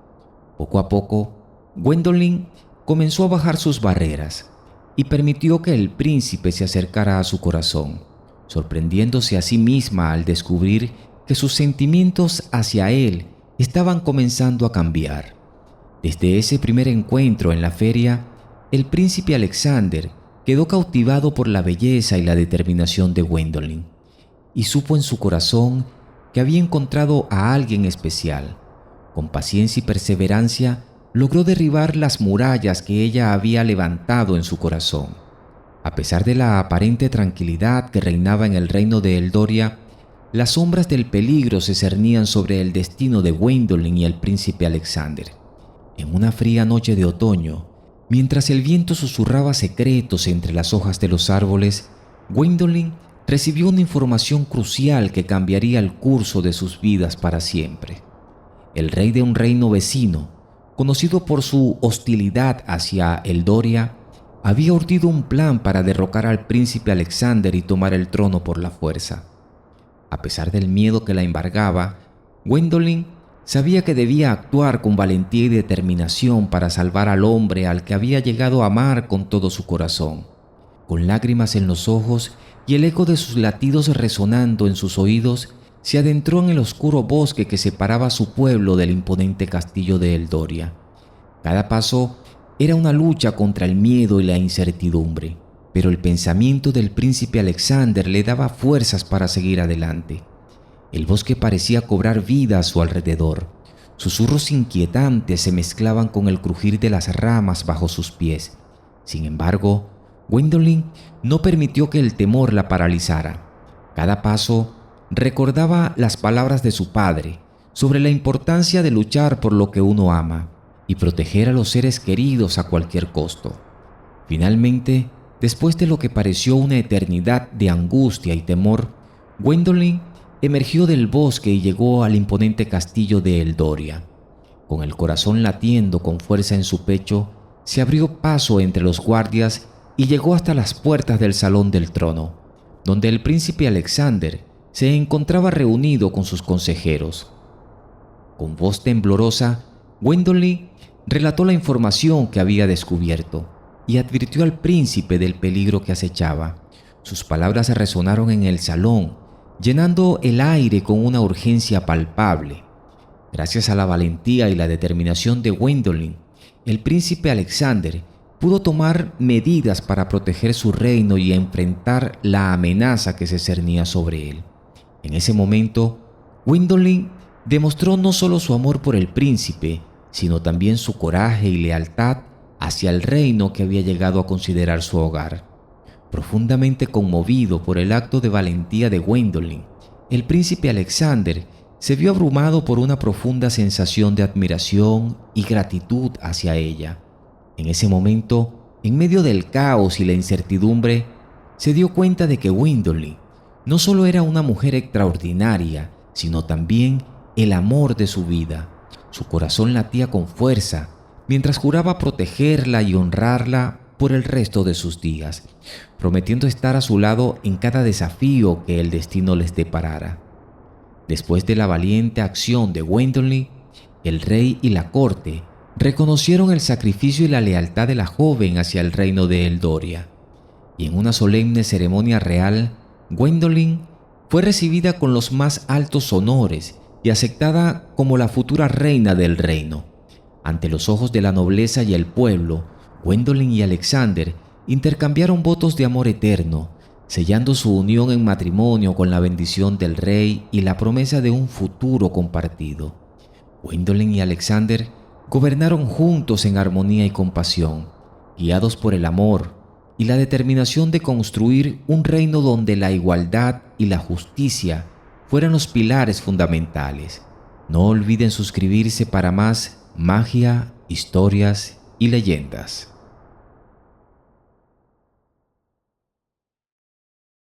Poco a poco, Gwendolyn comenzó a bajar sus barreras y permitió que el príncipe se acercara a su corazón, sorprendiéndose a sí misma al descubrir que sus sentimientos hacia él estaban comenzando a cambiar. Desde ese primer encuentro en la feria, el príncipe Alexander quedó cautivado por la belleza y la determinación de Gwendolyn, y supo en su corazón que había encontrado a alguien especial. Con paciencia y perseverancia, logró derribar las murallas que ella había levantado en su corazón. A pesar de la aparente tranquilidad que reinaba en el reino de Eldoria, las sombras del peligro se cernían sobre el destino de Gwendolyn y el príncipe Alexander. En una fría noche de otoño, mientras el viento susurraba secretos entre las hojas de los árboles, Gwendolyn recibió una información crucial que cambiaría el curso de sus vidas para siempre. El rey de un reino vecino, conocido por su hostilidad hacia Eldoria, había urdido un plan para derrocar al príncipe Alexander y tomar el trono por la fuerza. A pesar del miedo que la embargaba, Gwendolyn sabía que debía actuar con valentía y determinación para salvar al hombre al que había llegado a amar con todo su corazón. Con lágrimas en los ojos y el eco de sus latidos resonando en sus oídos, se adentró en el oscuro bosque que separaba a su pueblo del imponente castillo de Eldoria. Cada paso era una lucha contra el miedo y la incertidumbre, pero el pensamiento del príncipe Alexander le daba fuerzas para seguir adelante. El bosque parecía cobrar vida a su alrededor. Susurros inquietantes se mezclaban con el crujir de las ramas bajo sus pies. Sin embargo, Gwendolyn no permitió que el temor la paralizara. Cada paso recordaba las palabras de su padre sobre la importancia de luchar por lo que uno ama y proteger a los seres queridos a cualquier costo. Finalmente, después de lo que pareció una eternidad de angustia y temor, Gwendolyn emergió del bosque y llegó al imponente castillo de Eldoria. Con el corazón latiendo con fuerza en su pecho, se abrió paso entre los guardias y llegó hasta las puertas del salón del trono, donde el príncipe Alexander se encontraba reunido con sus consejeros. Con voz temblorosa, Gwendolyn relató la información que había descubierto y advirtió al príncipe del peligro que acechaba. Sus palabras resonaron en el salón, llenando el aire con una urgencia palpable. Gracias a la valentía y la determinación de Gwendolyn, el príncipe Alexander pudo tomar medidas para proteger su reino y enfrentar la amenaza que se cernía sobre él. En ese momento, Gwendolyn demostró no solo su amor por el príncipe, sino también su coraje y lealtad hacia el reino que había llegado a considerar su hogar. Profundamente conmovido por el acto de valentía de Gwendolyn, el príncipe Alexander se vio abrumado por una profunda sensación de admiración y gratitud hacia ella. En ese momento, en medio del caos y la incertidumbre, se dio cuenta de que Gwendolyn no solo era una mujer extraordinaria, sino también el amor de su vida. Su corazón latía con fuerza, mientras juraba protegerla y honrarla por el resto de sus días, prometiendo estar a su lado en cada desafío que el destino les deparara. Después de la valiente acción de Gwendolyn, el rey y la corte reconocieron el sacrificio y la lealtad de la joven hacia el reino de Eldoria, y en una solemne ceremonia real, Gwendolyn fue recibida con los más altos honores y aceptada como la futura reina del reino. Ante los ojos de la nobleza y el pueblo, Gwendolyn y Alexander intercambiaron votos de amor eterno, sellando su unión en matrimonio con la bendición del rey y la promesa de un futuro compartido. Gwendolyn y Alexander gobernaron juntos en armonía y compasión, guiados por el amor y la determinación de construir un reino donde la igualdad y la justicia fueran los pilares fundamentales. No olviden suscribirse para más magia, historias y leyendas.